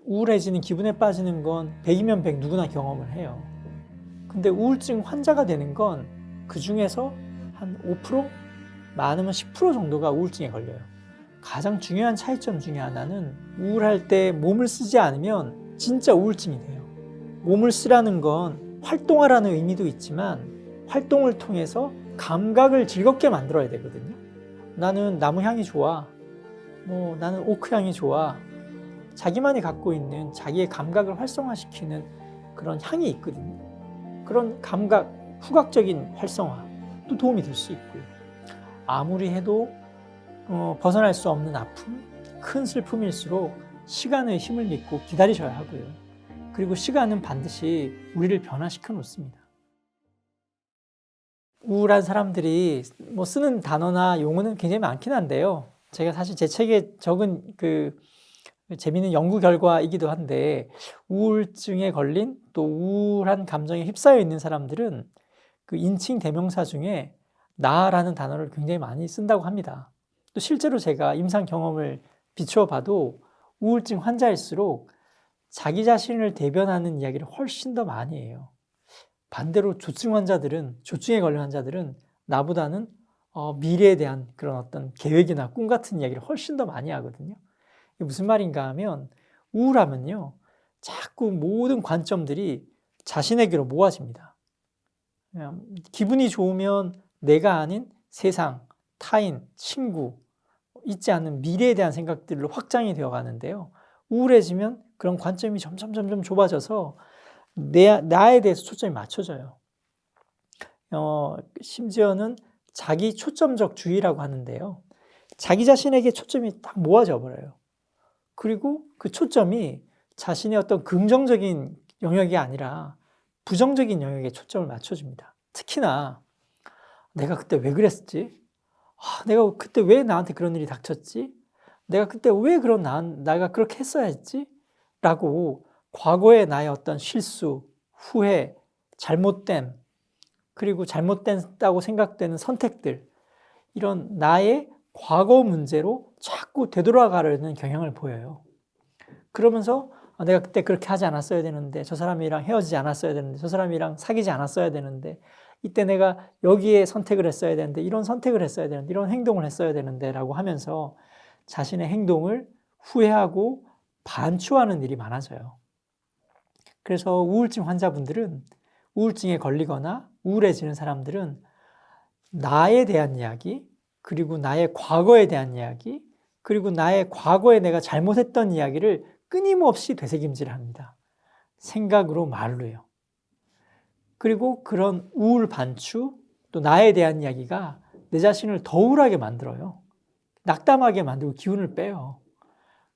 우울해지는 기분에 빠지는 건 100이면 100 누구나 경험을 해요. 근데 우울증 환자가 되는 건 그 중에서 한 5%? 많으면 10% 정도가 우울증에 걸려요. 가장 중요한 차이점 중에 하나는 우울할 때 몸을 쓰지 않으면 진짜 우울증이 돼요. 몸을 쓰라는 건 활동하라는 의미도 있지만 활동을 통해서 감각을 즐겁게 만들어야 되거든요. 나는 나무 향이 좋아. 나는 오크 향이 좋아. 자기만이 갖고 있는 자기의 감각을 활성화시키는 그런 향이 있거든요. 그런 감각, 후각적인 활성화도 도움이 될 수 있고요. 아무리 해도 벗어날 수 없는 아픔, 큰 슬픔일수록 시간의 힘을 믿고 기다리셔야 하고요. 그리고 시간은 반드시 우리를 변화시켜 놓습니다. 우울한 사람들이 쓰는 단어나 용어는 굉장히 많긴 한데요. 제가 사실 제 책에 적은 재미있는 연구 결과이기도 한데, 우울증에 걸린 또 우울한 감정에 휩싸여 있는 사람들은 그 인칭 대명사 중에 나라는 단어를 굉장히 많이 쓴다고 합니다. 또 실제로 제가 임상 경험을 비추어 봐도 우울증 환자일수록 자기 자신을 대변하는 이야기를 훨씬 더 많이 해요. 반대로 조증에 걸린 환자들은 나보다는 미래에 대한 그런 어떤 계획이나 꿈 같은 이야기를 훨씬 더 많이 하거든요. 이게 무슨 말인가 하면, 우울하면요, 자꾸 모든 관점들이 자신에게로 모아집니다. 기분이 좋으면 내가 아닌 세상, 타인, 친구, 있지 않는 미래에 대한 생각들로 확장이 되어 가는데요. 우울해지면 그런 관점이 점점 좁아져서 나에 대해서 초점이 맞춰져요. 심지어는 자기 초점적 주의라고 하는데요. 자기 자신에게 초점이 딱 모아져 버려요. 그리고 그 초점이 자신의 어떤 긍정적인 영역이 아니라 부정적인 영역에 초점을 맞춰줍니다. 특히나 내가 그때 왜 그랬지? 내가 그때 왜 나한테 그런 일이 닥쳤지? 내가 그때 왜 내가 그렇게 했어야 했지? 라고 과거의 나의 어떤 실수, 후회, 잘못됨, 그리고 잘못됐다고 생각되는 선택들, 이런 나의 과거 문제로 자꾸 되돌아가려는 경향을 보여요. 그러면서 내가 그때 그렇게 하지 않았어야 되는데, 저 사람이랑 헤어지지 않았어야 되는데, 저 사람이랑 사귀지 않았어야 되는데, 이때 내가 여기에 선택을 했어야 되는데, 이런 선택을 했어야 되는데, 이런 행동을 했어야 되는데 라고 하면서 자신의 행동을 후회하고 반추하는 일이 많아져요. 그래서 우울증 환자분들은, 우울증에 걸리거나 우울해지는 사람들은 나에 대한 이야기, 그리고 나의 과거에 대한 이야기, 그리고 나의 과거에 내가 잘못했던 이야기를 끊임없이 되새김질합니다. 생각으로, 말로요. 그리고 그런 우울 반추, 또 나에 대한 이야기가 내 자신을 더 우울하게 만들어요. 낙담하게 만들고 기운을 빼요.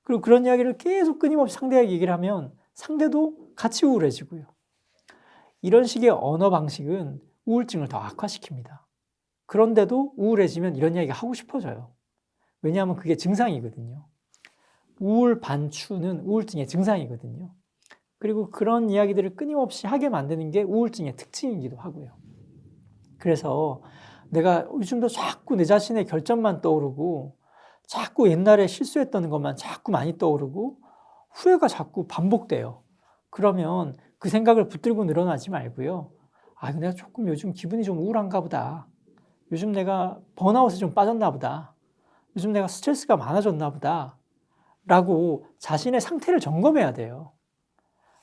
그리고 그런 이야기를 계속 끊임없이 상대에게 얘기를 하면 상대도 같이 우울해지고요. 이런 식의 언어 방식은 우울증을 더 악화시킵니다. 그런데도 우울해지면 이런 이야기가 하고 싶어져요. 왜냐하면 그게 증상이거든요. 우울 반추는 우울증의 증상이거든요. 그리고 그런 이야기들을 끊임없이 하게 만드는 게 우울증의 특징이기도 하고요. 그래서 내가 요즘도 자꾸 내 자신의 결점만 떠오르고, 자꾸 옛날에 실수했던 것만 자꾸 많이 떠오르고, 후회가 자꾸 반복돼요. 그러면 그 생각을 붙들고 늘어나지 말고요. 내가 조금 요즘 기분이 좀 우울한가 보다. 요즘 내가 번아웃에 좀 빠졌나 보다. 요즘 내가 스트레스가 많아졌나 보다. 라고 자신의 상태를 점검해야 돼요.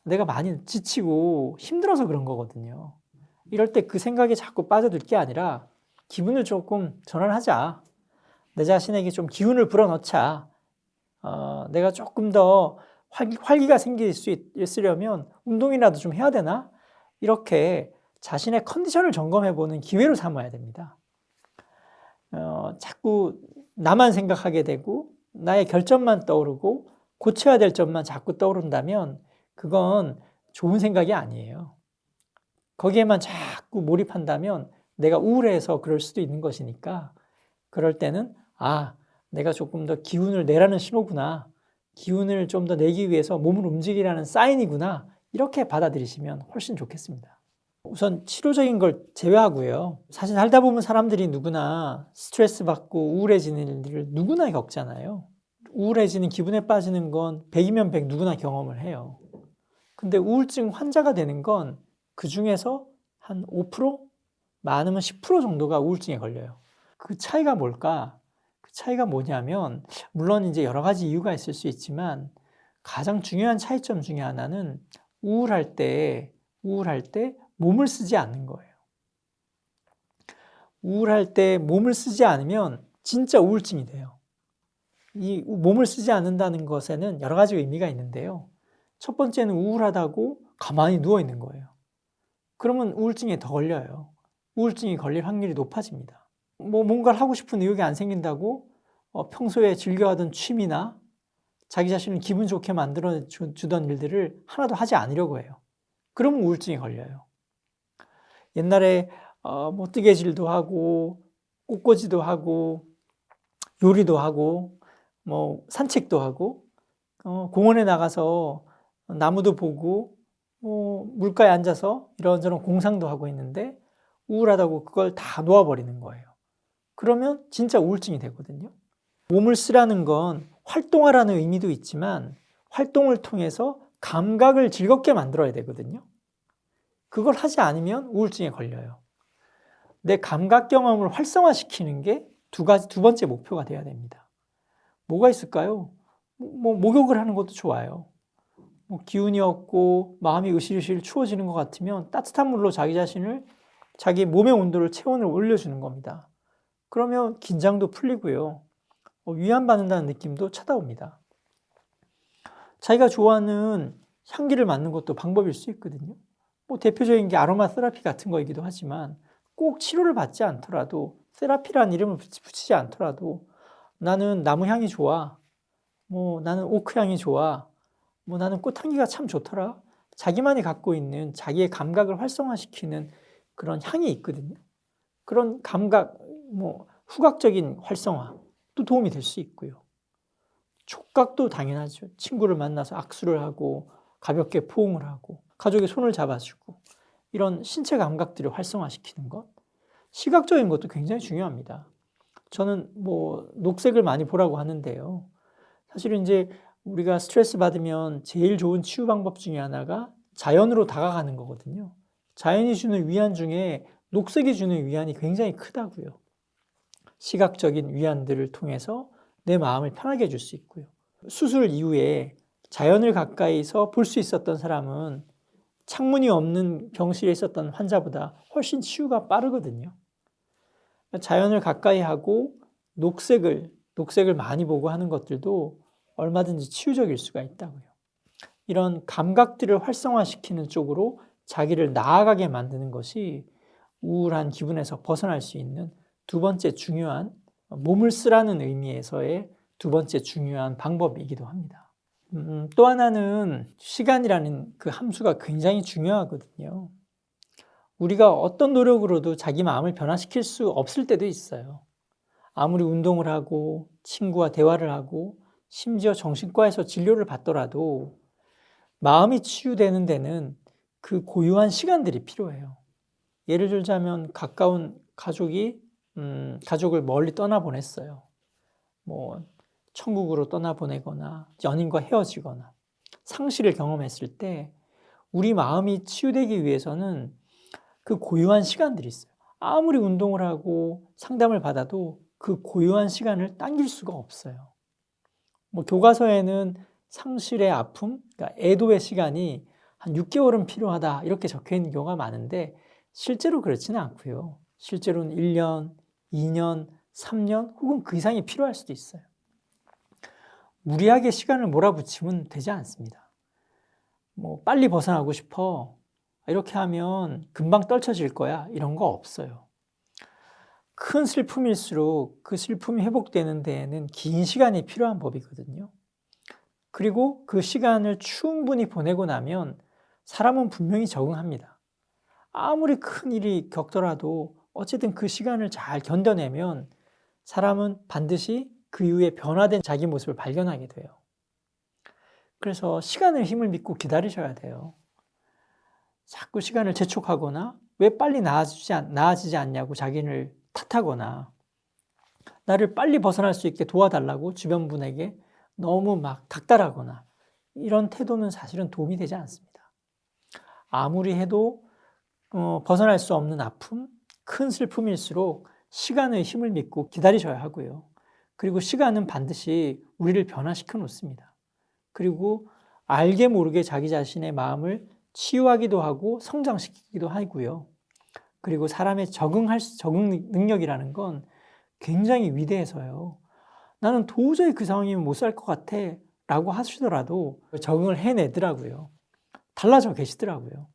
내가 많이 지치고 힘들어서 그런 거거든요. 이럴 때 그 생각에 자꾸 빠져들 게 아니라 기분을 조금 전환하자. 내 자신에게 좀 기운을 불어넣자. 내가 조금 더 활기가 생길 수 있으려면 운동이라도 좀 해야 되나? 이렇게 자신의 컨디션을 점검해보는 기회로 삼아야 됩니다. 자꾸 나만 생각하게 되고 나의 결점만 떠오르고 고쳐야 될 점만 자꾸 떠오른다면 그건 좋은 생각이 아니에요. 거기에만 자꾸 몰입한다면 내가 우울해서 그럴 수도 있는 것이니까, 그럴 때는 내가 조금 더 기운을 내라는 신호구나, 기운을 좀 더 내기 위해서 몸을 움직이라는 사인이구나, 이렇게 받아들이시면 훨씬 좋겠습니다. 우선 치료적인 걸 제외하고요. 사실 살다 보면 사람들이 누구나 스트레스 받고 우울해지는 일들을 누구나 겪잖아요. 우울해지는 기분에 빠지는 건 100이면 100 누구나 경험을 해요. 근데 우울증 환자가 되는 건 그중에서 한 5%? 많으면 10% 정도가 우울증에 걸려요. 그 차이가 뭘까? 그 차이가 뭐냐면 물론 이제 여러 가지 이유가 있을 수 있지만 가장 중요한 차이점 중에 하나는 우울할 때 몸을 쓰지 않는 거예요. 우울할 때 몸을 쓰지 않으면 진짜 우울증이 돼요. 이 몸을 쓰지 않는다는 것에는 여러 가지 의미가 있는데요. 첫 번째는 우울하다고 가만히 누워 있는 거예요. 그러면 우울증에 더 걸려요. 우울증이 걸릴 확률이 높아집니다. 뭔가를 하고 싶은 의욕이 안 생긴다고 평소에 즐겨하던 취미나 자기 자신을 기분 좋게 만들어 주던 일들을 하나도 하지 않으려고 해요. 그러면 우울증에 걸려요. 옛날에 뜨개질도 하고 꽃꽂이도 하고 요리도 하고 산책도 하고 공원에 나가서 나무도 보고 물가에 앉아서 이런저런 공상도 하고 있는데 우울하다고 그걸 다 놓아버리는 거예요. 그러면 진짜 우울증이 되거든요. 몸을 쓰라는 건 활동하라는 의미도 있지만 활동을 통해서 감각을 즐겁게 만들어야 되거든요. 그걸 하지 않으면 우울증에 걸려요. 내 감각 경험을 활성화시키는 게 두 번째 목표가 돼야 됩니다. 뭐가 있을까요? 목욕을 하는 것도 좋아요. 기운이 없고 마음이 으실으실 추워지는 것 같으면 따뜻한 물로 자기 몸의 온도를 체온을 올려주는 겁니다. 그러면 긴장도 풀리고요. 위안받는다는 느낌도 찾아옵니다. 자기가 좋아하는 향기를 맡는 것도 방법일 수 있거든요. 대표적인 게 아로마 테라피 같은 거이기도 하지만 꼭 치료를 받지 않더라도 테라피라는 이름을 붙이지 않더라도 나는 나무 향이 좋아. 나는 오크 향이 좋아. 나는 꽃향기가 참 좋더라. 자기만이 갖고 있는 자기의 감각을 활성화시키는 그런 향이 있거든요. 그런 감각, 후각적인 활성화도 도움이 될 수 있고요. 촉각도 당연하죠. 친구를 만나서 악수를 하고 가볍게 포옹을 하고 가족의 손을 잡아주고 이런 신체 감각들을 활성화시키는 것. 시각적인 것도 굉장히 중요합니다. 저는 녹색을 많이 보라고 하는데요. 사실은 이제 우리가 스트레스 받으면 제일 좋은 치유 방법 중에 하나가 자연으로 다가가는 거거든요. 자연이 주는 위안 중에 녹색이 주는 위안이 굉장히 크다고요. 시각적인 위안들을 통해서 내 마음을 편하게 해줄 수 있고요. 수술 이후에 자연을 가까이서 볼 수 있었던 사람은 창문이 없는 병실에 있었던 환자보다 훨씬 치유가 빠르거든요. 자연을 가까이 하고 녹색을 많이 보고 하는 것들도 얼마든지 치유적일 수가 있다고요. 이런 감각들을 활성화시키는 쪽으로 자기를 나아가게 만드는 것이 우울한 기분에서 벗어날 수 있는 두 번째 중요한 몸을 쓰라는 의미에서의 두 번째 중요한 방법이기도 합니다. 또 하나는 시간이라는 그 함수가 굉장히 중요하거든요. 우리가 어떤 노력으로도 자기 마음을 변화시킬 수 없을 때도 있어요. 아무리 운동을 하고 친구와 대화를 하고 심지어 정신과에서 진료를 받더라도 마음이 치유되는 데는 그 고유한 시간들이 필요해요. 예를 들자면 가까운 가족을 멀리 떠나보냈어요. 천국으로 떠나보내거나 연인과 헤어지거나 상실을 경험했을 때 우리 마음이 치유되기 위해서는 그 고유한 시간들이 있어요. 아무리 운동을 하고 상담을 받아도 그 고유한 시간을 당길 수가 없어요. 교과서에는 상실의 아픔, 그러니까 애도의 시간이 한 6개월은 필요하다 이렇게 적혀 있는 경우가 많은데 실제로 그렇지는 않고요. 실제로는 1년, 2년, 3년 혹은 그 이상이 필요할 수도 있어요. 무리하게 시간을 몰아붙이면 되지 않습니다. 빨리 벗어나고 싶어. 이렇게 하면 금방 떨쳐질 거야. 이런 거 없어요. 큰 슬픔일수록 그 슬픔이 회복되는 데에는 긴 시간이 필요한 법이거든요. 그리고 그 시간을 충분히 보내고 나면 사람은 분명히 적응합니다. 아무리 큰 일이 겪더라도 어쨌든 그 시간을 잘 견뎌내면 사람은 반드시 그 이후에 변화된 자기 모습을 발견하게 돼요. 그래서 시간을 힘을 믿고 기다리셔야 돼요. 자꾸 시간을 재촉하거나 왜 빨리 나아지지 않냐고 자기를 탓하거나 나를 빨리 벗어날 수 있게 도와달라고 주변 분에게 너무 막 닥달하거나 이런 태도는 사실은 도움이 되지 않습니다. 아무리 해도 벗어날 수 없는 아픔, 큰 슬픔일수록 시간의 힘을 믿고 기다리셔야 하고요. 그리고 시간은 반드시 우리를 변화시켜 놓습니다. 그리고 알게 모르게 자기 자신의 마음을 치유하기도 하고 성장시키기도 하고요. 그리고 사람의 적응 능력이라는 건 굉장히 위대해서요. 나는 도저히 그 상황이면 못 살 것 같아 라고 하시더라도 적응을 해내더라고요. 달라져 계시더라고요.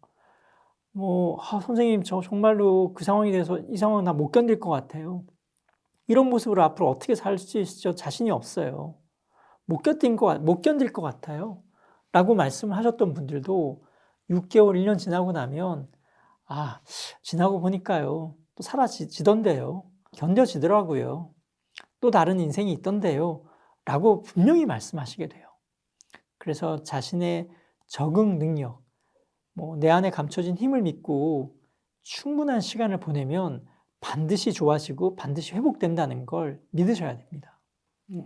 선생님, 저 정말로 그 상황이 돼서 이 상황 나 못 견딜 것 같아요. 이런 모습으로 앞으로 어떻게 살 수 있을지 자신이 없어요. 못 견딜 것 같아요. 라고 말씀을 하셨던 분들도 6개월, 1년 지나고 나면, 지나고 보니까요. 또 사라지던데요. 견뎌지더라고요. 또 다른 인생이 있던데요. 라고 분명히 말씀하시게 돼요. 그래서 자신의 적응 능력, 내 안에 감춰진 힘을 믿고 충분한 시간을 보내면 반드시 좋아지고 반드시 회복된다는 걸 믿으셔야 됩니다.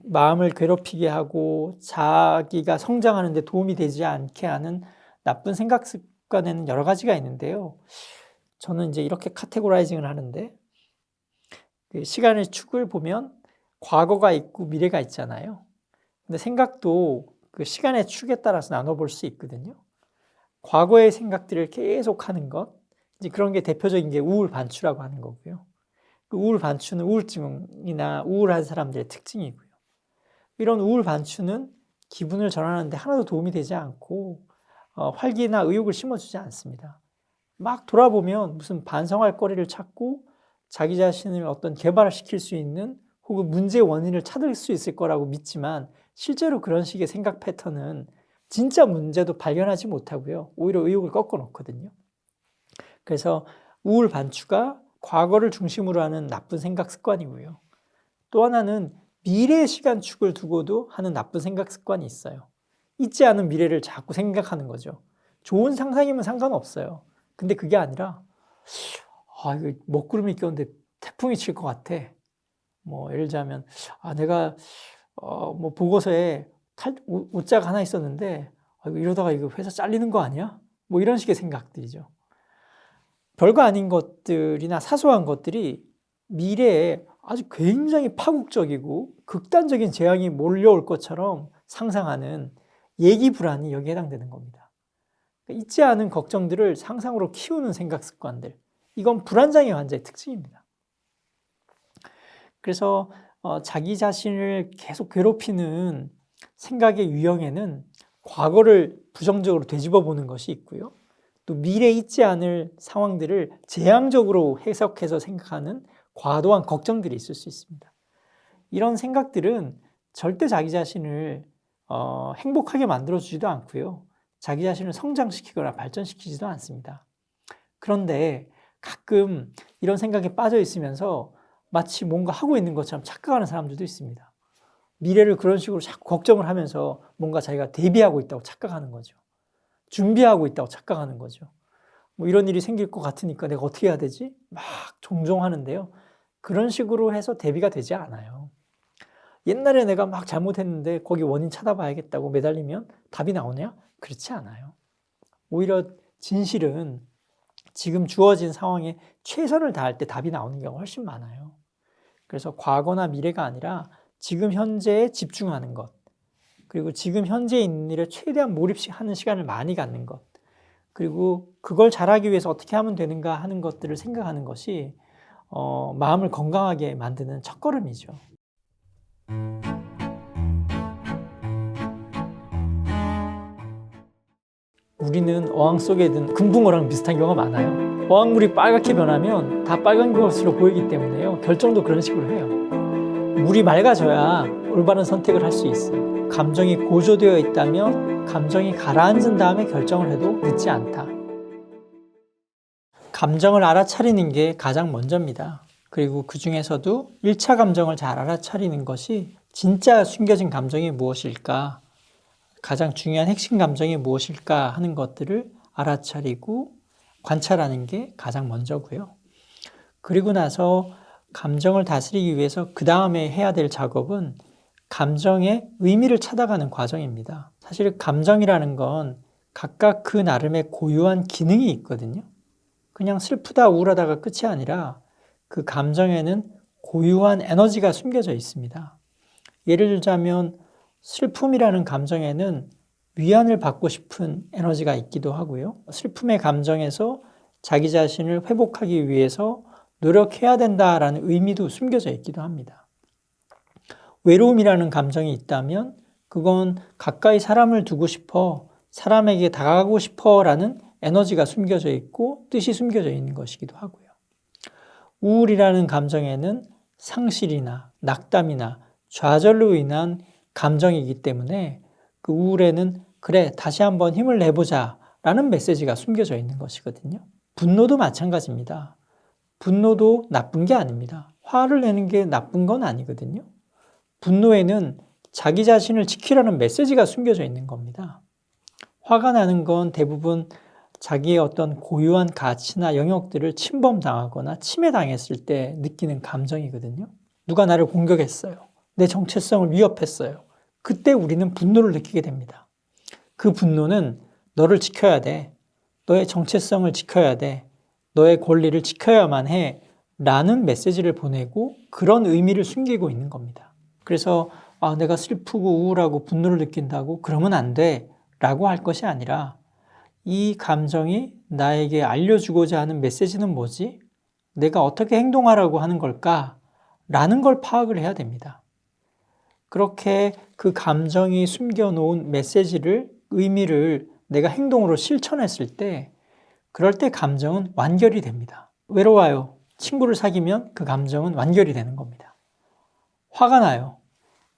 마음을 괴롭히게 하고 자기가 성장하는 데 도움이 되지 않게 하는 나쁜 생각 습관에는 여러 가지가 있는데요. 저는 이제 이렇게 카테고라이징을 하는데, 그 시간의 축을 보면 과거가 있고 미래가 있잖아요. 근데 생각도 그 시간의 축에 따라서 나눠볼 수 있거든요. 과거의 생각들을 계속 하는 것, 이제 그런 게 대표적인 게 우울 반추라고 하는 거고요. 그 우울 반추는 우울증이나 우울한 사람들의 특징이고요. 이런 우울 반추는 기분을 전환하는데 하나도 도움이 되지 않고 활기나 의욕을 심어주지 않습니다. 막 돌아보면 무슨 반성할 거리를 찾고 자기 자신을 어떤 개발시킬 수 있는 혹은 문제의 원인을 찾을 수 있을 거라고 믿지만 실제로 그런 식의 생각 패턴은 진짜 문제도 발견하지 못하고요. 오히려 의욕을 꺾어 놓거든요. 그래서 우울 반추가 과거를 중심으로 하는 나쁜 생각 습관이고요. 또 하나는 미래의 시간축을 두고도 하는 나쁜 생각 습관이 있어요. 있지 않은 미래를 자꾸 생각하는 거죠. 좋은 상상이면 상관없어요. 근데 그게 아니라 이거 먹구름이 꼈는데 태풍이 칠 것 같아. 예를 들자면 내가 보고서에 오자가 하나 있었는데 이러다가 이거 회사 잘리는 거 아니야? 이런 식의 생각들이죠. 별거 아닌 것들이나 사소한 것들이 미래에 아주 굉장히 파국적이고 극단적인 재앙이 몰려올 것처럼 상상하는 예기 불안이 여기에 해당되는 겁니다. 있지 않은 걱정들을 상상으로 키우는 생각 습관들, 이건 불안장애 환자의 특징입니다. 그래서 자기 자신을 계속 괴롭히는 생각의 유형에는 과거를 부정적으로 되짚어 보는 것이 있고요. 또 미래에 있지 않을 상황들을 재앙적으로 해석해서 생각하는 과도한 걱정들이 있을 수 있습니다. 이런 생각들은 절대 자기 자신을 행복하게 만들어주지도 않고요. 자기 자신을 성장시키거나 발전시키지도 않습니다. 그런데 가끔 이런 생각에 빠져 있으면서 마치 뭔가 하고 있는 것처럼 착각하는 사람들도 있습니다. 미래를 그런 식으로 자꾸 걱정을 하면서 뭔가 자기가 대비하고 있다고 착각하는 거죠. 준비하고 있다고 착각하는 거죠. 이런 일이 생길 것 같으니까 내가 어떻게 해야 되지? 막 종종 하는데요. 그런 식으로 해서 대비가 되지 않아요. 옛날에 내가 막 잘못했는데 거기 원인 찾아봐야겠다고 매달리면 답이 나오냐? 그렇지 않아요. 오히려 진실은 지금 주어진 상황에 최선을 다할 때 답이 나오는 경우가 훨씬 많아요. 그래서 과거나 미래가 아니라 지금 현재에 집중하는 것, 그리고 지금 현재에 있는 일에 최대한 몰입하는 시간을 많이 갖는 것, 그리고 그걸 잘하기 위해서 어떻게 하면 되는가 하는 것들을 생각하는 것이 마음을 건강하게 만드는 첫걸음이죠. 우리는 어항 속에 든 금붕어랑 비슷한 경우가 많아요. 어항물이 빨갛게 변하면 다 빨간 것으로 보이기 때문에요. 결정도 그런 식으로 해요. 물이 맑아져야 올바른 선택을 할 수 있어요. 감정이 고조되어 있다면 감정이 가라앉은 다음에 결정을 해도 늦지 않다. 감정을 알아차리는 게 가장 먼저입니다. 그리고 그 중에서도 1차 감정을 잘 알아차리는 것이 진짜 숨겨진 감정이 무엇일까, 가장 중요한 핵심 감정이 무엇일까 하는 것들을 알아차리고 관찰하는 게 가장 먼저고요. 그리고 나서 감정을 다스리기 위해서 그 다음에 해야 될 작업은 감정의 의미를 찾아가는 과정입니다. 사실 감정이라는 건 각각 그 나름의 고유한 기능이 있거든요. 그냥 슬프다, 우울하다가 끝이 아니라 그 감정에는 고유한 에너지가 숨겨져 있습니다. 예를 들자면 슬픔이라는 감정에는 위안을 받고 싶은 에너지가 있기도 하고요. 슬픔의 감정에서 자기 자신을 회복하기 위해서 노력해야 된다라는 의미도 숨겨져 있기도 합니다. 외로움이라는 감정이 있다면 그건 가까이 사람을 두고 싶어, 사람에게 다가가고 싶어 라는 에너지가 숨겨져 있고 뜻이 숨겨져 있는 것이기도 하고요. 우울이라는 감정에는 상실이나 낙담이나 좌절로 인한 감정이기 때문에 그 우울에는 그래, 다시 한번 힘을 내보자 라는 메시지가 숨겨져 있는 것이거든요. 분노도 마찬가지입니다. 분노도 나쁜 게 아닙니다. 화를 내는 게 나쁜 건 아니거든요. 분노에는 자기 자신을 지키라는 메시지가 숨겨져 있는 겁니다. 화가 나는 건 대부분 자기의 어떤 고유한 가치나 영역들을 침범당하거나 침해당했을 때 느끼는 감정이거든요. 누가 나를 공격했어요. 내 정체성을 위협했어요. 그때 우리는 분노를 느끼게 됩니다. 그 분노는 너를 지켜야 돼. 너의 정체성을 지켜야 돼. 너의 권리를 지켜야만 해. 라는 메시지를 보내고 그런 의미를 숨기고 있는 겁니다. 그래서 내가 슬프고 우울하고 분노를 느낀다고 그러면 안 돼. 라고 할 것이 아니라 이 감정이 나에게 알려주고자 하는 메시지는 뭐지? 내가 어떻게 행동하라고 하는 걸까? 라는 걸 파악을 해야 됩니다. 그렇게 그 감정이 숨겨놓은 메시지를, 의미를 내가 행동으로 실천했을 때 그럴 때 감정은 완결이 됩니다. 외로워요. 친구를 사귀면 그 감정은 완결이 되는 겁니다. 화가 나요.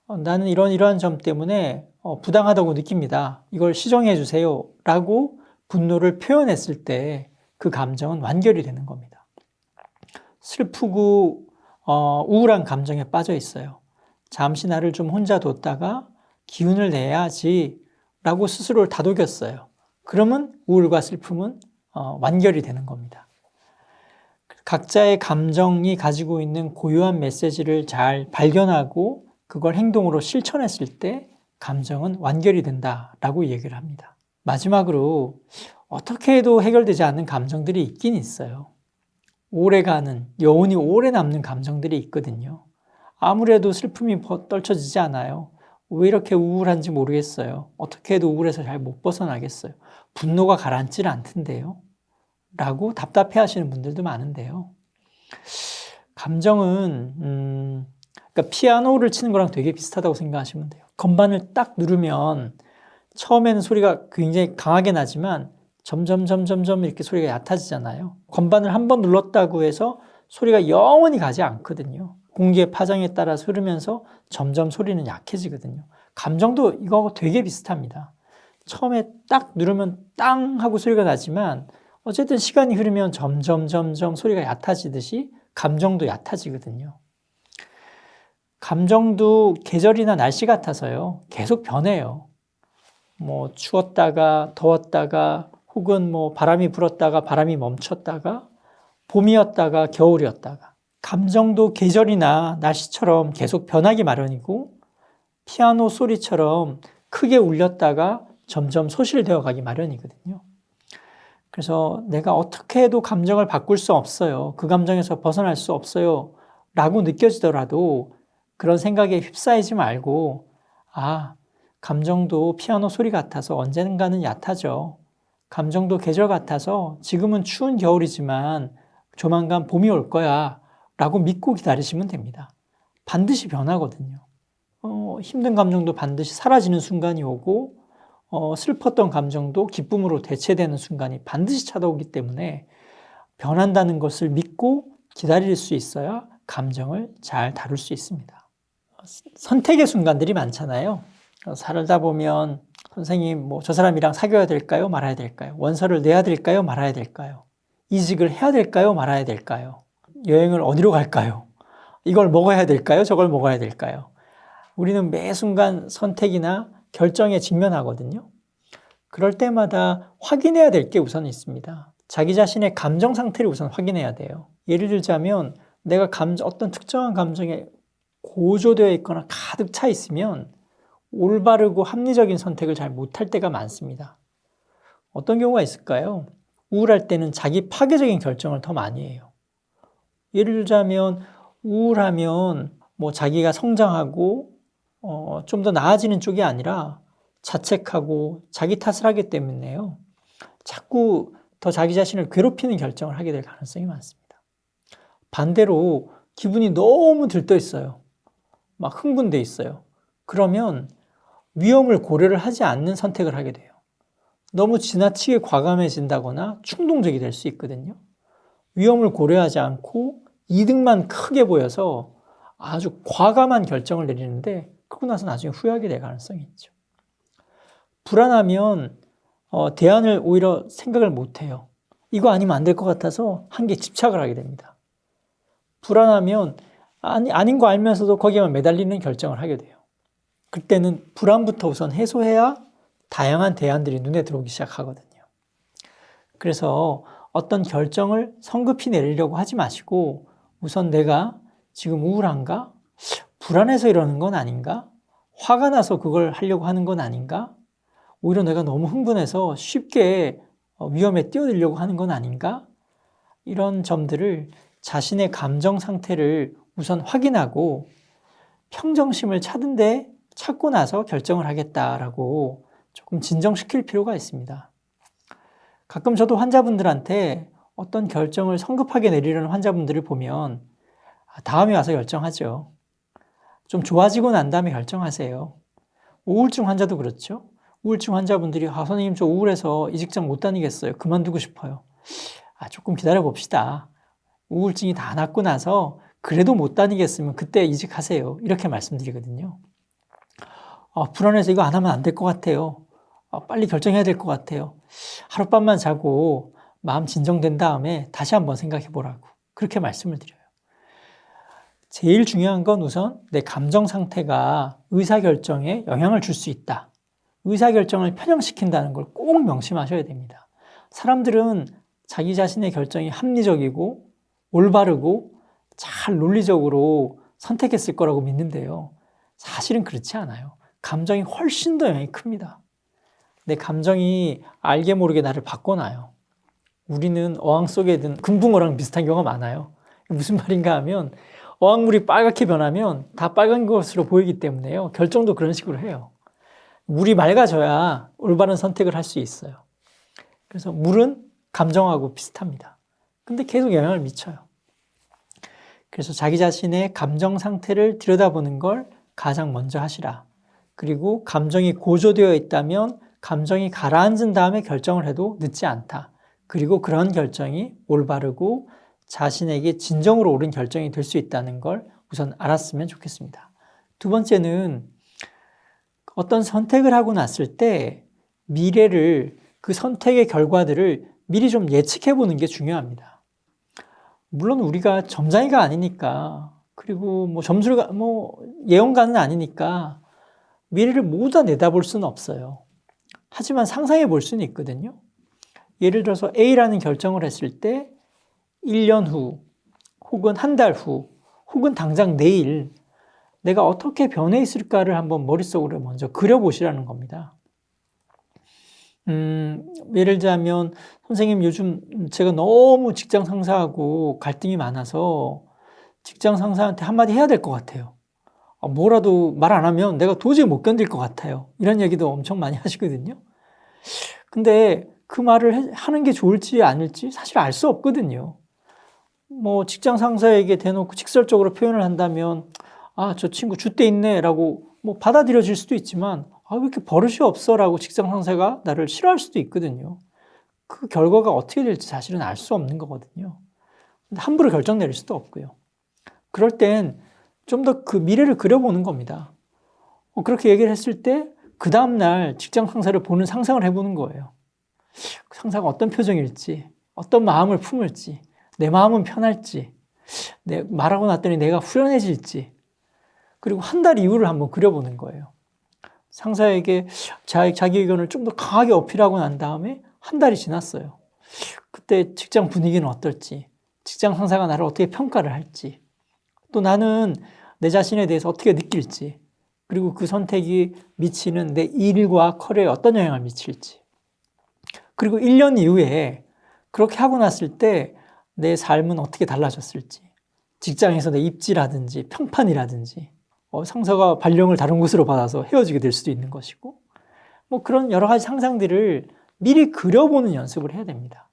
나는 이러한 점 때문에 부당하다고 느낍니다. 이걸 시정해 주세요. 라고 분노를 표현했을 때 그 감정은 완결이 되는 겁니다. 슬프고 우울한 감정에 빠져 있어요. 잠시 나를 좀 혼자 뒀다가 기운을 내야지 라고 스스로를 다독였어요. 그러면 우울과 슬픔은 완결이 되는 겁니다. 각자의 감정이 가지고 있는 고유한 메시지를 잘 발견하고 그걸 행동으로 실천했을 때 감정은 완결이 된다라고 얘기를 합니다. 마지막으로 어떻게 해도 해결되지 않는 감정들이 있긴 있어요. 오래가는, 여운이 오래 남는 감정들이 있거든요. 아무래도 슬픔이 떨쳐지지 않아요. 왜 이렇게 우울한지 모르겠어요. 어떻게 해도 우울해서 잘 못 벗어나겠어요. 분노가 가라앉질 않던데요. 라고 답답해 하시는 분들도 많은데요. 감정은 그러니까 피아노를 치는 거랑 되게 비슷하다고 생각하시면 돼요. 건반을 딱 누르면 처음에는 소리가 굉장히 강하게 나지만 점점 이렇게 소리가 얕아지잖아요. 건반을 한 번 눌렀다고 해서 소리가 영원히 가지 않거든요. 공기의 파장에 따라 흐르면서 점점 소리는 약해지거든요. 감정도 이거하고 되게 비슷합니다. 처음에 딱 누르면 땅 하고 소리가 나지만 어쨌든 시간이 흐르면 점점 소리가 얕아지듯이 감정도 얕아지거든요. 감정도 계절이나 날씨 같아서요. 계속 변해요. 추웠다가 더웠다가 혹은 바람이 불었다가 바람이 멈췄다가 봄이었다가 겨울이었다가 감정도 계절이나 날씨처럼 계속 변하기 마련이고 피아노 소리처럼 크게 울렸다가 점점 소실되어 가기 마련이거든요. 그래서 내가 어떻게 해도 감정을 바꿀 수 없어요. 그 감정에서 벗어날 수 없어요. 라고 느껴지더라도 그런 생각에 휩싸이지 말고 감정도 피아노 소리 같아서 언젠가는 얕아져. 감정도 계절 같아서 지금은 추운 겨울이지만 조만간 봄이 올 거야 라고 믿고 기다리시면 됩니다. 반드시 변하거든요. 힘든 감정도 반드시 사라지는 순간이 오고 슬펐던 감정도 기쁨으로 대체되는 순간이 반드시 찾아오기 때문에 변한다는 것을 믿고 기다릴 수 있어야 감정을 잘 다룰 수 있습니다. 선택의 순간들이 많잖아요. 살다 보면 선생님 저 사람이랑 사귀어야 될까요? 말아야 될까요? 원서를 내야 될까요? 말아야 될까요? 이직을 해야 될까요? 말아야 될까요? 여행을 어디로 갈까요? 이걸 먹어야 될까요? 저걸 먹어야 될까요? 우리는 매 순간 선택이나 결정에 직면하거든요. 그럴 때마다 확인해야 될 게 우선 있습니다. 자기 자신의 감정 상태를 우선 확인해야 돼요. 예를 들자면 내가 어떤 특정한 감정에 고조되어 있거나 가득 차 있으면 올바르고 합리적인 선택을 잘 못할 때가 많습니다. 어떤 경우가 있을까요? 우울할 때는 자기 파괴적인 결정을 더 많이 해요. 예를 들자면 우울하면 뭐 자기가 성장하고 좀 더 나아지는 쪽이 아니라 자책하고 자기 탓을 하기 때문에요. 자꾸 더 자기 자신을 괴롭히는 결정을 하게 될 가능성이 많습니다. 반대로 기분이 너무 들떠 있어요. 막 흥분돼 있어요. 그러면 위험을 고려를 하지 않는 선택을 하게 돼요. 너무 지나치게 과감해진다거나 충동적이 될 수 있거든요. 위험을 고려하지 않고 이득만 크게 보여서 아주 과감한 결정을 내리는데 그러고 나서 나중에 후회하게 될 가능성이 있죠. 불안하면 대안을 오히려 생각을 못해요. 이거 아니면 안 될 것 같아서 한 개 집착을 하게 됩니다. 불안하면 아닌 거 알면서도 거기에만 매달리는 결정을 하게 돼요. 그때는 불안부터 우선 해소해야 다양한 대안들이 눈에 들어오기 시작하거든요. 그래서 어떤 결정을 성급히 내리려고 하지 마시고 우선 내가 지금 우울한가? 불안해서 이러는 건 아닌가? 화가 나서 그걸 하려고 하는 건 아닌가? 오히려 내가 너무 흥분해서 쉽게 위험에 뛰어들려고 하는 건 아닌가? 이런 점들을 자신의 감정 상태를 우선 확인하고 평정심을 찾고 나서 결정을 하겠다라고 조금 진정시킬 필요가 있습니다. 가끔 저도 환자분들한테 어떤 결정을 성급하게 내리려는 환자분들을 보면 다음에 와서 결정하죠. 좀 좋아지고 난 다음에 결정하세요. 우울증 환자도 그렇죠. 우울증 환자분들이 선생님 저 우울해서 이 직장 못 다니겠어요. 그만두고 싶어요. 조금 기다려 봅시다. 우울증이 다 낫고 나서 그래도 못 다니겠으면 그때 이직하세요. 이렇게 말씀드리거든요. 불안해서 이거 안 하면 안 될 것 같아요. 빨리 결정해야 될 것 같아요. 하룻밤만 자고 마음 진정된 다음에 다시 한번 생각해 보라고 그렇게 말씀을 드려요. 제일 중요한 건 우선 내 감정 상태가 의사결정에 영향을 줄 수 있다. 의사결정을 편향시킨다는 걸 꼭 명심하셔야 됩니다. 사람들은 자기 자신의 결정이 합리적이고 올바르고 잘 논리적으로 선택했을 거라고 믿는데요. 사실은 그렇지 않아요. 감정이 훨씬 더 영향이 큽니다. 내 감정이 알게 모르게 나를 바꿔놔요. 우리는 어항 속에 든 금붕어랑 비슷한 경우가 많아요. 무슨 말인가 하면 어항물이 빨갛게 변하면 다 빨간 것으로 보이기 때문에요. 결정도 그런 식으로 해요. 물이 맑아져야 올바른 선택을 할 수 있어요. 그래서 물은 감정하고 비슷합니다. 근데 계속 영향을 미쳐요. 그래서 자기 자신의 감정 상태를 들여다보는 걸 가장 먼저 하시라. 그리고 감정이 고조되어 있다면 감정이 가라앉은 다음에 결정을 해도 늦지 않다. 그리고 그런 결정이 올바르고 자신에게 진정으로 옳은 결정이 될 수 있다는 걸 우선 알았으면 좋겠습니다. 두 번째는 어떤 선택을 하고 났을 때 미래를 그 선택의 결과들을 미리 좀 예측해 보는 게 중요합니다. 물론 우리가 점장이가 아니니까 그리고 예언가는 아니니까 미래를 모두 다 내다볼 수는 없어요. 하지만 상상해 볼 수는 있거든요. 예를 들어서 A라는 결정을 했을 때 1년 후 혹은 한 달 후 혹은 당장 내일 내가 어떻게 변해 있을까를 한번 머릿속으로 먼저 그려보시라는 겁니다. 예를 들자면 선생님 요즘 제가 너무 직장 상사하고 갈등이 많아서 직장 상사한테 한마디 해야 될 것 같아요. 뭐라도 말 안 하면 내가 도저히 못 견딜 것 같아요. 이런 얘기도 엄청 많이 하시거든요. 근데 그 말을 하는 게 좋을지 아닐지 사실 알 수 없거든요. 직장 상사에게 대놓고 직설적으로 표현을 한다면 저 친구 줏대 있네 라고 받아들여질 수도 있지만 왜 이렇게 버릇이 없어 라고 직장 상사가 나를 싫어할 수도 있거든요. 그 결과가 어떻게 될지 사실은 알 수 없는 거거든요. 근데 함부로 결정 내릴 수도 없고요. 그럴 땐 좀 더 그 미래를 그려보는 겁니다. 그렇게 얘기를 했을 때 그 다음날 직장 상사를 보는 상상을 해보는 거예요. 상사가 어떤 표정일지, 어떤 마음을 품을지, 내 마음은 편할지, 말하고 났더니 내가 후련해질지, 그리고 한 달 이후를 한번 그려보는 거예요. 상사에게 자기 의견을 좀 더 강하게 어필하고 난 다음에 한 달이 지났어요. 그때 직장 분위기는 어떨지, 직장 상사가 나를 어떻게 평가를 할지, 또 나는 내 자신에 대해서 어떻게 느낄지, 그리고 그 선택이 미치는 내 일과 커리어에 어떤 영향을 미칠지, 그리고 1년 이후에 그렇게 하고 났을 때 내 삶은 어떻게 달라졌을지, 직장에서 내 입지라든지 평판이라든지, 상사가 발령을 다른 곳으로 받아서 헤어지게 될 수도 있는 것이고, 뭐 그런 여러 가지 상상들을 미리 그려보는 연습을 해야 됩니다.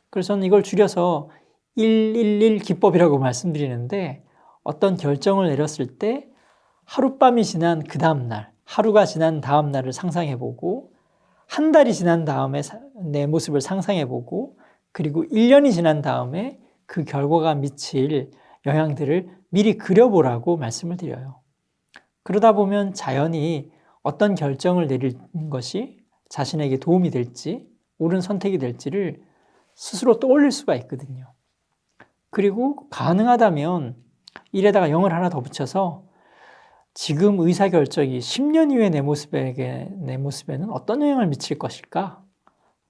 그래서 저는 이걸 줄여서 111 기법이라고 말씀드리는데, 어떤 결정을 내렸을 때 하룻밤이 지난 그 다음 날, 하루가 지난 다음 날을 상상해보고, 한 달이 지난 다음에 내 모습을 상상해보고, 그리고 1년이 지난 다음에 그 결과가 미칠 영향들을 미리 그려보라고 말씀을 드려요. 그러다 보면 자연히 어떤 결정을 내리는 것이 자신에게 도움이 될지, 옳은 선택이 될지를 스스로 떠올릴 수가 있거든요. 그리고 가능하다면 1에다가 0을 하나 더 붙여서 지금 의사결정이 10년 이후의 내 모습에는 어떤 영향을 미칠 것일까?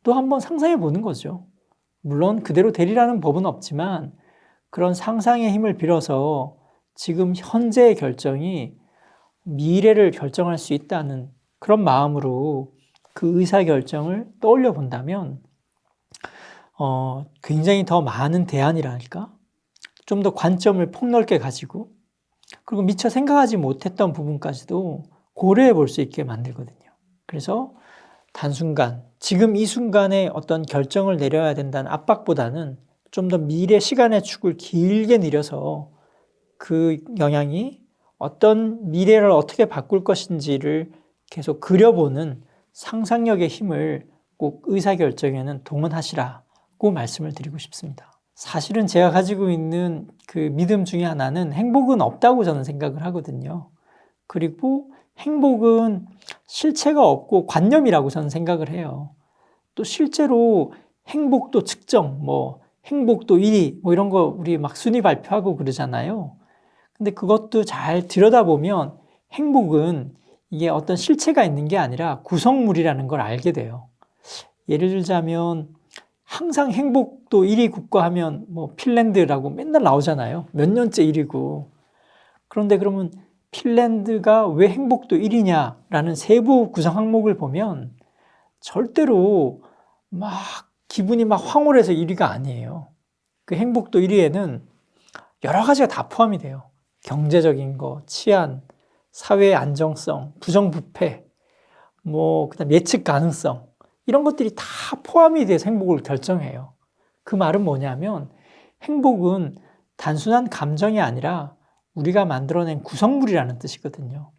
또 한번 상상해 보는 거죠. 물론 그대로 되리라는 법은 없지만 그런 상상의 힘을 빌어서 지금 현재의 결정이 미래를 결정할 수 있다는 그런 마음으로 그 의사결정을 떠올려 본다면 굉장히 더 많은 대안이랄까? 좀 더 관점을 폭넓게 가지고, 그리고 미처 생각하지 못했던 부분까지도 고려해 볼 수 있게 만들거든요. 그래서 단순간, 지금 이 순간에 어떤 결정을 내려야 된다는 압박보다는 좀 더 미래 시간의 축을 길게 늘려서 그 영향이 어떤 미래를 어떻게 바꿀 것인지를 계속 그려보는 상상력의 힘을 꼭 의사결정에는 동원하시라고 말씀을 드리고 싶습니다. 사실은 제가 가지고 있는 그 믿음 중에 하나는 행복은 없다고 저는 생각을 하거든요. 그리고 행복은 실체가 없고 관념이라고 저는 생각을 해요. 또 실제로 행복도 측정, 행복도 1위, 이런 거 우리 막 순위 발표하고 그러잖아요. 근데 그것도 잘 들여다보면 행복은 이게 어떤 실체가 있는 게 아니라 구성물이라는 걸 알게 돼요. 예를 들자면 항상 행복도 1위 국가 하면 핀란드라고 맨날 나오잖아요. 몇 년째 1위고. 그런데 그러면 핀란드가 왜 행복도 1위냐라는 세부 구성 항목을 보면 절대로 막 기분이 막 황홀해서 1위가 아니에요. 그 행복도 1위에는 여러 가지가 다 포함이 돼요. 경제적인 거, 치안, 사회의 안정성, 부정부패, 그다음 예측 가능성, 이런 것들이 다 포함이 돼서 행복을 결정해요. 그 말은 뭐냐면 행복은 단순한 감정이 아니라 우리가 만들어낸 구성물이라는 뜻이거든요.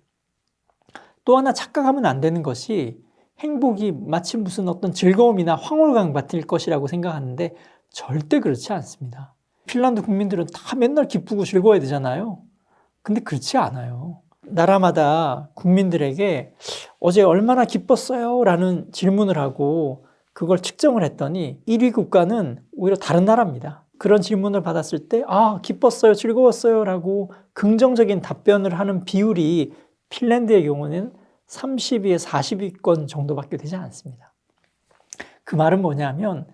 또 하나 착각하면 안 되는 것이 행복이 마치 무슨 어떤 즐거움이나 황홀감 같을 것이라고 생각하는데 절대 그렇지 않습니다. 핀란드 국민들은 다 맨날 기쁘고 즐거워야 되잖아요. 근데 그렇지 않아요. 나라마다 국민들에게 어제 얼마나 기뻤어요? 라는 질문을 하고 그걸 측정을 했더니 1위 국가는 오히려 다른 나라입니다. 그런 질문을 받았을 때 기뻤어요, 즐거웠어요 라고 긍정적인 답변을 하는 비율이 핀란드의 경우는 30위에 40위권 정도밖에 되지 않습니다. 그 말은 뭐냐면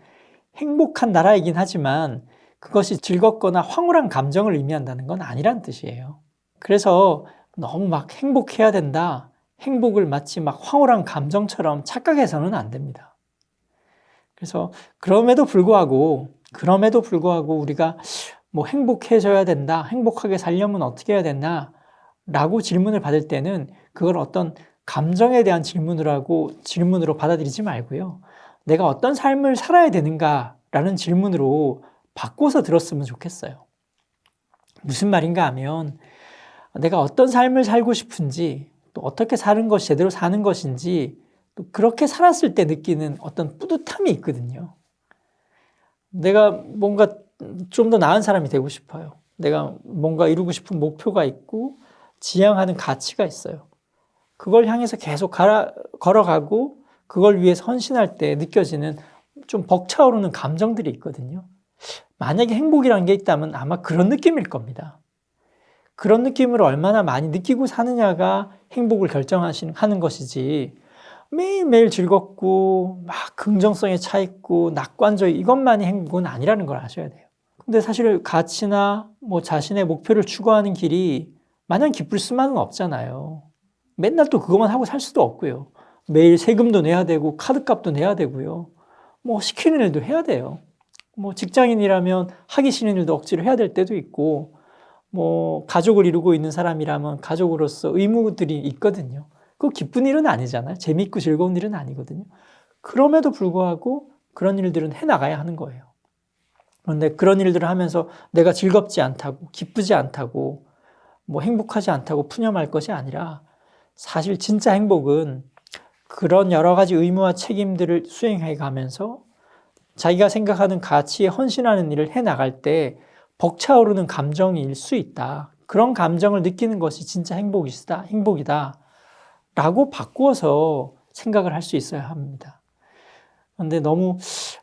행복한 나라이긴 하지만 그것이 즐겁거나 황홀한 감정을 의미한다는 건 아니란 뜻이에요. 그래서 너무 막 행복해야 된다, 행복을 마치 막 황홀한 감정처럼 착각해서는 안 됩니다. 그래서 그럼에도 불구하고 우리가 행복해져야 된다, 행복하게 살려면 어떻게 해야 되나 라고 질문을 받을 때는 그걸 어떤 감정에 대한 질문으로 받아들이지 말고요. 내가 어떤 삶을 살아야 되는가 라는 질문으로 바꿔서 들었으면 좋겠어요. 무슨 말인가 하면 내가 어떤 삶을 살고 싶은지, 또 어떻게 사는 것이 제대로 사는 것인지, 또 그렇게 살았을 때 느끼는 어떤 뿌듯함이 있거든요. 내가 뭔가 좀 더 나은 사람이 되고 싶어요. 내가 뭔가 이루고 싶은 목표가 있고 지향하는 가치가 있어요. 그걸 향해서 계속 걸어가고 그걸 위해서 헌신할 때 느껴지는 좀 벅차오르는 감정들이 있거든요. 만약에 행복이라는 게 있다면 아마 그런 느낌일 겁니다. 그런 느낌을 얼마나 많이 느끼고 사느냐가 행복을 결정하는 것이지, 매일매일 즐겁고 막 긍정성에 차 있고 낙관적이 이것만이 행복은 아니라는 걸 아셔야 돼요. 근데 사실 가치나 자신의 목표를 추구하는 길이 마냥 기쁠 수만은 없잖아요. 맨날 또 그것만 하고 살 수도 없고요. 매일 세금도 내야 되고 카드값도 내야 되고요. 뭐 시키는 일도 해야 돼요. 뭐 직장인이라면 하기 싫은 일도 억지로 해야 될 때도 있고, 뭐 가족을 이루고 있는 사람이라면 가족으로서 의무들이 있거든요. 그거 기쁜 일은 아니잖아요. 재미있고 즐거운 일은 아니거든요. 그럼에도 불구하고 그런 일들은 해나가야 하는 거예요. 그런데 그런 일들을 하면서 내가 즐겁지 않다고, 기쁘지 않다고, 뭐 행복하지 않다고 푸념할 것이 아니라, 사실 진짜 행복은 그런 여러 가지 의무와 책임들을 수행해 가면서 자기가 생각하는 가치에 헌신하는 일을 해나갈 때 벅차오르는 감정일 수 있다. 그런 감정을 느끼는 것이 진짜 행복이다. 라고 바꾸어서 생각을 할 수 있어야 합니다. 그런데 너무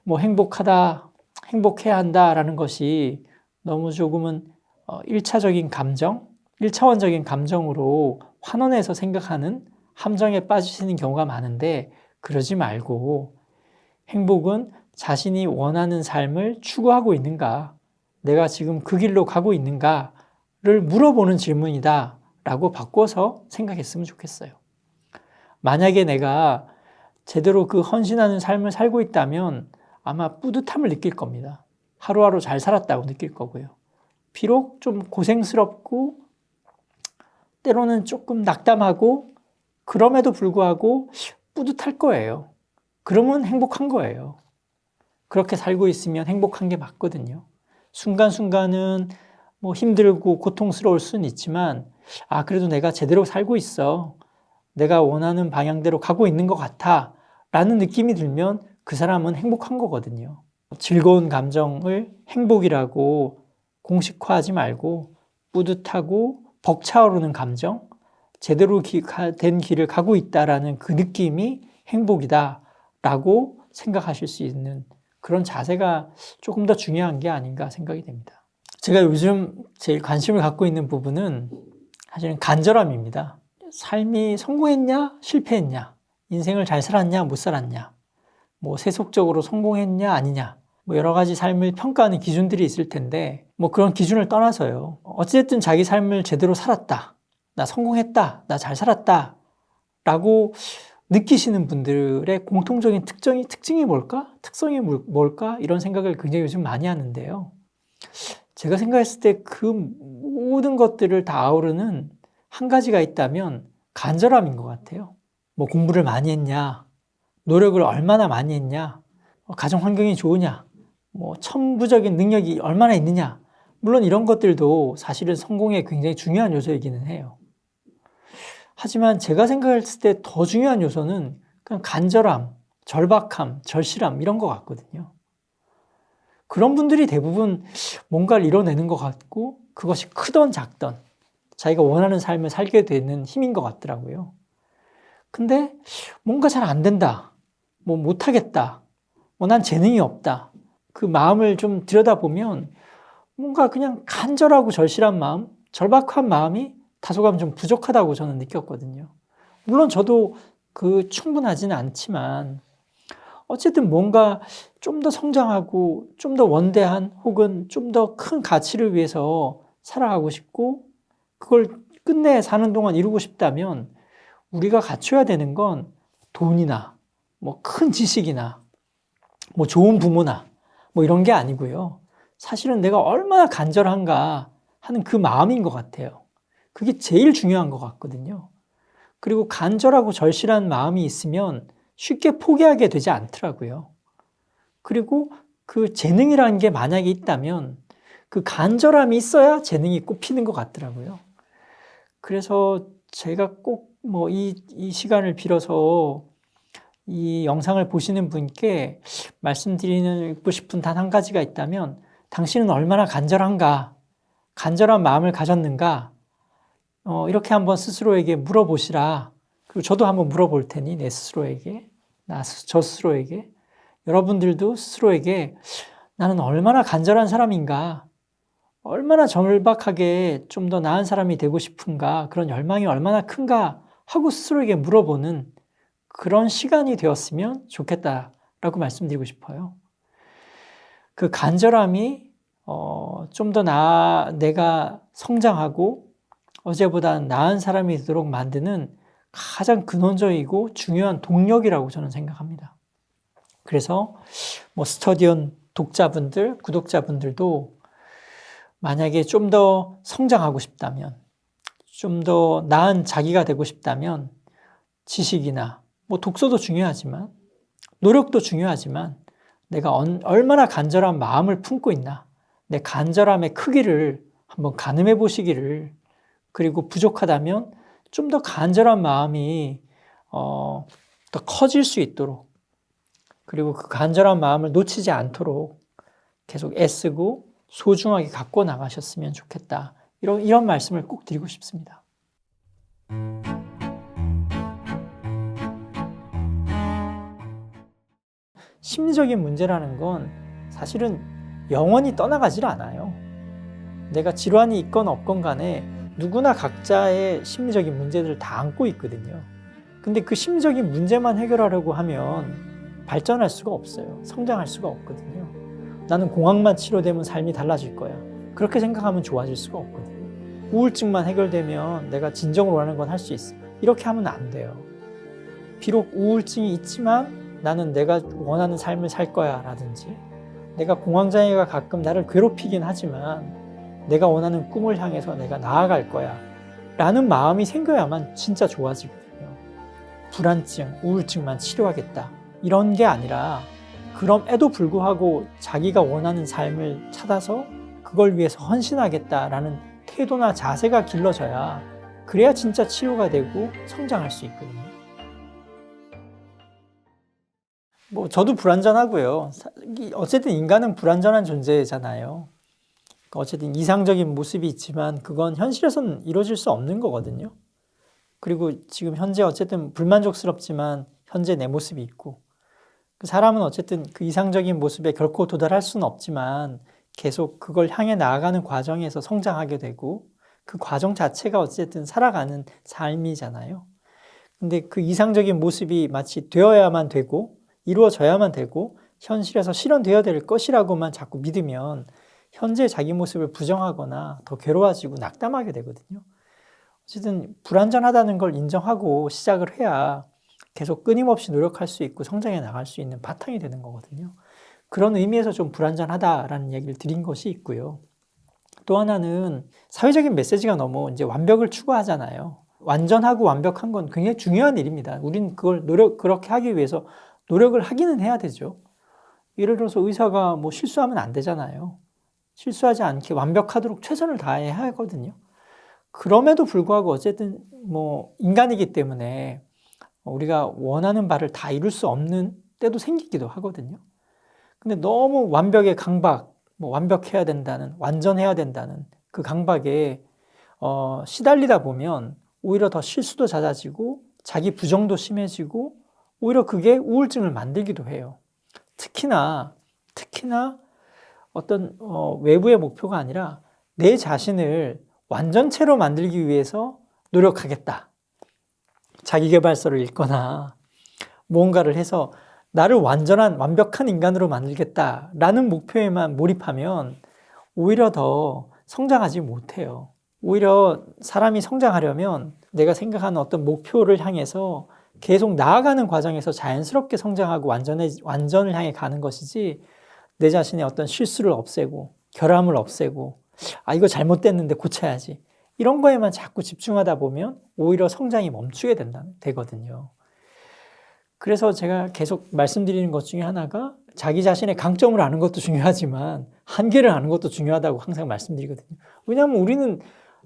뭐 행복해야 한다라는 것이 너무 조금은 1차적인 감정, 1차원적인 감정으로 환원해서 생각하는 함정에 빠지시는 경우가 많은데, 그러지 말고 행복은 자신이 원하는 삶을 추구하고 있는가, 내가 지금 그 길로 가고 있는가를 물어보는 질문이다 라고 바꿔서 생각했으면 좋겠어요. 만약에 내가 제대로 그 헌신하는 삶을 살고 있다면 아마 뿌듯함을 느낄 겁니다. 하루하루 잘 살았다고 느낄 거고요. 비록 좀 고생스럽고 때로는 조금 낙담하고, 그럼에도 불구하고 뿌듯할 거예요. 그러면 행복한 거예요. 그렇게 살고 있으면 행복한 게 맞거든요. 순간순간은 뭐 힘들고 고통스러울 수는 있지만, 그래도 내가 제대로 살고 있어, 내가 원하는 방향대로 가고 있는 것 같아 라는 느낌이 들면 그 사람은 행복한 거거든요. 즐거운 감정을 행복이라고 공식화하지 말고, 뿌듯하고 벅차오르는 감정, 제대로 된 길을 가고 있다라는 그 느낌이 행복이다 라고 생각하실 수 있는 그런 자세가 조금 더 중요한 게 아닌가 생각이 됩니다. 제가 요즘 제일 관심을 갖고 있는 부분은 사실은 간절함입니다. 삶이 성공했냐, 실패했냐, 인생을 잘 살았냐, 못 살았냐, 뭐 세속적으로 성공했냐, 아니냐, 뭐 여러 가지 삶을 평가하는 기준들이 있을 텐데, 뭐 그런 기준을 떠나서요, 어쨌든 자기 삶을 제대로 살았다, 나 성공했다, 나 잘 살았다 라고 느끼시는 분들의 공통적인 특징이 뭘까? 특성이 뭘까? 이런 생각을 굉장히 요즘 많이 하는데요. 제가 생각했을 때 그 모든 것들을 다 아우르는 한 가지가 있다면 간절함인 것 같아요. 뭐 공부를 많이 했냐, 노력을 얼마나 많이 했냐, 가정 환경이 좋으냐, 뭐 천부적인 능력이 얼마나 있느냐, 물론 이런 것들도 사실은 성공에 굉장히 중요한 요소이기는 해요. 하지만 제가 생각했을 때 더 중요한 요소는 그냥 간절함, 절박함, 절실함 이런 것 같거든요. 그런 분들이 대부분 뭔가를 이뤄내는 것 같고, 그것이 크던 작던 자기가 원하는 삶을 살게 되는 힘인 것 같더라고요. 근데 뭔가 잘 안 된다, 뭐 못하겠다, 뭐 난 재능이 없다, 그 마음을 좀 들여다보면 뭔가 그냥 간절하고 절실한 마음, 절박한 마음이 다소간 좀 부족하다고 저는 느꼈거든요. 물론 저도 충분하지는 않지만 어쨌든 뭔가 좀 더 성장하고 좀 더 원대한 혹은 좀 더 큰 가치를 위해서 살아가고 싶고, 그걸 끝내 사는 동안 이루고 싶다면 우리가 갖춰야 되는 건 돈이나 뭐 큰 지식이나 뭐 좋은 부모나 뭐 이런 게 아니고요. 사실은 내가 얼마나 간절한가 하는 그 마음인 것 같아요. 그게 제일 중요한 것 같거든요. 그리고 간절하고 절실한 마음이 있으면 쉽게 포기하게 되지 않더라고요. 그리고 그 재능이라는 게 만약에 있다면 그 간절함이 있어야 재능이 꼽히는 것 같더라고요. 그래서 제가 꼭 뭐 이 시간을 빌어서 이 영상을 보시는 분께 말씀드리고 싶은 단 한 가지가 있다면, 당신은 얼마나 간절한가, 간절한 마음을 가졌는가, 이렇게 한번 스스로에게 물어보시라. 그리고 저도 한번 물어볼 테니 내 스스로에게, 저 스스로에게, 여러분들도 스스로에게 나는 얼마나 간절한 사람인가, 얼마나 절박하게 좀 더 나은 사람이 되고 싶은가, 그런 열망이 얼마나 큰가 하고 스스로에게 물어보는 그런 시간이 되었으면 좋겠다라고 말씀드리고 싶어요. 그 간절함이 좀 더 내가 성장하고 어제보다 나은 사람이 되도록 만드는 가장 근원적이고 중요한 동력이라고 저는 생각합니다. 그래서 뭐 스터디온 독자분들, 구독자분들도 만약에 좀 더 성장하고 싶다면, 좀 더 나은 자기가 되고 싶다면 지식이나 뭐 독서도 중요하지만 노력도 중요하지만 내가 얼마나 간절한 마음을 품고 있나, 내 간절함의 크기를 한번 가늠해 보시기를, 그리고 부족하다면 좀 더 간절한 마음이 더 커질 수 있도록, 그리고 그 간절한 마음을 놓치지 않도록 계속 애쓰고 소중하게 갖고 나가셨으면 좋겠다. 이런 말씀을 꼭 드리고 싶습니다. 심리적인 문제라는 건 사실은 영원히 떠나가질 않아요. 내가 질환이 있건 없건 간에 누구나 각자의 심리적인 문제들을 다 안고 있거든요. 근데 그 심리적인 문제만 해결하려고 하면 발전할 수가 없어요. 성장할 수가 없거든요. 나는 공황만 치료되면 삶이 달라질 거야. 그렇게 생각하면 좋아질 수가 없거든요. 우울증만 해결되면 내가 진정으로 원하는 건 할 수 있어. 이렇게 하면 안 돼요. 비록 우울증이 있지만 나는 내가 원하는 삶을 살 거야 라든지, 내가 공황장애가 가끔 나를 괴롭히긴 하지만 내가 원하는 꿈을 향해서 내가 나아갈 거야 라는 마음이 생겨야만 진짜 좋아지거든요. 불안증, 우울증만 치료하겠다 이런 게 아니라, 그럼에도 불구하고 자기가 원하는 삶을 찾아서 그걸 위해서 헌신하겠다라는 태도나 자세가 길러져야, 그래야 진짜 치료가 되고 성장할 수 있거든요. 뭐 저도 불완전하고요. 어쨌든 인간은 불완전한 존재잖아요. 어쨌든 이상적인 모습이 있지만 그건 현실에서는 이루어질 수 없는 거거든요. 그리고 지금 현재 어쨌든 불만족스럽지만 현재 내 모습이 있고, 그 사람은 어쨌든 그 이상적인 모습에 결코 도달할 수는 없지만 계속 그걸 향해 나아가는 과정에서 성장하게 되고, 그 과정 자체가 어쨌든 살아가는 삶이잖아요. 근데 그 이상적인 모습이 마치 되어야만 되고 이루어져야만 되고 현실에서 실현되어야 될 것이라고만 자꾸 믿으면 현재 자기 모습을 부정하거나 더 괴로워지고 낙담하게 되거든요. 어쨌든 불완전하다는 걸 인정하고 시작을 해야 계속 끊임없이 노력할 수 있고 성장해 나갈 수 있는 바탕이 되는 거거든요. 그런 의미에서 좀 불완전하다라는 얘기를 드린 것이 있고요. 또 하나는 사회적인 메시지가 너무 이제 완벽을 추구하잖아요. 완전하고 완벽한 건 굉장히 중요한 일입니다. 우린 그걸 그렇게 하기 위해서 노력을 하기는 해야 되죠. 예를 들어서 의사가 뭐 실수하면 안 되잖아요. 실수하지 않게 완벽하도록 최선을 다해야 하거든요. 그럼에도 불구하고 어쨌든 뭐 인간이기 때문에 우리가 원하는 바를 다 이룰 수 없는 때도 생기기도 하거든요. 근데 너무 완벽의 강박, 뭐 완벽해야 된다는, 완전해야 된다는 그 강박에 시달리다 보면 오히려 더 실수도 잦아지고 자기 부정도 심해지고 오히려 그게 우울증을 만들기도 해요. 특히나 어떤 외부의 목표가 아니라 내 자신을 완전체로 만들기 위해서 노력하겠다. 자기계발서를 읽거나 무언가를 해서 나를 완벽한 인간으로 만들겠다라는 목표에만 몰입하면 오히려 더 성장하지 못해요. 오히려 사람이 성장하려면 내가 생각하는 어떤 목표를 향해서 계속 나아가는 과정에서 자연스럽게 성장하고 완전을 향해 가는 것이지, 내 자신의 어떤 실수를 없애고 결함을 없애고 이거 잘못됐는데 고쳐야지 이런 거에만 자꾸 집중하다 보면 오히려 성장이 멈추게 되거든요. 그래서 제가 계속 말씀드리는 것 중에 하나가 자기 자신의 강점을 아는 것도 중요하지만 한계를 아는 것도 중요하다고 항상 말씀드리거든요. 왜냐하면 우리는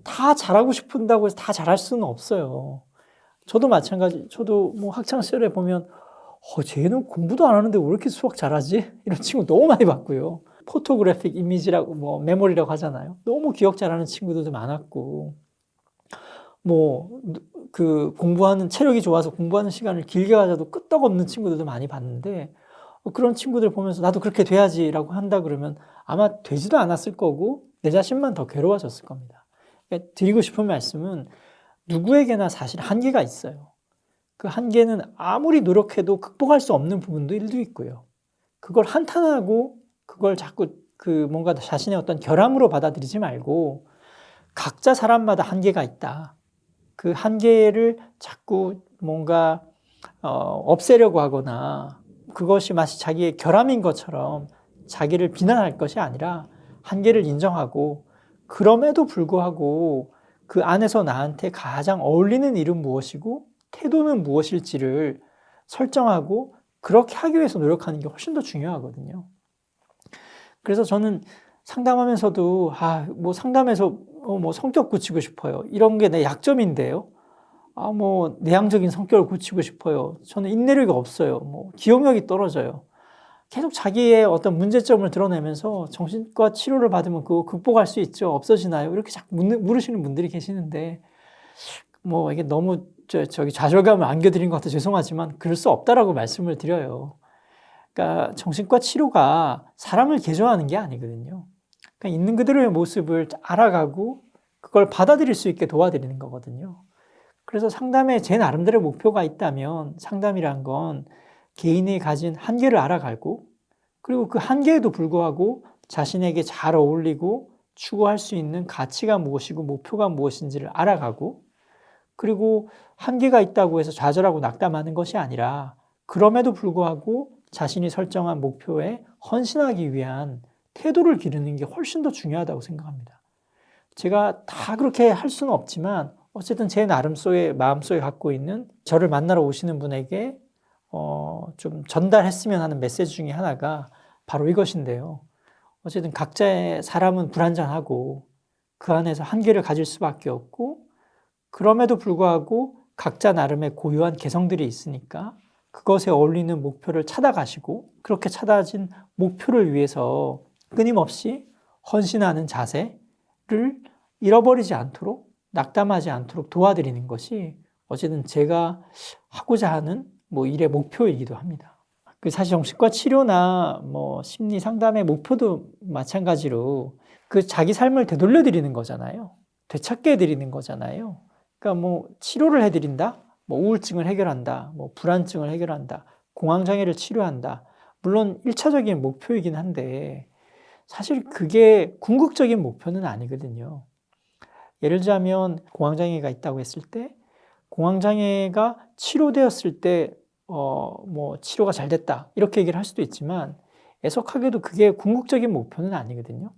다 잘하고 싶은다고 해서 다 잘할 수는 없어요. 저도 마찬가지. 저도 뭐 학창 시절에 보면 쟤는 공부도 안 하는데 왜 이렇게 수학 잘하지? 이런 친구 너무 많이 봤고요. 포토그래픽 이미지라고 뭐 메모리라고 하잖아요. 너무 기억 잘하는 친구들도 많았고, 뭐 그 공부하는 체력이 좋아서 공부하는 시간을 길게 가져도 끄떡없는 친구들도 많이 봤는데, 그런 친구들 보면서 나도 그렇게 돼야지라고 한다 그러면 아마 되지도 않았을 거고 내 자신만 더 괴로워졌을 겁니다. 그러니까 드리고 싶은 말씀은 누구에게나 사실 한계가 있어요. 그 한계는 아무리 노력해도 극복할 수 없는 부분도 있고요. 그걸 한탄하고 그걸 자꾸 뭔가 자신의 어떤 결함으로 받아들이지 말고 각자 사람마다 한계가 있다. 그 한계를 자꾸 뭔가 없애려고 하거나 그것이 마치 자기의 결함인 것처럼 자기를 비난할 것이 아니라 한계를 인정하고 그럼에도 불구하고 그 안에서 나한테 가장 어울리는 일은 무엇이고 태도는 무엇일지를 설정하고 그렇게 하기 위해서 노력하는 게 훨씬 더 중요하거든요. 그래서 저는 상담하면서도 뭐 상담에서 뭐 성격 고치고 싶어요. 이런 게 내 약점인데요. 뭐 내향적인 성격을 고치고 싶어요. 저는 인내력이 없어요. 뭐 기억력이 떨어져요. 계속 자기의 어떤 문제점을 드러내면서 정신과 치료를 받으면 그거 극복할 수 있죠? 없어지나요? 이렇게 자꾸 물으시는 분들이 계시는데 뭐 이게 너무 저기 좌절감을 안겨드린 것 같아 죄송하지만 그럴 수 없다라고 말씀을 드려요. 그러니까 정신과 치료가 사람을 개조하는 게 아니거든요. 그러니까 있는 그대로의 모습을 알아가고 그걸 받아들일 수 있게 도와드리는 거거든요. 그래서 상담에 제 나름대로 목표가 있다면 상담이란 건 개인이 가진 한계를 알아가고 그리고 그 한계에도 불구하고 자신에게 잘 어울리고 추구할 수 있는 가치가 무엇이고 목표가 무엇인지를 알아가고 그리고 한계가 있다고 해서 좌절하고 낙담하는 것이 아니라 그럼에도 불구하고 자신이 설정한 목표에 헌신하기 위한 태도를 기르는 게 훨씬 더 중요하다고 생각합니다. 제가 다 그렇게 할 수는 없지만 어쨌든 제 마음속에 갖고 있는 저를 만나러 오시는 분에게 좀 전달했으면 하는 메시지 중에 하나가 바로 이것인데요. 어쨌든 각자의 사람은 불완전하고 그 안에서 한계를 가질 수밖에 없고 그럼에도 불구하고 각자 나름의 고유한 개성들이 있으니까 그것에 어울리는 목표를 찾아가시고 그렇게 찾아진 목표를 위해서 끊임없이 헌신하는 자세를 잃어버리지 않도록 낙담하지 않도록 도와드리는 것이 어쨌든 제가 하고자 하는 뭐 일의 목표이기도 합니다. 사실 정신과 치료나 뭐 심리 상담의 목표도 마찬가지로 그 자기 삶을 되돌려 드리는 거잖아요. 되찾게 해드리는 거잖아요. 그러니까 뭐 치료를 해드린다, 뭐 우울증을 해결한다, 뭐 불안증을 해결한다, 공황장애를 치료한다. 물론 1차적인 목표이긴 한데 사실 그게 궁극적인 목표는 아니거든요. 예를 들자면 공황장애가 있다고 했을 때 공황장애가 치료되었을 때 뭐 치료가 잘 됐다 이렇게 얘기를 할 수도 있지만 애석하게도 그게 궁극적인 목표는 아니거든요.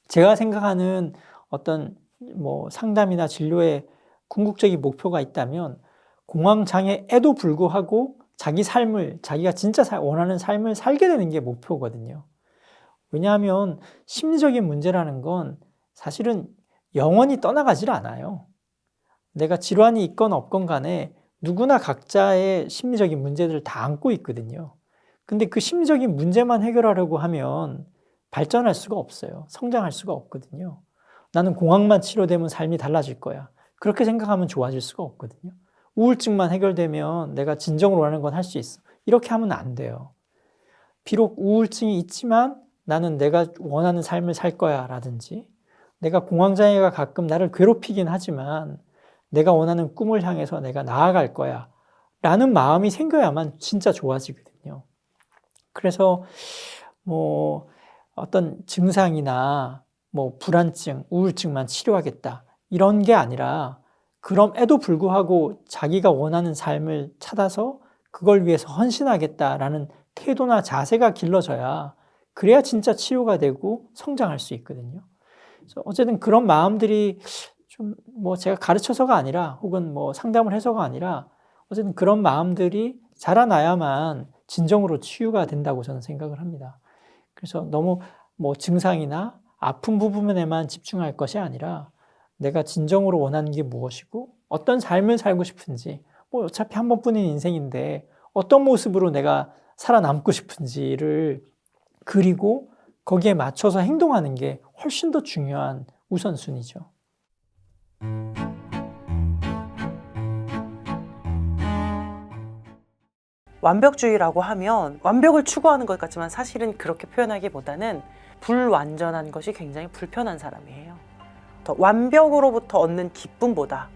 제가 생각하는 어떤 뭐 상담이나 진료의 궁극적인 목표가 있다면 공황장애에도 불구하고 자기 삶을 자기가 진짜 원하는 삶을 살게 되는 게 목표거든요. 왜냐하면 심리적인 문제라는 건 사실은 영원히 떠나가질 않아요. 내가 질환이 있건 없건 간에 누구나 각자의 심리적인 문제들을 다 안고 있거든요. 근데 그 심리적인 문제만 해결하려고 하면 발전할 수가 없어요. 성장할 수가 없거든요. 나는 공황만 치료되면 삶이 달라질 거야. 그렇게 생각하면 좋아질 수가 없거든요. 우울증만 해결되면 내가 진정으로 원하는 건 할 수 있어. 이렇게 하면 안 돼요. 비록 우울증이 있지만 나는 내가 원하는 삶을 살 거야 라든지 내가 공황장애가 가끔 나를 괴롭히긴 하지만 내가 원하는 꿈을 향해서 내가 나아갈 거야 라는 마음이 생겨야만 진짜 좋아지거든요. 그래서 뭐 어떤 증상이나 뭐 불안증, 우울증만 치료하겠다 이런 게 아니라 그럼에도 불구하고 자기가 원하는 삶을 찾아서 그걸 위해서 헌신하겠다라는 태도나 자세가 길러져야 그래야 진짜 치료가 되고 성장할 수 있거든요. 그래서 어쨌든 그런 마음들이 좀 뭐 제가 가르쳐서가 아니라 혹은 뭐 상담을 해서가 아니라 어쨌든 그런 마음들이 자라나야만 진정으로 치유가 된다고 저는 생각을 합니다. 그래서 너무 뭐 증상이나 아픈 부분에만 집중할 것이 아니라 내가 진정으로 원하는 게 무엇이고 어떤 삶을 살고 싶은지 뭐 어차피 한 번뿐인 인생인데 어떤 모습으로 내가 살아남고 싶은지를 그리고 거기에 맞춰서 행동하는 게 훨씬 더 중요한 우선순위죠. 완벽주의라고 하면 완벽을 추구하는 것 같지만 사실은 그렇게 표현하기보다는 불완전한 것이 굉장히 불편한 사람이에요. 더 완벽으로부터 얻는 기쁨보다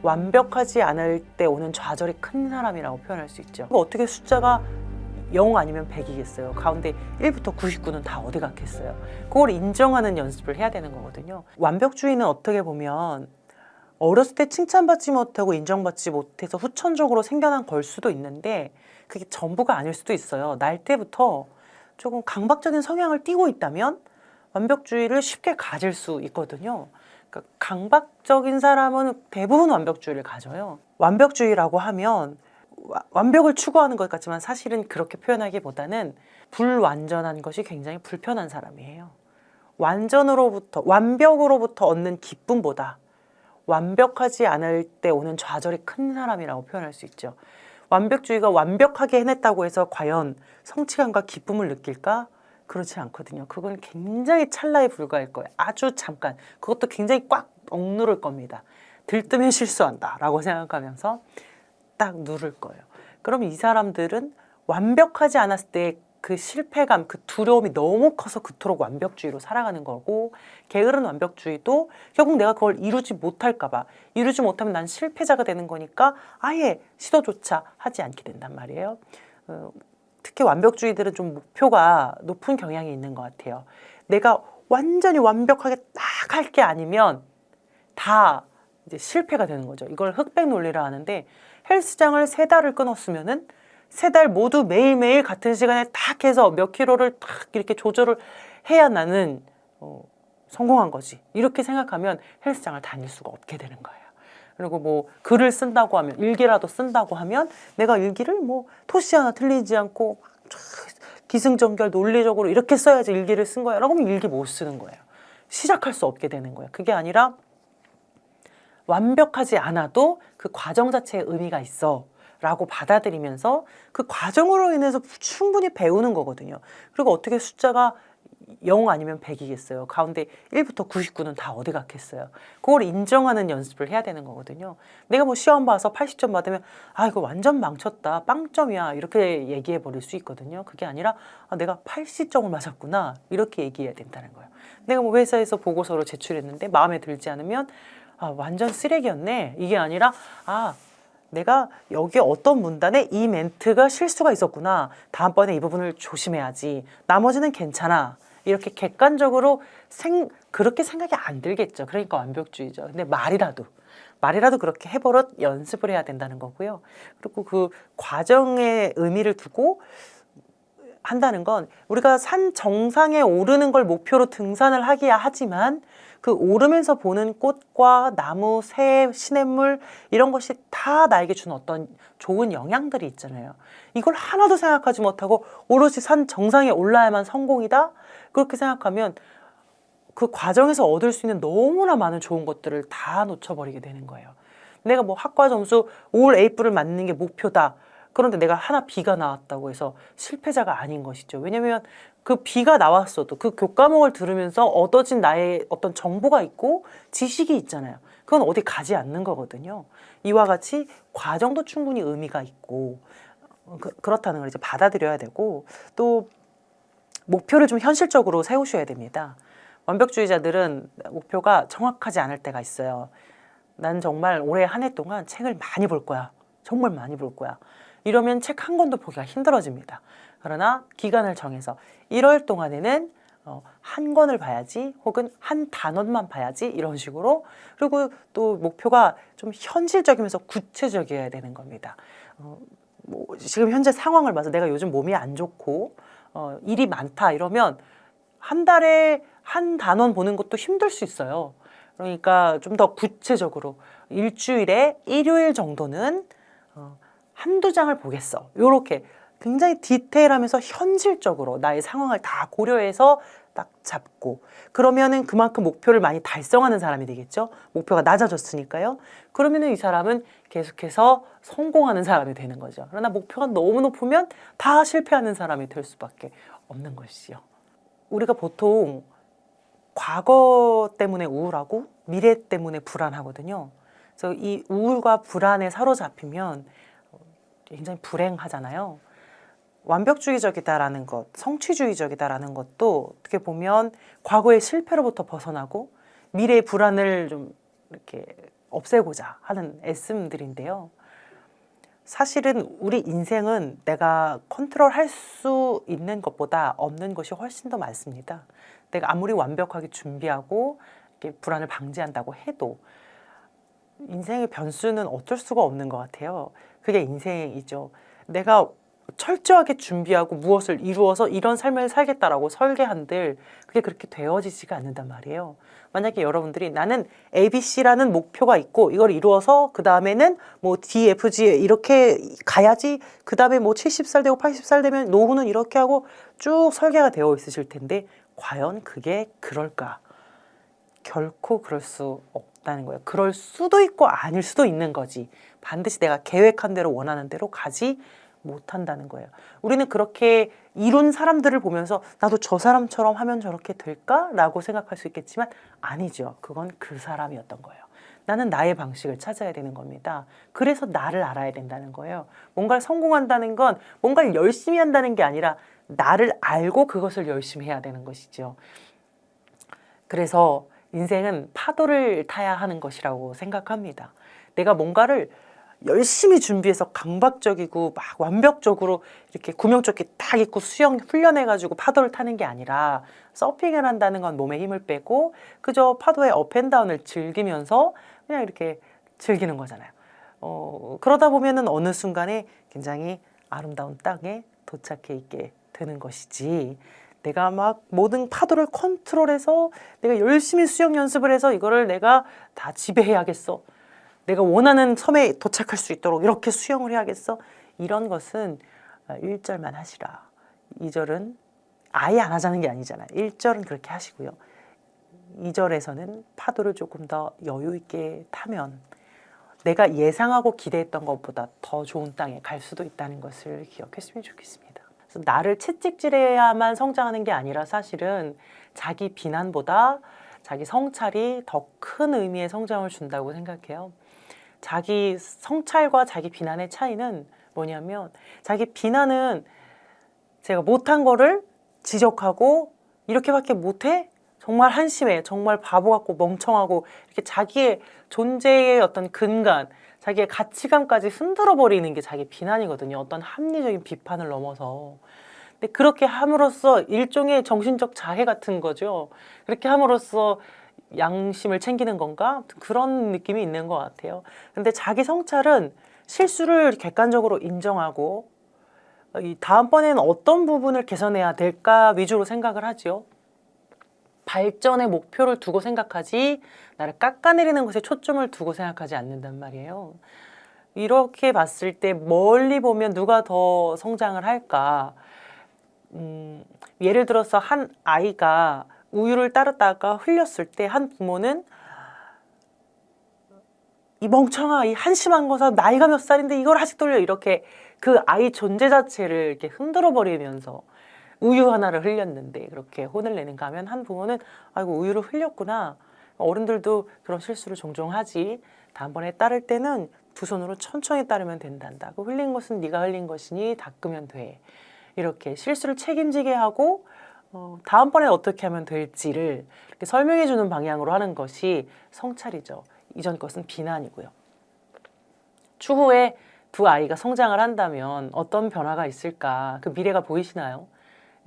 완벽하지 않을 때 오는 좌절이 큰 사람이라고 표현할 수 있죠. 어떻게 숫자가 0 아니면 100이겠어요. 가운데 1부터 99는 다 어디 갔겠어요. 그걸 인정하는 연습을 해야 되는 거거든요. 완벽주의는 어떻게 보면 어렸을 때 칭찬받지 못하고 인정받지 못해서 후천적으로 생겨난 걸 수도 있는데 그게 전부가 아닐 수도 있어요. 날 때부터 조금 강박적인 성향을 띠고 있다면 완벽주의를 쉽게 가질 수 있거든요. 그러니까 강박적인 사람은 대부분 완벽주의를 가져요. 완벽주의라고 하면 완벽을 추구하는 것 같지만 사실은 그렇게 표현하기보다는 불완전한 것이 굉장히 불편한 사람이에요. 완벽으로부터 얻는 기쁨보다 완벽하지 않을 때 오는 좌절이 큰 사람이라고 표현할 수 있죠. 완벽주의가 완벽하게 해냈다고 해서 과연 성취감과 기쁨을 느낄까? 그렇지 않거든요. 그건 굉장히 찰나에 불과할 거예요. 아주 잠깐. 그것도 굉장히 꽉 억누를 겁니다. 들뜨면 실수한다라고 생각하면서 딱 누를 거예요. 그럼 이 사람들은 완벽하지 않았을 때 그 실패감, 그 두려움이 너무 커서 그토록 완벽주의로 살아가는 거고, 게으른 완벽주의도 결국 내가 그걸 이루지 못할까 봐, 이루지 못하면 난 실패자가 되는 거니까 아예 시도조차 하지 않게 된단 말이에요. 특히 완벽주의들은 좀 목표가 높은 경향이 있는 것 같아요. 내가 완전히 완벽하게 딱 할 게 아니면 다 이제 실패가 되는 거죠. 이걸 흑백 논리라 하는데, 헬스장을 3달을 끊었으면은 3달 모두 매일매일 같은 시간에 딱 해서 몇 킬로를 딱 이렇게 조절을 해야 나는 성공한 거지. 이렇게 생각하면 헬스장을 다닐 수가 없게 되는 거예요. 그리고 뭐 글을 쓴다고 하면, 일기라도 쓴다고 하면 내가 일기를 뭐 토시 하나 틀리지 않고 기승전결 논리적으로 이렇게 써야지 일기를 쓴 거야 라고 하면 일기 못 쓰는 거예요. 시작할 수 없게 되는 거예요. 그게 아니라 완벽하지 않아도 그 과정 자체에 의미가 있어 라고 받아들이면서 그 과정으로 인해서 충분히 배우는 거거든요. 그리고 어떻게 숫자가 0 아니면 100이겠어요. 가운데 1부터 99는 다 어디 갔겠어요. 그걸 인정하는 연습을 해야 되는 거거든요. 내가 뭐 시험 봐서 80점 받으면 아 이거 완전 망쳤다, 빵점이야 이렇게 얘기해 버릴 수 있거든요. 그게 아니라 아, 내가 80점을 맞았구나 이렇게 얘기해야 된다는 거예요. 내가 뭐 회사에서 보고서를 제출했는데 마음에 들지 않으면 아 완전 쓰레기였네 이게 아니라 아 내가 여기 어떤 문단에 이 멘트가 실수가 있었구나. 다음번에 이 부분을 조심해야지. 나머지는 괜찮아. 이렇게 객관적으로 그렇게 생각이 안 들겠죠. 그러니까 완벽주의죠. 근데 말이라도 그렇게 해버릇 연습을 해야 된다는 거고요. 그리고 그 과정에 의미를 두고 한다는 건 우리가 산 정상에 오르는 걸 목표로 등산을 하기야 하지만 그 오르면서 보는 꽃과 나무, 새, 시냇물 이런 것이 다 나에게 주는 어떤 좋은 영향들이 있잖아요. 이걸 하나도 생각하지 못하고 오롯이 산 정상에 올라야만 성공이다? 그렇게 생각하면 그 과정에서 얻을 수 있는 너무나 많은 좋은 것들을 다 놓쳐버리게 되는 거예요. 내가 뭐 학과 점수 올 A뿔을 맞는 게 목표다. 그런데 내가 하나 B가 나왔다고 해서 실패자가 아닌 것이죠. 왜냐하면 그 B가 나왔어도 그 교과목을 들으면서 얻어진 나의 어떤 정보가 있고 지식이 있잖아요. 그건 어디 가지 않는 거거든요. 이와 같이 과정도 충분히 의미가 있고 그렇다는 걸 이제 받아들여야 되고 또 목표를 좀 현실적으로 세우셔야 됩니다. 완벽주의자들은 목표가 정확하지 않을 때가 있어요. 난 정말 올해 한 해 동안 책을 많이 볼 거야. 정말 많이 볼 거야. 이러면 책 한 권도 보기가 힘들어집니다. 그러나 기간을 정해서 1월 동안에는 한 권을 봐야지 혹은 한 단원만 봐야지 이런 식으로 그리고 또 목표가 좀 현실적이면서 구체적이어야 되는 겁니다. 뭐 지금 현재 상황을 봐서 내가 요즘 몸이 안 좋고 일이 많다 이러면 한 달에 한 단원 보는 것도 힘들 수 있어요. 그러니까 좀 더 구체적으로 일주일에 일요일 정도는 한두 장을 보겠어. 요렇게 굉장히 디테일하면서 현실적으로 나의 상황을 다 고려해서 딱 잡고 그러면은 그만큼 목표를 많이 달성하는 사람이 되겠죠. 목표가 낮아졌으니까요. 그러면은 이 사람은 계속해서 성공하는 사람이 되는 거죠. 그러나 목표가 너무 높으면 다 실패하는 사람이 될 수밖에 없는 것이죠. 우리가 보통 과거 때문에 우울하고 미래 때문에 불안하거든요. 그래서 이 우울과 불안에 사로잡히면 굉장히 불행하잖아요. 완벽주의적이다라는 것, 성취주의적이다라는 것도 어떻게 보면 과거의 실패로부터 벗어나고 미래의 불안을 좀 이렇게 없애고자 하는 애씀들인데요. 사실은 우리 인생은 내가 컨트롤할 수 있는 것보다 없는 것이 훨씬 더 많습니다. 내가 아무리 완벽하게 준비하고 이렇게 불안을 방지한다고 해도 인생의 변수는 어쩔 수가 없는 것 같아요. 그게 인생이죠. 내가 철저하게 준비하고 무엇을 이루어서 이런 삶을 살겠다라고 설계한들 그게 그렇게 되어지지가 않는단 말이에요. 만약에 여러분들이 나는 ABC라는 목표가 있고 이걸 이루어서 그 다음에는 뭐 D, F, G 이렇게 가야지 그 다음에 뭐 70살 되고 80살 되면 노후는 이렇게 하고 쭉 설계가 되어 있으실 텐데 과연 그게 그럴까? 결코 그럴 수 없다는 거예요. 그럴 수도 있고 아닐 수도 있는 거지. 반드시 내가 계획한 대로 원하는 대로 가지 못한다는 거예요. 우리는 그렇게 이룬 사람들을 보면서 나도 저 사람처럼 하면 저렇게 될까라고 생각할 수 있겠지만 아니죠. 그건 그 사람이었던 거예요. 나는 나의 방식을 찾아야 되는 겁니다. 그래서 나를 알아야 된다는 거예요. 뭔가를 성공한다는 건 뭔가를 열심히 한다는 게 아니라 나를 알고 그것을 열심히 해야 되는 것이죠. 그래서 인생은 파도를 타야 하는 것이라고 생각합니다. 내가 뭔가를 열심히 준비해서 강박적이고 막 완벽적으로 이렇게 구명조끼 딱 입고 수영 훈련해가지고 파도를 타는 게 아니라 서핑을 한다는 건 몸에 힘을 빼고 그저 파도의 업앤다운을 즐기면서 그냥 이렇게 즐기는 거잖아요. 그러다 보면은 어느 순간에 굉장히 아름다운 땅에 도착해 있게 되는 것이지 내가 막 모든 파도를 컨트롤해서 내가 열심히 수영 연습을 해서 이거를 내가 다 지배해야겠어. 내가 원하는 섬에 도착할 수 있도록 이렇게 수영을 해야겠어. 이런 것은 1절만 하시라. 2절은 아예 안 하자는 게 아니잖아요. 1절은 그렇게 하시고요. 2절에서는 파도를 조금 더 여유 있게 타면 내가 예상하고 기대했던 것보다 더 좋은 땅에 갈 수도 있다는 것을 기억했으면 좋겠습니다. 그래서 나를 채찍질해야만 성장하는 게 아니라 사실은 자기 비난보다 자기 성찰이 더 큰 의미의 성장을 준다고 생각해요. 자기 성찰과 자기 비난의 차이는 뭐냐면 자기 비난은 제가 못한 거를 지적하고 이렇게밖에 못해? 정말 한심해. 정말 바보 같고 멍청하고 이렇게 자기의 존재의 어떤 근간, 자기의 가치관까지 흔들어 버리는 게 자기 비난이거든요. 어떤 합리적인 비판을 넘어서. 근데 그렇게 함으로써 일종의 정신적 자해 같은 거죠. 그렇게 함으로써 양심을 챙기는 건가? 그런 느낌이 있는 것 같아요. 근데 자기 성찰은 실수를 객관적으로 인정하고 다음번에는 어떤 부분을 개선해야 될까 위주로 생각을 하죠. 발전의 목표를 두고 생각하지 나를 깎아내리는 것에 초점을 두고 생각하지 않는단 말이에요. 이렇게 봤을 때 멀리 보면 누가 더 성장을 할까? 예를 들어서 한 아이가 우유를 따르다가 흘렸을 때 한 부모는 이 멍청아, 이 한심한 거사 나이가 몇 살인데 이걸 아직도 흘려 이렇게 그 아이 존재 자체를 이렇게 흔들어 버리면서 우유 하나를 흘렸는데 그렇게 혼을 내는가 하면 한 부모는 아이고 우유를 흘렸구나. 어른들도 그런 실수를 종종 하지. 다음번에 따를 때는 두 손으로 천천히 따르면 된단다. 그 흘린 것은 네가 흘린 것이니 닦으면 돼. 이렇게 실수를 책임지게 하고 다음번에 어떻게 하면 될지를 이렇게 설명해 주는 방향으로 하는 것이 성찰이죠. 이전 것은 비난이고요. 추후에 두 아이가 성장을 한다면 어떤 변화가 있을까? 그 미래가 보이시나요?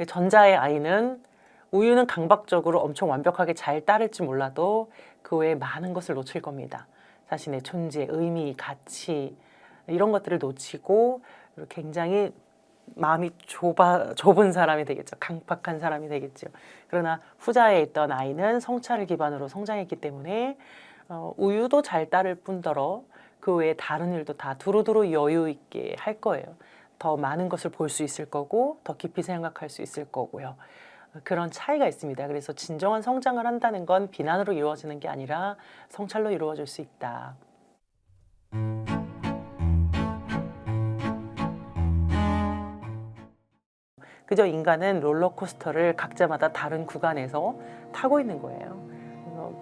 전자의 아이는 우유는 강박적으로 엄청 완벽하게 잘 따를지 몰라도 그 외에 많은 것을 놓칠 겁니다. 자신의 존재, 의미, 가치 이런 것들을 놓치고 굉장히 마음이 좁은 사람이 되겠죠. 강박한 사람이 되겠죠. 그러나 후자에 있던 아이는 성찰을 기반으로 성장했기 때문에 우유도 잘 따를 뿐더러 그 외에 다른 일도 다 두루두루 여유 있게 할 거예요. 더 많은 것을 볼 수 있을 거고 더 깊이 생각할 수 있을 거고요. 그런 차이가 있습니다. 그래서 진정한 성장을 한다는 건 비난으로 이루어지는 게 아니라 성찰로 이루어질 수 있다. 그저 인간은 롤러코스터를 각자마다 다른 구간에서 타고 있는 거예요. 그래서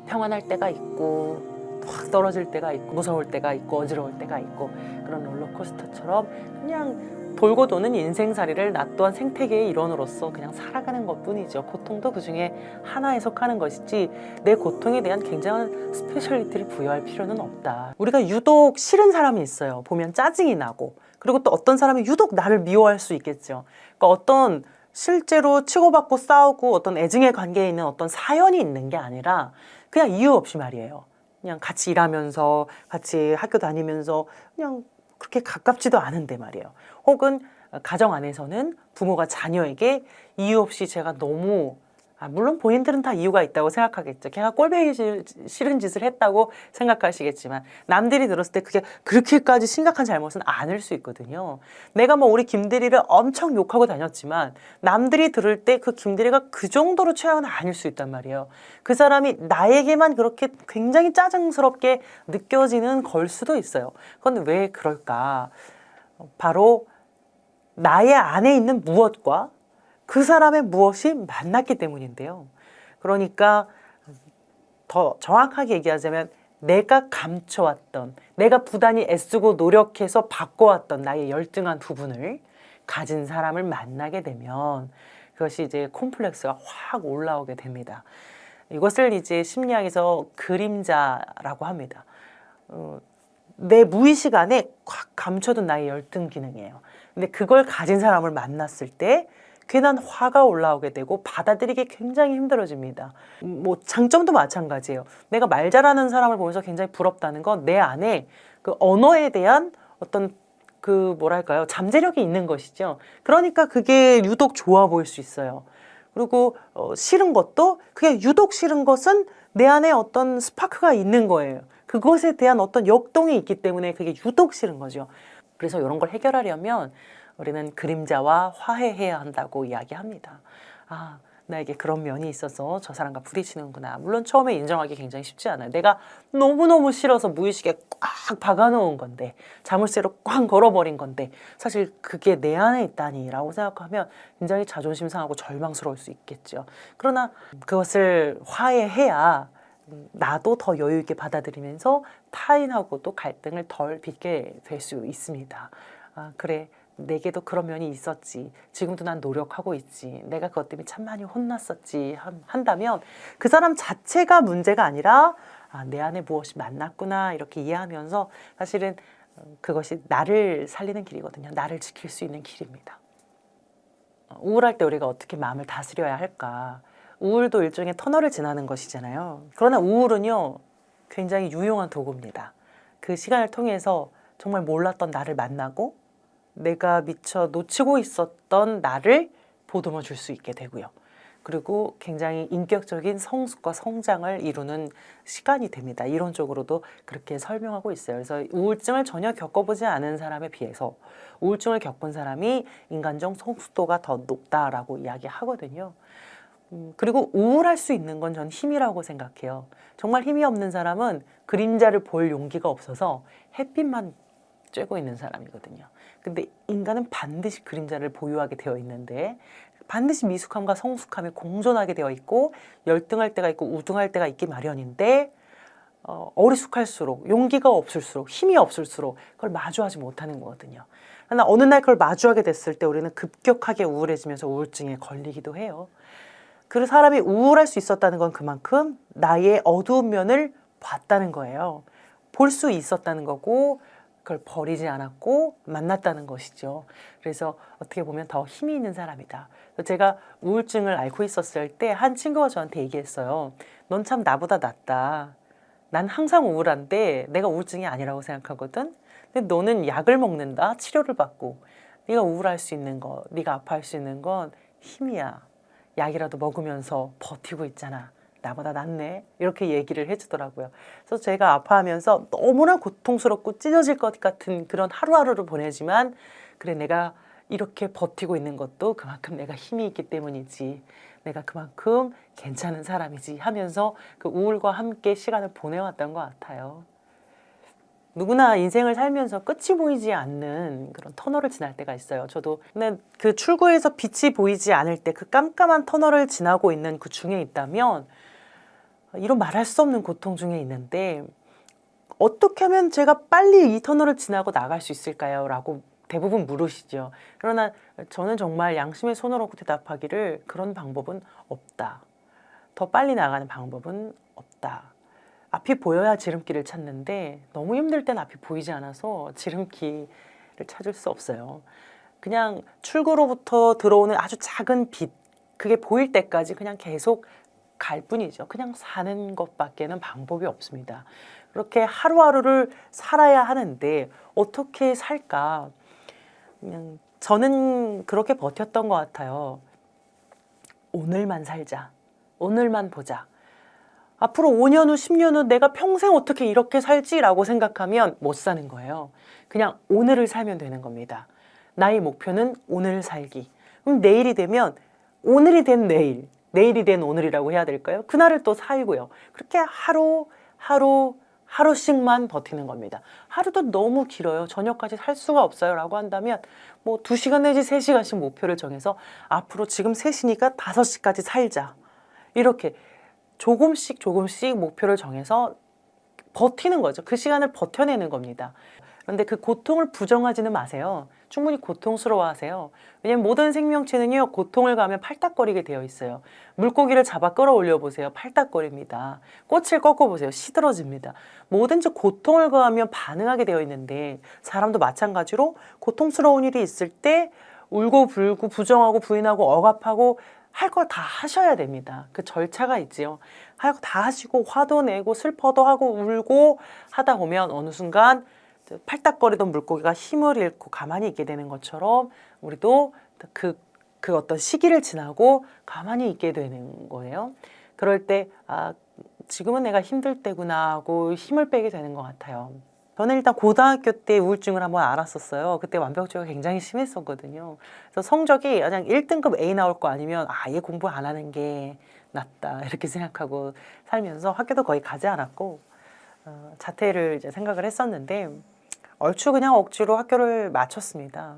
평안할 때가 있고 확 떨어질 때가 있고 무서울 때가 있고 어지러울 때가 있고 그런 롤러코스터처럼 그냥 돌고 도는 인생살이를 나 또한 생태계의 일원으로서 그냥 살아가는 것뿐이죠. 고통도 그중에 하나에 속하는 것이지 내 고통에 대한 굉장한 스페셜리티를 부여할 필요는 없다. 우리가 유독 싫은 사람이 있어요. 보면 짜증이 나고 그리고 또 어떤 사람이 유독 나를 미워할 수 있겠죠. 그러니까 어떤 실제로 치고받고 싸우고 어떤 애증의 관계에 있는 어떤 사연이 있는 게 아니라 그냥 이유 없이 말이에요. 그냥 같이 일하면서 같이 학교 다니면서 그냥 그렇게 가깝지도 않은데 말이에요. 혹은 가정 안에서는 부모가 자녀에게 이유 없이 제가 너무 물론 본인들은 다 이유가 있다고 생각하겠죠. 걔가 꼴보기 싫은 짓을 했다고 생각하시겠지만 남들이 들었을 때 그게 그렇게까지 심각한 잘못은 아닐 수 있거든요. 내가 뭐 우리 김대리를 엄청 욕하고 다녔지만 남들이 들을 때 그 김대리가 그 정도로 최악은 아닐 수 있단 말이에요. 그 사람이 나에게만 그렇게 굉장히 짜증스럽게 느껴지는 걸 수도 있어요. 그건 왜 그럴까? 바로 나의 안에 있는 무엇과 그 사람의 무엇이 만났기 때문인데요. 그러니까 더 정확하게 얘기하자면 내가 감춰왔던, 내가 부단히 애쓰고 노력해서 바꿔왔던 나의 열등한 부분을 가진 사람을 만나게 되면 그것이 이제 콤플렉스가 확 올라오게 됩니다. 이것을 이제 심리학에서 그림자라고 합니다. 내 무의식 안에 확 감춰둔 나의 열등 기능이에요. 근데 그걸 가진 사람을 만났을 때 괜한 화가 올라오게 되고 받아들이기 굉장히 힘들어집니다. 뭐 장점도 마찬가지예요. 내가 말 잘하는 사람을 보면서 굉장히 부럽다는 건 내 안에 그 언어에 대한 어떤 그 뭐랄까요? 잠재력이 있는 것이죠. 그러니까 그게 유독 좋아 보일 수 있어요. 그리고 싫은 것도 그게 유독 싫은 것은 내 안에 어떤 스파크가 있는 거예요. 그것에 대한 어떤 역동이 있기 때문에 그게 유독 싫은 거죠. 그래서 이런 걸 해결하려면 우리는 그림자와 화해해야 한다고 이야기합니다. 아, 나에게 그런 면이 있어서 저 사람과 부딪히는구나. 물론 처음에 인정하기 굉장히 쉽지 않아요. 내가 너무너무 싫어서 무의식에 꽉 박아놓은 건데 자물쇠로 꽉 걸어버린 건데 사실 그게 내 안에 있다니 라고 생각하면 굉장히 자존심 상하고 절망스러울 수 있겠죠. 그러나 그것을 화해해야 나도 더 여유 있게 받아들이면서 타인하고도 갈등을 덜 빚게 될 수 있습니다. 아, 그래. 내게도 그런 면이 있었지. 지금도 난 노력하고 있지. 내가 그것 때문에 참 많이 혼났었지. 한다면 그 사람 자체가 문제가 아니라 내 안에 무엇이 만났구나 이렇게 이해하면서 사실은 그것이 나를 살리는 길이거든요. 나를 지킬 수 있는 길입니다. 우울할 때 우리가 어떻게 마음을 다스려야 할까? 우울도 일종의 터널을 지나는 것이잖아요. 그러나 우울은요, 굉장히 유용한 도구입니다. 그 시간을 통해서 정말 몰랐던 나를 만나고 내가 미처 놓치고 있었던 나를 보듬어 줄 수 있게 되고요. 그리고 굉장히 인격적인 성숙과 성장을 이루는 시간이 됩니다. 이론적으로도 그렇게 설명하고 있어요. 그래서 우울증을 전혀 겪어보지 않은 사람에 비해서 우울증을 겪은 사람이 인간적 성숙도가 더 높다라고 이야기하거든요. 그리고 우울할 수 있는 건 전 힘이라고 생각해요. 정말 힘이 없는 사람은 그림자를 볼 용기가 없어서 햇빛만 쬐고 있는 사람이거든요. 근데 인간은 반드시 그림자를 보유하게 되어 있는데 반드시 미숙함과 성숙함이 공존하게 되어 있고 열등할 때가 있고 우등할 때가 있기 마련인데 어리숙할수록 용기가 없을수록 힘이 없을수록 그걸 마주하지 못하는 거거든요. 그러나 어느 날 그걸 마주하게 됐을 때 우리는 급격하게 우울해지면서 우울증에 걸리기도 해요. 그 사람이 우울할 수 있었다는 건 그만큼 나의 어두운 면을 봤다는 거예요. 볼 수 있었다는 거고 그걸 버리지 않았고 만났다는 것이죠. 그래서 어떻게 보면 더 힘이 있는 사람이다. 제가 우울증을 앓고 있었을 때 한 친구가 저한테 얘기했어요. 넌 참 나보다 낫다. 난 항상 우울한데 내가 우울증이 아니라고 생각하거든. 근데 너는 약을 먹는다. 치료를 받고. 네가 우울할 수 있는 거, 네가 아파할 수 있는 건 힘이야. 약이라도 먹으면서 버티고 있잖아. 나보다 낫네. 이렇게 얘기를 해주더라고요. 그래서 제가 아파하면서 너무나 고통스럽고 찢어질 것 같은 그런 하루하루를 보내지만 그래 내가 이렇게 버티고 있는 것도 그만큼 내가 힘이 있기 때문이지. 내가 그만큼 괜찮은 사람이지 하면서 그 우울과 함께 시간을 보내왔던 것 같아요. 누구나 인생을 살면서 끝이 보이지 않는 그런 터널을 지날 때가 있어요. 저도 근데 그 출구에서 빛이 보이지 않을 때 그 깜깜한 터널을 지나고 있는 그 중에 있다면 이런 말할 수 없는 고통 중에 있는데 어떻게 하면 제가 빨리 이 터널을 지나고 나갈 수 있을까요? 라고 대부분 물으시죠. 그러나 저는 정말 양심의 손으로 대답하기를 그런 방법은 없다. 더 빨리 나가는 방법은 없다. 앞이 보여야 지름길을 찾는데 너무 힘들 땐 앞이 보이지 않아서 지름길을 찾을 수 없어요. 그냥 출구로부터 들어오는 아주 작은 빛, 그게 보일 때까지 그냥 계속 갈 뿐이죠. 그냥 사는 것밖에는 방법이 없습니다. 그렇게 하루하루를 살아야 하는데 어떻게 살까? 그냥 저는 그렇게 버텼던 것 같아요. 오늘만 살자. 오늘만 보자. 앞으로 5년 후, 10년 후 내가 평생 어떻게 이렇게 살지라고 생각하면 못 사는 거예요. 그냥 오늘을 살면 되는 겁니다. 나의 목표는 오늘 살기. 그럼 내일이 되면 오늘이 된 내일, 내일이 된 오늘이라고 해야 될까요? 그날을 또 살고요. 그렇게 하루씩만 버티는 겁니다. 하루도 너무 길어요. 저녁까지 살 수가 없어요. 라고 한다면 뭐 2시간 내지 3시간씩 목표를 정해서 앞으로 지금 3시니까 5시까지 살자. 이렇게 조금씩 목표를 정해서 버티는 거죠. 그 시간을 버텨내는 겁니다. 그런데 그 고통을 부정하지는 마세요. 충분히 고통스러워하세요. 왜냐하면 모든 생명체는요, 고통을 가하면 팔딱거리게 되어 있어요. 물고기를 잡아 끌어올려 보세요. 팔딱거립니다. 꽃을 꺾어보세요. 시들어집니다. 뭐든지 고통을 가하면 반응하게 되어 있는데 사람도 마찬가지로 고통스러운 일이 있을 때 울고 불고 부정하고 부인하고 억압하고 할 걸 다 하셔야 됩니다. 그 절차가 있지요. 할 거 다 하시고 화도 내고 슬퍼도 하고 울고 하다 보면 어느 순간 팔딱거리던 물고기가 힘을 잃고 가만히 있게 되는 것처럼 우리도 그 어떤 시기를 지나고 가만히 있게 되는 거예요. 그럴 때 지금은 내가 힘들 때구나 하고 힘을 빼게 되는 것 같아요. 저는 일단 고등학교 때 우울증을 한번 알았었어요. 그때 완벽주의가 굉장히 심했었거든요. 그래서 성적이 그냥 1등급 A 나올 거 아니면 아예 공부 안 하는 게 낫다 이렇게 생각하고 살면서 학교도 거의 가지 않았고 자퇴를 이제 생각을 했었는데 얼추 그냥 억지로 학교를 마쳤습니다.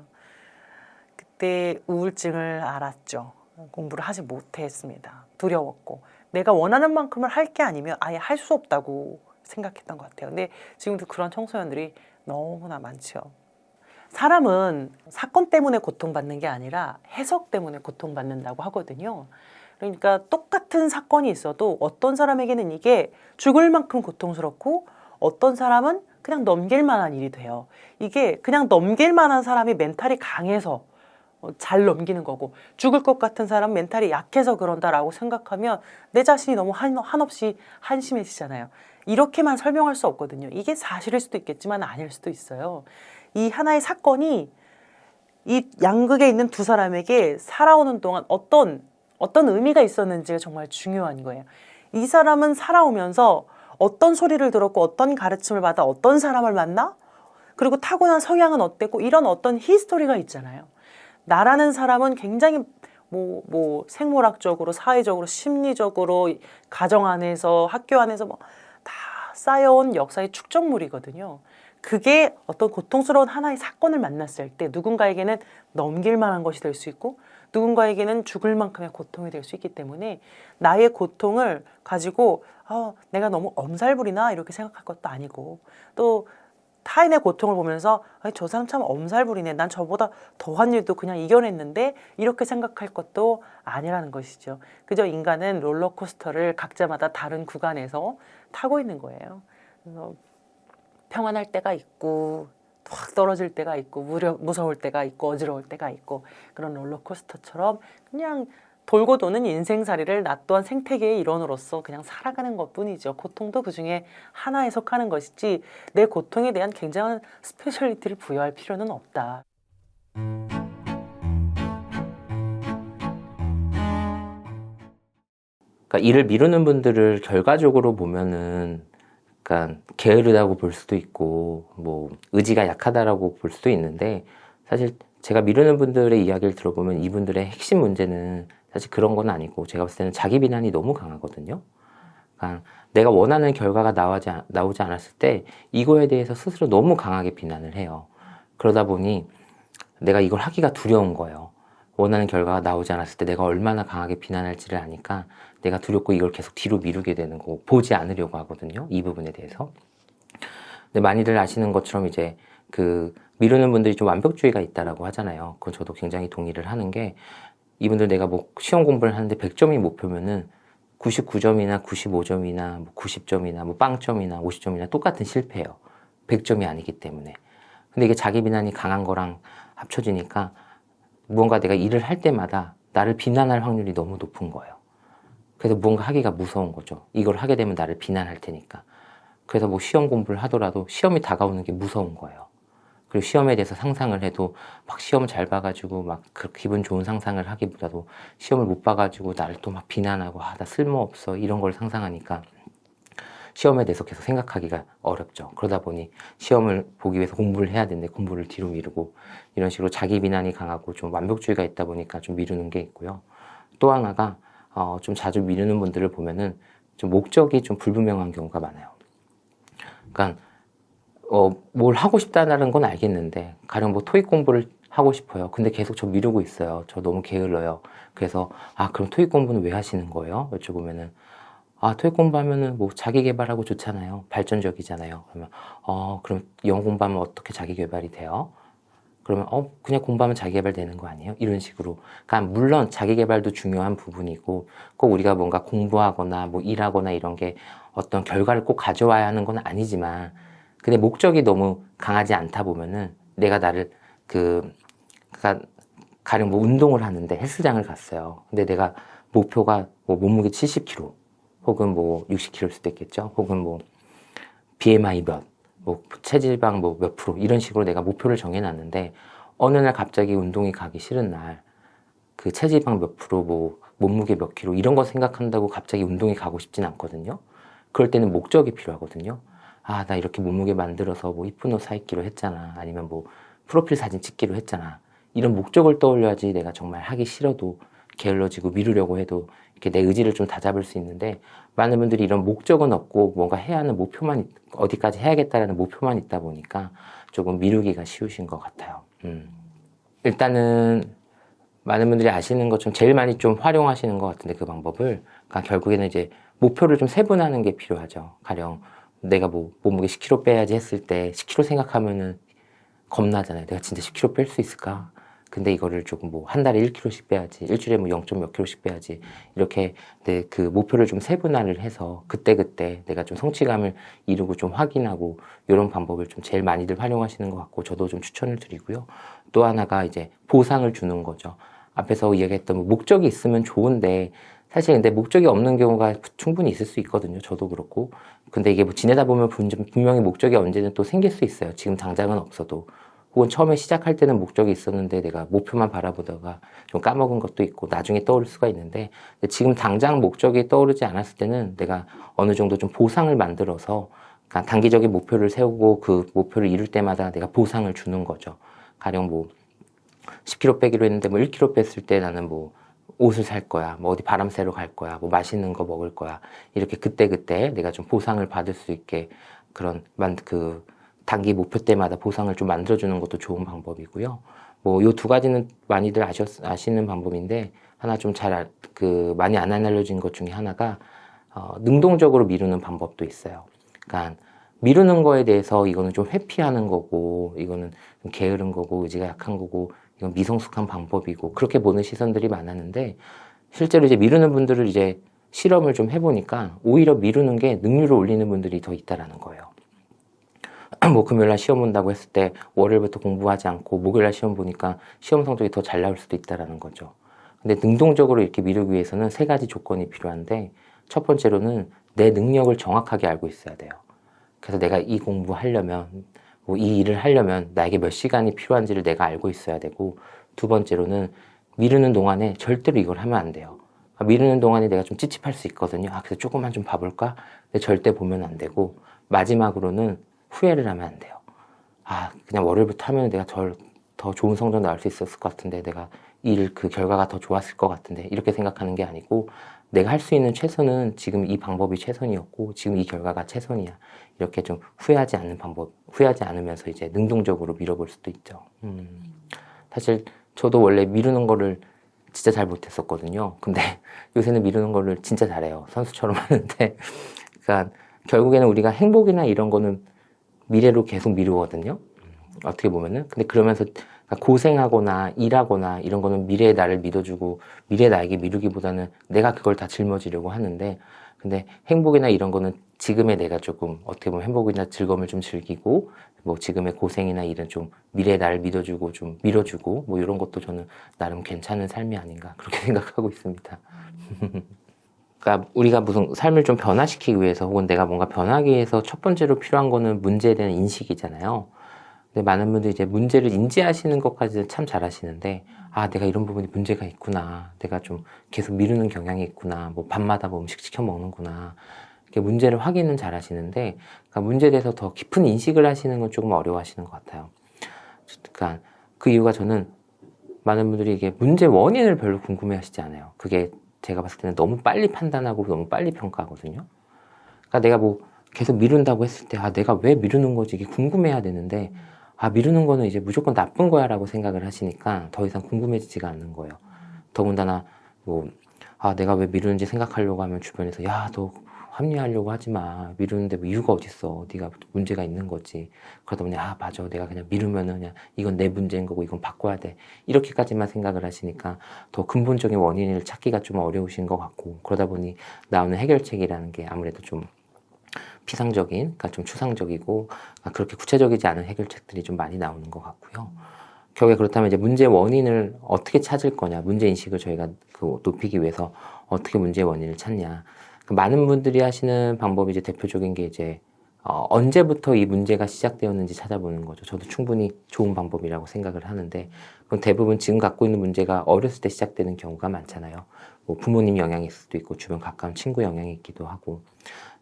그때 우울증을 알았죠. 공부를 하지 못했습니다. 두려웠고 내가 원하는 만큼을 할 게 아니면 아예 할 수 없다고 생각했던 것 같아요. 근데 지금도 그런 청소년들이 너무나 많죠. 사람은 사건 때문에 고통받는 게 아니라 해석 때문에 고통받는다고 하거든요. 그러니까 똑같은 사건이 있어도 어떤 사람에게는 이게 죽을 만큼 고통스럽고 어떤 사람은 그냥 넘길 만한 일이 돼요. 이게 그냥 넘길 만한 사람이 멘탈이 강해서 잘 넘기는 거고 죽을 것 같은 사람 멘탈이 약해서 그런다라고 생각하면 내 자신이 너무 한없이 한심해지잖아요. 이렇게만 설명할 수 없거든요. 이게 사실일 수도 있겠지만 아닐 수도 있어요. 이 하나의 사건이 이 양극에 있는 두 사람에게 살아오는 동안 어떤 의미가 있었는지가 정말 중요한 거예요. 이 사람은 살아오면서 어떤 소리를 들었고 어떤 가르침을 받아 어떤 사람을 만나? 그리고 타고난 성향은 어땠고 이런 어떤 히스토리가 있잖아요. 나라는 사람은 굉장히 뭐 생물학적으로 사회적으로 심리적으로 가정 안에서 학교 안에서 뭐 다 쌓여온 역사의 축적물이거든요. 그게 어떤 고통스러운 하나의 사건을 만났을 때 누군가에게는 넘길 만한 것이 될 수 있고 누군가에게는 죽을 만큼의 고통이 될 수 있기 때문에 나의 고통을 가지고 내가 너무 엄살부리나 이렇게 생각할 것도 아니고 또 타인의 고통을 보면서 저 사람 참 엄살부리네. 난 저보다 더한 일도 그냥 이겨냈는데 이렇게 생각할 것도 아니라는 것이죠. 그저 인간은 롤러코스터를 각자마다 다른 구간에서 타고 있는 거예요. 그래서 평안할 때가 있고 확 떨어질 때가 있고 무서울 때가 있고 어지러울 때가 있고 그런 롤러코스터처럼 그냥 돌고 도는 인생살이를 나 또한 생태계의 일원으로서 그냥 살아가는 것뿐이죠. 고통도 그중에 하나에 속하는 것이지 내 고통에 대한 굉장한 스페셜리티를 부여할 필요는 없다. 그러니까 일을 미루는 분들을 결과적으로 보면은 그러니까 게으르다고 볼 수도 있고 뭐 의지가 약하다라고 볼 수도 있는데 사실 제가 미루는 분들의 이야기를 들어보면 이분들의 핵심 문제는 사실 그런 건 아니고 제가 봤을 때는 자기 비난이 너무 강하거든요. 그러니까 내가 원하는 결과가 나오지 않았을 때 이거에 대해서 스스로 너무 강하게 비난을 해요. 그러다 보니 내가 이걸 하기가 두려운 거예요. 원하는 결과가 나오지 않았을 때 내가 얼마나 강하게 비난할지를 아니까 내가 두렵고 이걸 계속 뒤로 미루게 되는 거고 보지 않으려고 하거든요. 이 부분에 대해서. 근데 많이들 아시는 것처럼 이제 그 미루는 분들이 좀 완벽주의가 있다라고 하잖아요. 그건 저도 굉장히 동의를 하는 게 이분들 내가 뭐 시험 공부를 하는데 100점이 목표면은 99점이나 95점이나 뭐 90점이나 뭐 빵점이나 50점이나 똑같은 실패예요. 100점이 아니기 때문에. 근데 이게 자기 비난이 강한 거랑 합쳐지니까 무언가 내가 일을 할 때마다 나를 비난할 확률이 너무 높은 거예요. 그래서 무언가 하기가 무서운 거죠. 이걸 하게 되면 나를 비난할 테니까. 그래서 뭐 시험 공부를 하더라도 시험이 다가오는 게 무서운 거예요. 그리고 시험에 대해서 상상을 해도 막 시험 잘 봐가지고 막 그 기분 좋은 상상을 하기보다도 시험을 못 봐가지고 나를 또 막 비난하고 나 쓸모없어 이런 걸 상상하니까 시험에 대해서 계속 생각하기가 어렵죠. 그러다 보니 시험을 보기 위해서 공부를 해야 되는데 공부를 뒤로 미루고 이런 식으로 자기 비난이 강하고 좀 완벽주의가 있다 보니까 좀 미루는 게 있고요. 또 하나가 좀 자주 미루는 분들을 보면은 좀 목적이 좀 불분명한 경우가 많아요. 그러니까 뭘 하고 싶다는 건 알겠는데 가령 뭐 토익 공부를 하고 싶어요. 근데 계속 저 미루고 있어요. 저 너무 게을러요. 그래서 그럼 토익 공부는 왜 하시는 거예요? 여쭤보면은 토익 공부하면은 뭐 자기 개발하고 좋잖아요. 발전적이잖아요. 그러면 그럼 영어 공부하면 어떻게 자기 개발이 돼요? 그러면 그냥 공부하면 자기 개발 되는 거 아니에요? 이런 식으로. 그러니까 물론 자기 개발도 중요한 부분이고 꼭 우리가 뭔가 공부하거나 뭐 일하거나 이런 게 어떤 결과를 꼭 가져와야 하는 건 아니지만 근데 목적이 너무 강하지 않다 보면은 내가 나를 그러니까 가령 뭐 운동을 하는데 헬스장을 갔어요. 근데 내가 목표가 뭐 몸무게 70kg 혹은 뭐 60kg일 수도 있겠죠. 혹은 뭐 BMI 뭐 체지방 뭐 몇 프로 이런 식으로 내가 목표를 정해놨는데 어느 날 갑자기 운동이 가기 싫은 날 그 체지방 몇 프로 뭐 몸무게 몇 킬로 이런 거 생각한다고 갑자기 운동이 가고 싶진 않거든요. 그럴 때는 목적이 필요하거든요. 나 이렇게 몸무게 만들어서 뭐 이쁜 옷 사입기로 했잖아. 아니면 뭐 프로필 사진 찍기로 했잖아. 이런 목적을 떠올려야지 내가 정말 하기 싫어도 게을러지고 미루려고 해도 이렇게 내 의지를 좀 다잡을 수 있는데 많은 분들이 이런 목적은 없고 뭔가 해야 하는 목표만 어디까지 해야겠다라는 목표만 있다 보니까 조금 미루기가 쉬우신 것 같아요. 일단은 많은 분들이 아시는 것처럼 제일 많이 좀 활용하시는 것 같은데 그 방법을 그러니까 결국에는 이제 목표를 좀 세분화하는 게 필요하죠. 가령 내가 뭐 몸무게 10kg 빼야지 했을 때 10kg 생각하면은 겁나잖아요. 내가 진짜 10kg 뺄 수 있을까? 근데 이거를 조금 뭐 한 달에 1kg씩 빼야지, 일주일에 뭐 0. 몇 kg씩 빼야지 이렇게 내 그 목표를 좀 세분화를 해서 그때그때 내가 좀 성취감을 이루고 좀 확인하고 이런 방법을 좀 제일 많이들 활용하시는 것 같고 저도 좀 추천을 드리고요. 또 하나가 이제 보상을 주는 거죠. 앞에서 이야기했던 뭐 목적이 있으면 좋은데 사실 근데 목적이 없는 경우가 충분히 있을 수 있거든요. 저도 그렇고. 근데 이게 뭐 지내다 보면 분명히 목적이 언제든 또 생길 수 있어요. 지금 당장은 없어도. 혹은 처음에 시작할 때는 목적이 있었는데 내가 목표만 바라보다가 좀 까먹은 것도 있고 나중에 떠오를 수가 있는데 지금 당장 목적이 떠오르지 않았을 때는 내가 어느 정도 좀 보상을 만들어서 그러니까 단기적인 목표를 세우고 그 목표를 이룰 때마다 내가 보상을 주는 거죠. 가령 뭐 10kg 빼기로 했는데 뭐 1kg 뺐을 때 나는 뭐 옷을 살 거야, 뭐 어디 바람 쐬러 갈 거야, 뭐 맛있는 거 먹을 거야. 이렇게 그때그때 내가 좀 보상을 받을 수 있게 그런 단기 목표 때마다 보상을 좀 만들어주는 것도 좋은 방법이고요. 뭐 요 두 가지는 많이들 아시는 방법인데 하나 좀 많이 안 알려진 것 중에 하나가 능동적으로 미루는 방법도 있어요. 그러니까 미루는 거에 대해서 이거는 좀 회피하는 거고 이거는 좀 게으른 거고 의지가 약한 거고 이건 미성숙한 방법이고 그렇게 보는 시선들이 많았는데 실제로 이제 미루는 분들을 이제 실험을 좀 해보니까 오히려 미루는 게 능률을 올리는 분들이 더 있다라는 거예요. 뭐 금요일날 시험 본다고 했을 때 월요일부터 공부하지 않고 목요일날 시험 보니까 시험 성적이 더 잘 나올 수도 있다라는 거죠. 근데 능동적으로 이렇게 미루기 위해서는 3가지 조건이 필요한데 첫 번째로는 내 능력을 정확하게 알고 있어야 돼요. 그래서 내가 이 공부하려면 뭐 이 일을 하려면 나에게 몇 시간이 필요한지를 내가 알고 있어야 되고 두 번째로는 미루는 동안에 절대로 이걸 하면 안 돼요. 미루는 동안에 내가 좀 찝찝할 수 있거든요. 그래서 조금만 좀 봐볼까? 근데 절대 보면 안 되고 마지막으로는 후회를 하면 안 돼요. 그냥 월요일부터 하면 내가 더 좋은 성적 나올 수 있었을 것 같은데 내가 그 결과가 더 좋았을 것 같은데 이렇게 생각하는 게 아니고 내가 할 수 있는 최선은 지금 이 방법이 최선이었고 지금 이 결과가 최선이야. 이렇게 좀 후회하지 않으면서 이제 능동적으로 밀어볼 수도 있죠. 사실 저도 원래 미루는 거를 진짜 잘 못했었거든요. 근데 요새는 미루는 거를 진짜 잘해요. 선수처럼 하는데. 그러니까 결국에는 우리가 행복이나 이런 거는 미래로 계속 미루거든요. 어떻게 보면은. 근데 그러면서 고생하거나 일하거나 이런 거는 미래의 나를 믿어주고 미래의 나에게 미루기보다는 내가 그걸 다 짊어지려고 하는데, 근데 행복이나 이런 거는 지금의 내가 조금 어떻게 보면 행복이나 즐거움을 좀 즐기고 뭐 지금의 고생이나 일은 좀 미래의 나를 믿어주고 좀 밀어주고 뭐 이런 것도 저는 나름 괜찮은 삶이 아닌가 그렇게 생각하고 있습니다. 그러니까 우리가 무슨 삶을 좀 변화시키기 위해서 혹은 내가 뭔가 변하기 위해서 첫 번째로 필요한 거는 문제에 대한 인식이잖아요. 근데 많은 분들이 이제 문제를 인지하시는 것까지는 참 잘하시는데, 아, 내가 이런 부분이 문제가 있구나. 내가 좀 계속 미루는 경향이 있구나. 뭐 밤마다 뭐 음식 시켜 먹는구나. 이렇게 문제를 확인은 잘하시는데, 그러니까 문제에 대해서 더 깊은 인식을 하시는 건 조금 어려워하시는 것 같아요. 그러니까 그 이유가 저는 많은 분들이 이게 문제 원인을 별로 궁금해하시지 않아요. 그게 제가 봤을 때는 너무 빨리 판단하고 너무 빨리 평가하거든요. 그러니까 내가 뭐 계속 미룬다고 했을 때, 아, 내가 왜 미루는 거지? 이게 궁금해야 되는데, 아, 미루는 거는 이제 무조건 나쁜 거야 라고 생각을 하시니까 더 이상 궁금해지지가 않는 거예요. 더군다나 뭐, 아, 내가 왜 미루는지 생각하려고 하면 주변에서, 야, 너 합리화하려고 하지 마. 미루는데 뭐 이유가 어딨어. 네가 문제가 있는 거지. 그러다 보니, 아, 맞아. 내가 그냥 미루면은 그냥 이건 내 문제인 거고 이건 바꿔야 돼. 이렇게까지만 생각을 하시니까 더 근본적인 원인을 찾기가 좀 어려우신 것 같고, 그러다 보니 나오는 해결책이라는 게 아무래도 좀 피상적인, 그러니까 좀 추상적이고 그렇게 구체적이지 않은 해결책들이 좀 많이 나오는 것 같고요. 결국에 그렇다면 이제 문제의 원인을 어떻게 찾을 거냐, 문제 인식을 저희가 높이기 위해서 어떻게 문제의 원인을 찾냐. 많은 분들이 하시는 방법이 이제 대표적인 게 이제 언제부터 이 문제가 시작되었는지 찾아보는 거죠. 저도 충분히 좋은 방법이라고 생각을 하는데, 그럼 대부분 지금 갖고 있는 문제가 어렸을 때 시작되는 경우가 많잖아요. 뭐 부모님 영향이 있을 수도 있고 주변 가까운 친구 영향이 있기도 하고,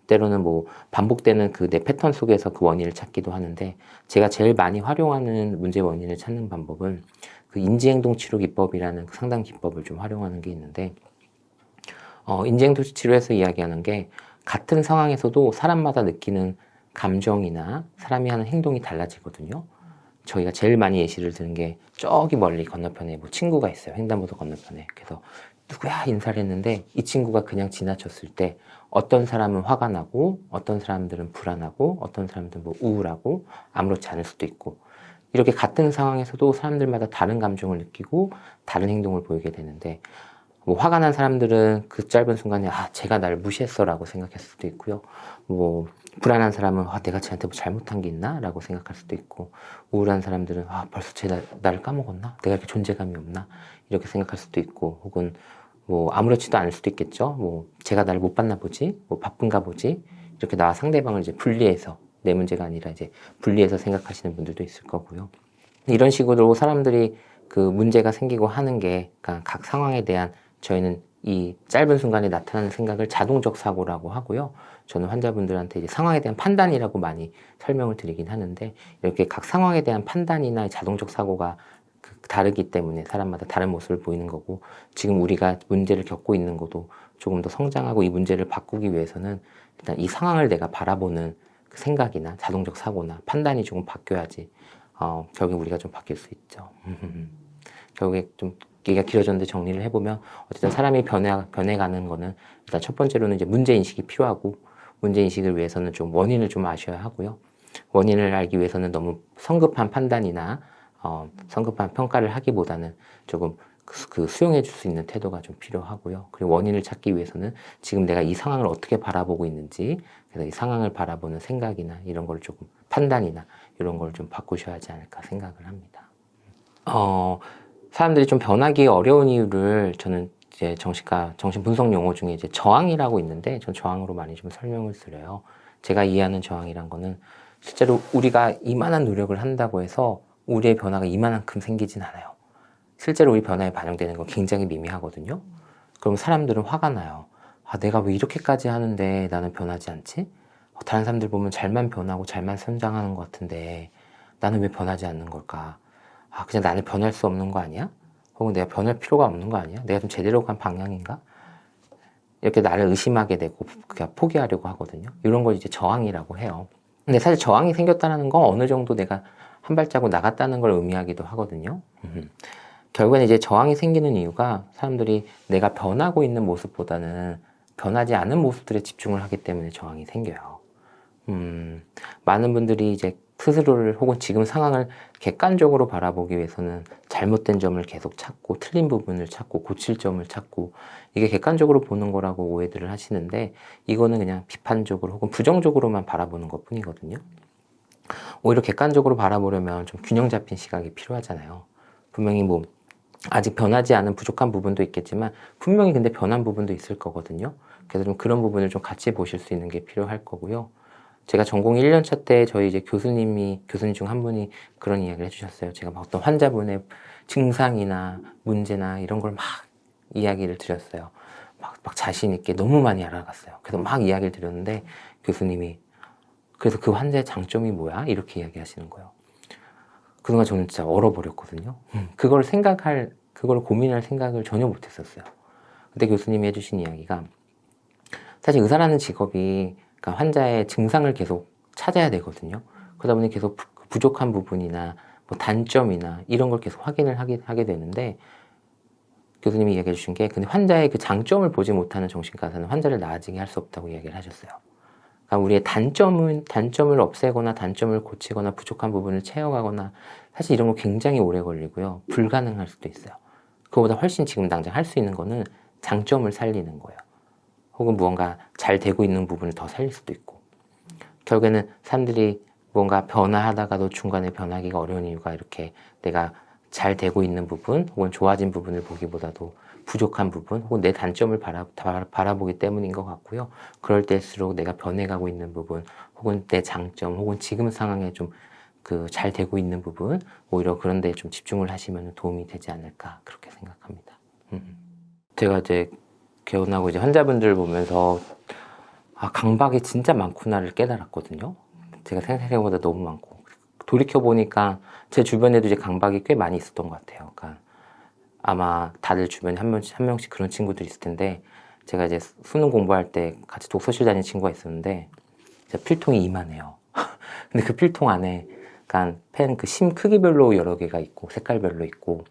때로는 뭐 반복되는 그 내 패턴 속에서 그 원인을 찾기도 하는데, 제가 제일 많이 활용하는 문제 원인을 찾는 방법은 그 인지행동 치료 기법이라는 그 상담 기법을 좀 활용하는 게 있는데, 인지행동 치료에서 이야기하는 게 같은 상황에서도 사람마다 느끼는 감정이나 사람이 하는 행동이 달라지거든요. 저희가 제일 많이 예시를 드는 게 저기 멀리 건너편에 뭐 친구가 있어요. 횡단보도 건너편에. 그래서 누구야 인사를 했는데 이 친구가 그냥 지나쳤을 때 어떤 사람은 화가 나고 어떤 사람들은 불안하고 어떤 사람들은 뭐 우울하고 아무렇지 않을 수도 있고, 이렇게 같은 상황에서도 사람들마다 다른 감정을 느끼고 다른 행동을 보이게 되는데, 뭐 화가 난 사람들은 그 짧은 순간에 아, 쟤가 나를 무시했어 라고 생각할 수도 있고요. 뭐 불안한 사람은 아, 내가 쟤한테 뭐 잘못한 게 있나? 라고 생각할 수도 있고, 우울한 사람들은 아, 벌써 쟤 나를 까먹었나? 내가 이렇게 존재감이 없나? 이렇게 생각할 수도 있고, 혹은 뭐 아무렇지도 않을 수도 있겠죠. 뭐 제가 나를 못 봤나 보지? 뭐 바쁜가 보지? 이렇게 나와 상대방을 이제 분리해서, 내 문제가 아니라 이제 분리해서 생각하시는 분들도 있을 거고요. 이런 식으로 사람들이 그 문제가 생기고 하는 게, 그러니까 각 상황에 대한 저희는 이 짧은 순간에 나타나는 생각을 자동적 사고라고 하고요. 저는 환자분들한테 이제 상황에 대한 판단이라고 많이 설명을 드리긴 하는데, 이렇게 각 상황에 대한 판단이나 자동적 사고가 다르기 때문에 사람마다 다른 모습을 보이는 거고, 지금 우리가 문제를 겪고 있는 것도 조금 더 성장하고 이 문제를 바꾸기 위해서는 일단 이 상황을 내가 바라보는 그 생각이나 자동적 사고나 판단이 조금 바뀌어야지 결국 우리가 좀 바뀔 수 있죠. 결국에 좀 얘기가 길어졌는데 정리를 해보면, 어쨌든 사람이 변해가는 거는 일단 첫 번째로는 이제 문제인식이 필요하고, 문제인식을 위해서는 좀 원인을 좀 아셔야 하고요. 원인을 알기 위해서는 너무 성급한 판단이나 성급한 평가를 하기보다는 조금 그 수용해 줄 수 있는 태도가 좀 필요하고요. 그리고 원인을 찾기 위해서는 지금 내가 이 상황을 어떻게 바라보고 있는지, 그래서 이 상황을 바라보는 생각이나 이런 걸 조금 판단이나 이런 걸 좀 바꾸셔야 하지 않을까 생각을 합니다. 사람들이 좀 변하기 어려운 이유를 저는 이제 정신 분석 용어 중에 이제 저항이라고 있는데, 전 저항으로 많이 좀 설명을 드려요. 제가 이해하는 저항이란 거는 실제로 우리가 이만한 노력을 한다고 해서 우리의 변화가 이만한큼 생기진 않아요. 실제로 우리 변화에 반영되는 건 굉장히 미미하거든요. 그럼 사람들은 화가 나요. 아, 내가 왜 이렇게까지 하는데 나는 변하지 않지? 다른 사람들 보면 잘만 변하고 잘만 성장하는 것 같은데 나는 왜 변하지 않는 걸까? 아, 그냥 나는 변할 수 없는 거 아니야? 혹은 내가 변할 필요가 없는 거 아니야? 내가 좀 제대로 간 방향인가? 이렇게 나를 의심하게 되고 그냥 포기하려고 하거든요. 이런 걸 이제 저항이라고 해요. 근데 사실 저항이 생겼다는 건 어느 정도 내가 한 발자국 나갔다는 걸 의미하기도 하거든요. 결국에는 이제 저항이 생기는 이유가 사람들이 내가 변하고 있는 모습보다는 변하지 않은 모습들에 집중을 하기 때문에 저항이 생겨요. 많은 분들이 이제 스스로를 혹은 지금 상황을 객관적으로 바라보기 위해서는 잘못된 점을 계속 찾고 틀린 부분을 찾고 고칠 점을 찾고 이게 객관적으로 보는 거라고 오해들을 하시는데 이거는 그냥 비판적으로 혹은 부정적으로만 바라보는 것 뿐이거든요. 오히려 객관적으로 바라보려면 좀 균형 잡힌 시각이 필요하잖아요. 분명히 뭐 아직 변하지 않은 부족한 부분도 있겠지만 분명히 근데 변한 부분도 있을 거거든요. 그래서 좀 그런 부분을 좀 같이 보실 수 있는 게 필요할 거고요. 제가 전공 1년차 때 저희 이제 교수님 중 한 분이 그런 이야기를 해주셨어요. 제가 막 어떤 환자분의 증상이나 문제나 이런 걸 막 이야기를 드렸어요. 막 자신 있게 너무 많이 알아갔어요. 그래서 막 이야기를 드렸는데 교수님이 그래서 그 환자의 장점이 뭐야? 이렇게 이야기하시는 거예요. 그동안 저는 진짜 얼어버렸거든요. 그걸 고민할 생각을 전혀 못했었어요. 그때 교수님이 해주신 이야기가 사실 의사라는 직업이 그러니까 환자의 증상을 계속 찾아야 되거든요. 그러다 보니 계속 부족한 부분이나 뭐 단점이나 이런 걸 계속 확인을 하게 되는데 교수님이 이야기해 주신 게 근데 환자의 그 장점을 보지 못하는 정신과에서는 환자를 나아지게 할 수 없다고 이야기를 하셨어요. 그러니까 우리의 단점을 없애거나 단점을 고치거나 부족한 부분을 채워가거나 사실 이런 거 굉장히 오래 걸리고요. 불가능할 수도 있어요. 그거보다 훨씬 지금 당장 할 수 있는 거는 장점을 살리는 거예요. 혹은 무언가 잘 되고 있는 부분을 더 살릴 수도 있고 결국에는 사람들이 뭔가 변화하다가도 중간에 변하기가 어려운 이유가 이렇게 내가 잘 되고 있는 부분 혹은 좋아진 부분을 보기보다도 부족한 부분 혹은 내 단점을 바라보기 때문인 것 같고요. 그럴 때일수록 내가 변해가고 있는 부분 혹은 내 장점 혹은 지금 상황에 좀 그 잘 되고 있는 부분 오히려 그런 데에 좀 집중을 하시면 도움이 되지 않을까 그렇게 생각합니다. 제가 이제 개원하고 이제 환자분들 보면서 아 강박이 진짜 많구나를 깨달았거든요. 제가 생각한 것보다 너무 많고 돌이켜보니까 제 주변에도 이제 강박이 꽤 많이 있었던 것 같아요. 그러니까 아마 다들 주변에 한 명씩 그런 친구들이 있을 텐데 제가 이제 수능 공부할 때 같이 독서실 다니는 친구가 있었는데 진짜 필통이 이만해요. 근데 그 필통 안에 그러니까 펜 그 심 크기별로 여러 개가 있고 색깔별로 있고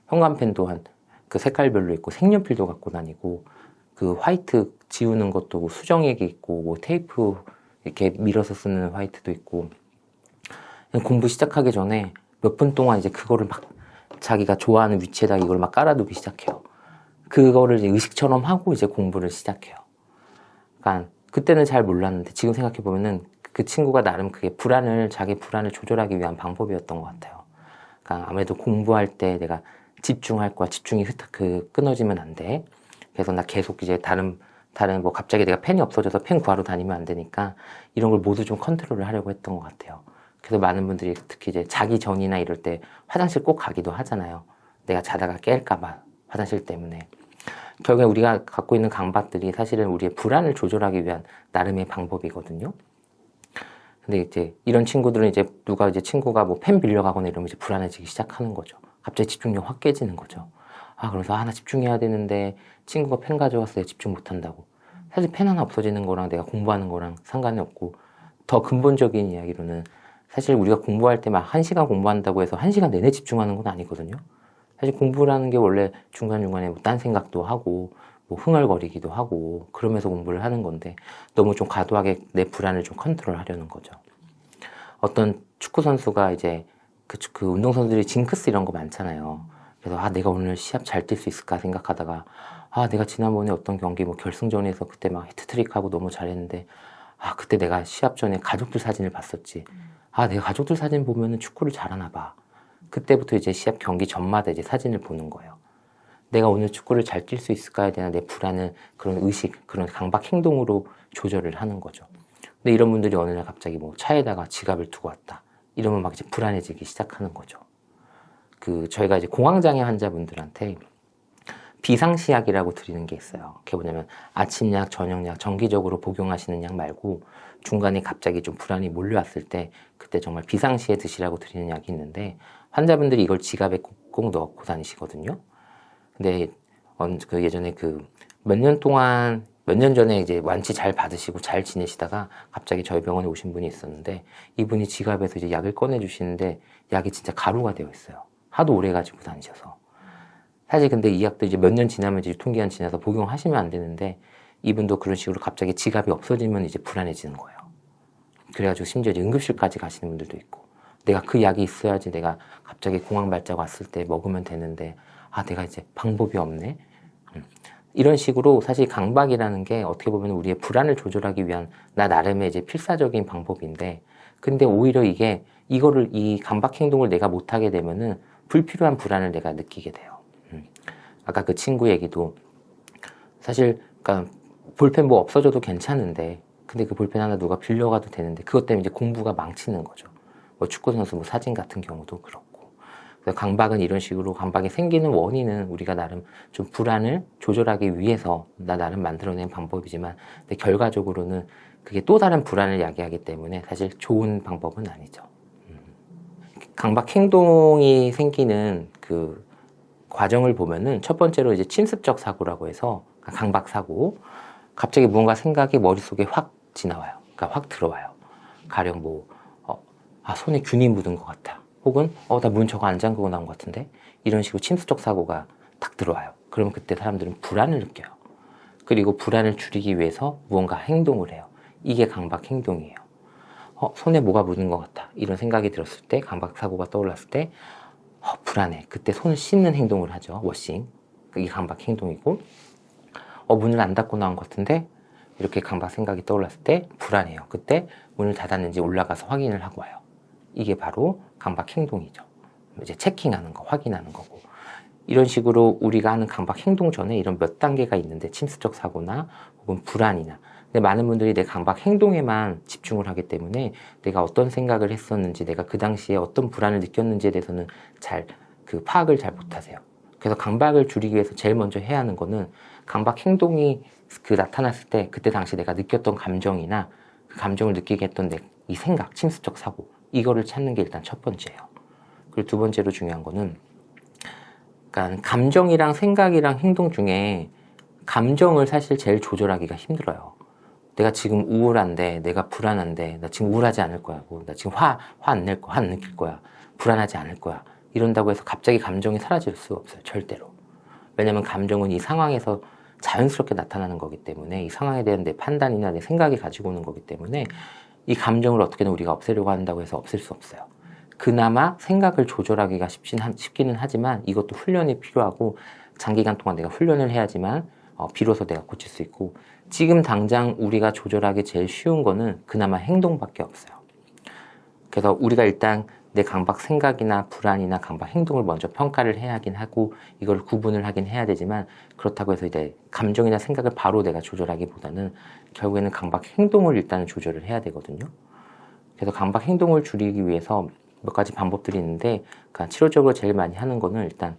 형광펜도 한 그 색깔별로 있고 색연필도 갖고 다니고 그 화이트 지우는 것도 뭐 수정액이 있고 뭐 테이프 이렇게 밀어서 쓰는 화이트도 있고 공부 시작하기 전에 몇 분 동안 이제 그거를 막 자기가 좋아하는 위치에다 이걸 막 깔아두기 시작해요. 그거를 이제 의식처럼 하고 이제 공부를 시작해요. 그러니까 그때는 잘 몰랐는데 지금 생각해 보면은 그 친구가 나름 그게 자기 불안을 조절하기 위한 방법이었던 것 같아요. 그러니까 아무래도 공부할 때 내가 집중할 거야. 집중이 끊어지면 안 돼. 그래서 나 계속 이제 다른 뭐 갑자기 내가 펜이 없어져서 펜 구하러 다니면 안 되니까 이런 걸 모두 좀 컨트롤을 하려고 했던 것 같아요. 그래서 많은 분들이 특히 이제 자기 전이나 이럴 때 화장실 꼭 가기도 하잖아요. 내가 자다가 깰까봐 화장실 때문에. 결국에 우리가 갖고 있는 강박들이 사실은 우리의 불안을 조절하기 위한 나름의 방법이거든요. 근데 이제 이런 친구들은 이제 친구가 뭐 펜 빌려가거나 이러면 이제 불안해지기 시작하는 거죠. 갑자기 집중력 확 깨지는 거죠. 그래서 나 집중해야 되는데 친구가 펜 가져왔어요. 집중 못 한다고. 사실 펜 하나 없어지는 거랑 내가 공부하는 거랑 상관이 없고 더 근본적인 이야기로는 사실 우리가 공부할 때 막 1시간 공부한다고 해서 1시간 내내 집중하는 건 아니거든요. 사실 공부라는 게 원래 중간중간에 뭐 딴 생각도 하고 뭐 흥얼거리기도 하고 그러면서 공부를 하는 건데 너무 좀 과도하게 내 불안을 좀 컨트롤하려는 거죠. 어떤 축구 선수가 이제 그 운동선수들이 징크스 이런 거 많잖아요. 그래서 내가 오늘 시합 잘 뛸 수 있을까 생각하다가 내가 지난번에 어떤 경기 뭐 결승전에서 그때 막 히트트릭하고 너무 잘했는데 그때 내가 시합 전에 가족들 사진을 봤었지. 내가 가족들 사진 보면은 축구를 잘하나 봐. 그때부터 이제 시합 경기 전마다 이제 사진을 보는 거예요. 내가 오늘 축구를 잘 뛸 수 있을까에 대한 내 불안을 그런 의식, 그런 강박 행동으로 조절을 하는 거죠. 근데 이런 분들이 어느 날 갑자기 뭐 차에다가 지갑을 두고 왔다. 이러면 막 이제 불안해지기 시작하는 거죠. 저희가 이제 공황장애 환자분들한테 비상시약이라고 드리는 게 있어요. 그게 뭐냐면 아침약, 저녁약, 정기적으로 복용하시는 약 말고 중간에 갑자기 좀 불안이 몰려왔을 때 그때 정말 비상시에 드시라고 드리는 약이 있는데 환자분들이 이걸 지갑에 꼭 넣고 다니시거든요. 근데 예전에 몇 년 전에 이제 완치 잘 받으시고 잘 지내시다가 갑자기 저희 병원에 오신 분이 있었는데 이분이 지갑에서 이제 약을 꺼내 주시는데 약이 진짜 가루가 되어 있어요. 하도 오래 가지고 다니셔서. 사실 근데 이 약도 이제 몇 년 지나면 이제 유통기한 지나서 복용하시면 안 되는데 이분도 그런 식으로 갑자기 지갑이 없어지면 이제 불안해지는 거예요. 그래가지고 심지어 이제 응급실까지 가시는 분들도 있고, 내가 그 약이 있어야지 내가 갑자기 공황 발작 왔을 때 먹으면 되는데, 아, 내가 이제 방법이 없네. 이런 식으로 사실 강박이라는 게 어떻게 보면 우리의 불안을 조절하기 위한 나 나름의 이제 필사적인 방법인데, 근데 오히려 이 강박 행동을 내가 못하게 되면은 불필요한 불안을 내가 느끼게 돼요. 아까 그 친구 얘기도 사실, 그러니까 볼펜 뭐 없어져도 괜찮은데, 근데 그 볼펜 하나 누가 빌려가도 되는데, 그것 때문에 이제 공부가 망치는 거죠. 뭐 축구선수 뭐 사진 같은 경우도 그렇고. 그래서 강박은 이런 식으로 강박이 생기는 원인은 우리가 나름 좀 불안을 조절하기 위해서 나 나름 만들어낸 방법이지만, 근데 결과적으로는 그게 또 다른 불안을 야기하기 때문에 사실 좋은 방법은 아니죠. 강박 행동이 생기는 그 과정을 보면은 첫 번째로 이제 침습적 사고라고 해서 강박 사고, 갑자기 무언가 생각이 머릿속에 확 지나와요. 그러니까 확 들어와요. 가령 뭐, 손에 균이 묻은 것 같아. 혹은, 나 문 저거 안 잠그고 나온 것 같은데? 이런 식으로 침습적 사고가 딱 들어와요. 그러면 그때 사람들은 불안을 느껴요. 그리고 불안을 줄이기 위해서 무언가 행동을 해요. 이게 강박 행동이에요. 손에 뭐가 묻은 것 같아. 이런 생각이 들었을 때, 강박 사고가 떠올랐을 때, 불안해. 그때 손을 씻는 행동을 하죠. 워싱. 이게 강박 행동이고, 문을 안 닫고 나온 것 같은데, 이렇게 강박 생각이 떠올랐을 때 불안해요. 그때 문을 닫았는지 올라가서 확인을 하고 와요. 이게 바로 강박 행동이죠. 이제 체킹하는 거, 확인하는 거고. 이런 식으로 우리가 하는 강박 행동 전에 이런 몇 단계가 있는데, 침습적 사고나 혹은 불안이나. 근데 많은 분들이 내 강박 행동에만 집중을 하기 때문에 내가 어떤 생각을 했었는지, 내가 그 당시에 어떤 불안을 느꼈는지에 대해서는 파악을 잘 못하세요. 그래서 강박을 줄이기 위해서 제일 먼저 해야 하는 거는 강박 행동이 나타났을 때 그때 당시 내가 느꼈던 감정이나 그 감정을 느끼게 했던 이 생각, 침습적 사고, 이거를 찾는 게 일단 첫 번째예요. 그리고 두 번째로 중요한 거는, 그러니까 감정이랑 생각이랑 행동 중에 감정을 사실 제일 조절하기가 힘들어요. 내가 지금 우울한데, 내가 불안한데, 나 지금 우울하지 않을 거야. 나 지금 화 안 느낄 거야. 불안하지 않을 거야. 이런다고 해서 갑자기 감정이 사라질 수 없어요. 절대로. 왜냐면 감정은 이 상황에서 자연스럽게 나타나는 거기 때문에, 이 상황에 대한 내 판단이나 내 생각이 가지고 오는 거기 때문에, 이 감정을 어떻게든 우리가 없애려고 한다고 해서 없앨 수 없어요. 그나마 생각을 조절하기가 쉽기는 하지만 이것도 훈련이 필요하고, 장기간 동안 내가 훈련을 해야지만 비로소 내가 고칠 수 있고, 지금 당장 우리가 조절하기 제일 쉬운 거는 그나마 행동밖에 없어요. 그래서 우리가 일단 내 강박 생각이나 불안이나 강박 행동을 먼저 평가를 해야 하긴 하고, 이걸 구분을 하긴 해야 되지만, 그렇다고 해서 이제 감정이나 생각을 바로 내가 조절하기보다는 결국에는 강박 행동을 일단은 조절을 해야 되거든요. 그래서 강박 행동을 줄이기 위해서 몇 가지 방법들이 있는데, 그러니까 치료적으로 제일 많이 하는 거는 일단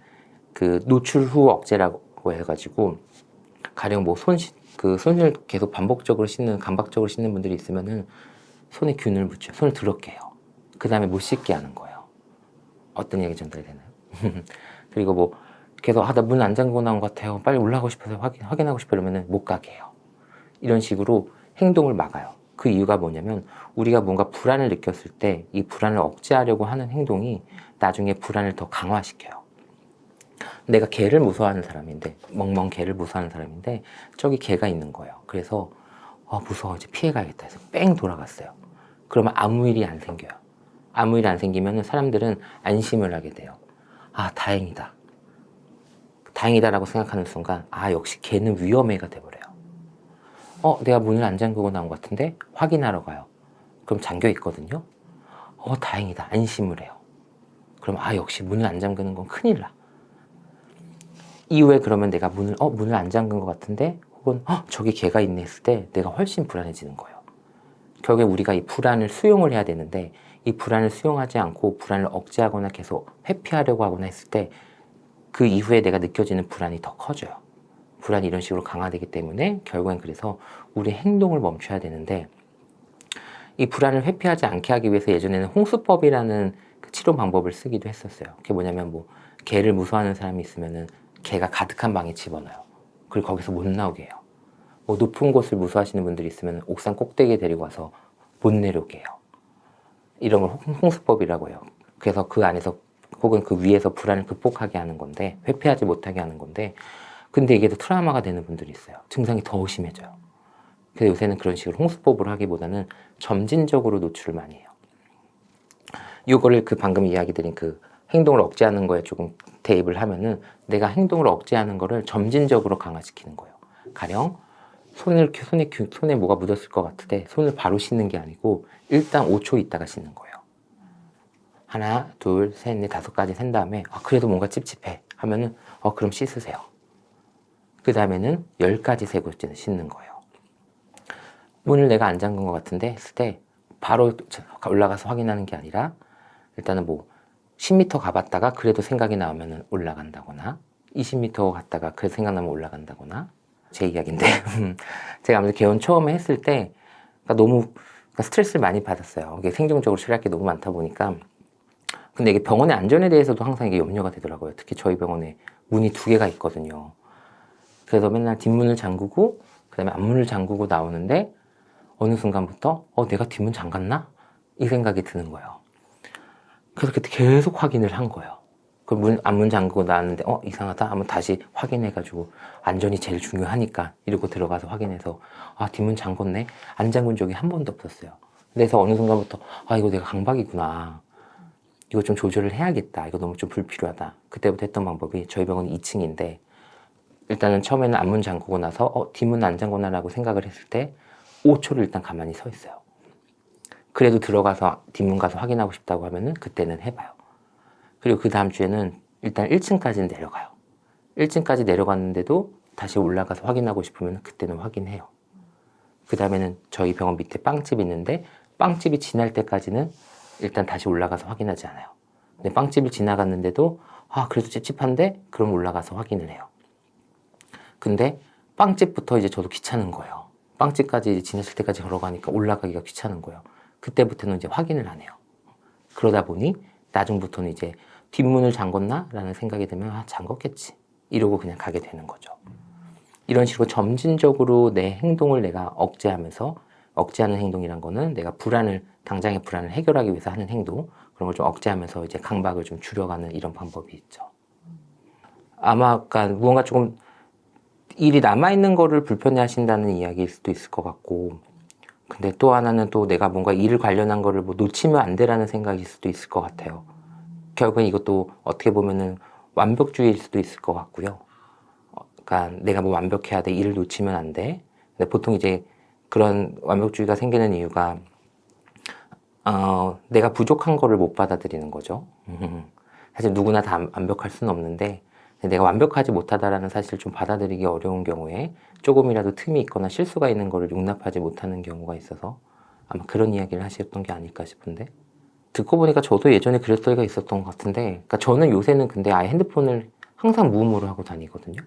그 노출 후 억제라고 해가지고, 가령 뭐 손을 계속 반복적으로 강박적으로 씻는 분들이 있으면은 손에 균을 묻혀요. 손을 더럽게 해요. 그 다음에 못 씻게 하는 거예요. 어떤 얘기 전달이 되나요? 그리고 뭐 계속 나 문 안 잠그고 나온 것 같아요. 빨리 올라가고 싶어서 확인하고 싶어 이러면은 못 가게 해요. 이런 식으로 행동을 막아요. 그 이유가 뭐냐면, 우리가 뭔가 불안을 느꼈을 때 이 불안을 억제하려고 하는 행동이 나중에 불안을 더 강화시켜요. 내가 개를 무서워하는 사람인데, 멍멍 개를 무서워하는 사람인데, 저기 개가 있는 거예요. 그래서 무서워, 이제 피해가야겠다 해서 뺑 돌아갔어요. 그러면 아무 일이 안 생겨요. 아무 일이 안 생기면 사람들은 안심을 하게 돼요. 다행이다. 다행이다라고 생각하는 순간, 역시 개는 위험해가 돼버려요. 내가 문을 안 잠그고 나온 것 같은데 확인하러 가요. 그럼 잠겨 있거든요. 다행이다. 안심을 해요. 그럼 역시 문을 안 잠그는 건 큰일 나. 이후에 그러면 내가 문을 안 잠근 것 같은데, 혹은 저기 개가 있네 했을 때 내가 훨씬 불안해지는 거예요. 결국에 우리가 이 불안을 수용을 해야 되는데, 이 불안을 수용하지 않고 불안을 억제하거나 계속 회피하려고 하거나 했을 때 그 이후에 내가 느껴지는 불안이 더 커져요. 불안이 이런 식으로 강화되기 때문에 결국엔 그래서 우리 행동을 멈춰야 되는데, 이 불안을 회피하지 않게 하기 위해서 예전에는 홍수법이라는 그 치료 방법을 쓰기도 했었어요. 그게 뭐냐면, 뭐 개를 무서워하는 사람이 있으면은 개가 가득한 방에 집어넣어요. 그리고 거기서 못 나오게 해요. 뭐 높은 곳을 무서워하시는 분들이 있으면 옥상 꼭대기에 데리고 와서 못 내려오게 해요. 이런 걸 홍수법이라고 해요. 그래서 그 안에서 혹은 그 위에서 불안을 극복하게 하는 건데, 회피하지 못하게 하는 건데, 근데 이게 더 트라우마가 되는 분들이 있어요. 증상이 더 심해져요. 그래서 요새는 그런 식으로 홍수법을 하기보다는 점진적으로 노출을 많이 해요. 이거를 그 방금 이야기 드린 그 행동을 억제하는 거에 조금 대입을 하면은 내가 행동을 억제하는 거를 점진적으로 강화시키는 거예요. 가령 손에 뭐가 묻었을 것 같은데 손을 바로 씻는 게 아니고 일단 5초 있다가 씻는 거예요. 하나, 둘, 셋, 넷, 5까지 센 다음에 그래도 뭔가 찝찝해 하면은 그럼 씻으세요. 그 다음에는 10까지 세고 씻는 거예요. 문을 내가 안 잠근 것 같은데 했을 때 바로 올라가서 확인하는 게 아니라 일단은 뭐 10m 가봤다가 그래도 생각이 나오면 올라간다거나 20m 갔다가 그래도 생각나면 올라간다거나 제 이야기인데 제가 아무래도 개원 처음에 했을 때 너무 스트레스를 많이 받았어요. 이게 생존적으로 처리할 게 너무 많다 보니까. 근데 이게 병원의 안전에 대해서도 항상 이게 염려가 되더라고요. 특히 저희 병원에 문이 2개가 있거든요. 그래서 맨날 뒷문을 잠그고 그다음에 앞문을 잠그고 나오는데 어느 순간부터 내가 뒷문 잠갔나? 이 생각이 드는 거예요. 그래서 그때 계속 확인을 한 거예요. 그 앞문 잠그고 나왔는데 이상하다 하면 다시 확인해가지고 안전이 제일 중요하니까 이러고 들어가서 확인해서 뒷문 잠궜네? 안 잠근 적이 한 번도 없었어요. 그래서 어느 순간부터 이거 내가 강박이구나. 이거 좀 조절을 해야겠다. 이거 너무 좀 불필요하다. 그때부터 했던 방법이 저희 병원은 2층인데 일단은 처음에는 앞문 잠그고 나서 뒷문 안 잠궜나라고 생각을 했을 때 5초를 일단 가만히 서 있어요. 그래도 들어가서 뒷문 가서 확인하고 싶다고 하면은 그때는 해봐요. 그리고 그 다음 주에는 일단 1층까지는 내려가요. 1층까지 내려갔는데도 다시 올라가서 확인하고 싶으면 그때는 확인해요. 그 다음에는 저희 병원 밑에 빵집이 있는데 빵집이 지날 때까지는 일단 다시 올라가서 확인하지 않아요. 근데 빵집을 지나갔는데도 그래도 찝찝한데 그럼 올라가서 확인을 해요. 근데 빵집부터 이제 저도 귀찮은 거예요. 빵집까지 이제 지났을 때까지 걸어가니까 올라가기가 귀찮은 거예요. 그때부터는 이제 확인을 안 해요. 그러다 보니 나중부터는 이제 뒷문을 잠궜나? 라는 생각이 들면 잠궜겠지. 이러고 그냥 가게 되는 거죠. 이런 식으로 점진적으로 내 행동을 내가 억제하면서 억제하는 행동이란 거는 내가 당장의 불안을 해결하기 위해서 하는 행동, 그런 걸 좀 억제하면서 이제 강박을 좀 줄여가는 이런 방법이 있죠. 아마 무언가 조금 일이 남아있는 거를 불편해 하신다는 이야기일 수도 있을 것 같고, 근데 또 하나는 또 내가 뭔가 일을 관련한 거를 놓치면 안 되라는 생각일 수도 있을 것 같아요. 결국엔 이것도 어떻게 보면은 완벽주의일 수도 있을 것 같고요. 내가 뭐 완벽해야 돼, 일을 놓치면 안 돼. 근데 보통 이제 그런 완벽주의가 생기는 이유가 내가 부족한 거를 못 받아들이는 거죠. 사실 누구나 다 완벽할 수는 없는데 내가 완벽하지 못하다라는 사실을 좀 받아들이기 어려운 경우에 조금이라도 틈이 있거나 실수가 있는 거를 용납하지 못하는 경우가 있어서 아마 그런 이야기를 하셨던 게 아닐까 싶은데, 듣고 보니까 저도 예전에 그랬을 때가 있었던 것 같은데, 저는 요새는 근데 아예 핸드폰을 항상 무음으로 하고 다니거든요.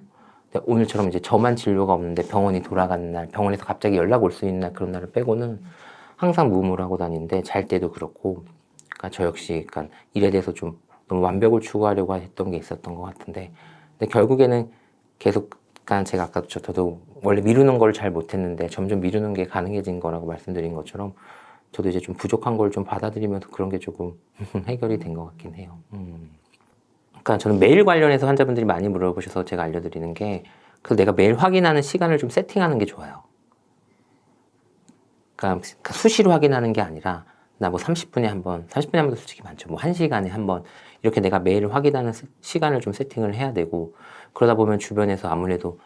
근데 오늘처럼 이제 저만 진료가 없는데 병원이 돌아가는 날, 병원에서 갑자기 연락 올 수 있는 날, 그런 날을 빼고는 항상 무음으로 하고 다니는데 잘 때도 그렇고, 저 역시 일에 대해서 좀 너무 완벽을 추구하려고 했던 게 있었던 것 같은데, 근데 결국에는 계속 제가 아까 저도 원래 미루는 걸 잘 못했는데 점점 미루는 게 가능해진 거라고 말씀드린 것처럼 저도 이제 좀 부족한 걸 좀 받아들이면서 그런 게 조금 해결이 된 것 같긴 해요. 저는 메일 관련해서 환자분들이 많이 물어보셔서 제가 알려드리는 게, 그래서 내가 메일 확인하는 시간을 좀 세팅하는 게 좋아요. 수시로 확인하는 게 아니라 나 뭐 30분에 한 번, 30분에 한 번도 솔직히 많죠. 뭐 1시간에 한 번 이렇게 내가 메일을 확인하는 시간을 좀 세팅을 해야 되고, 그러다 보면 주변에서 아무래도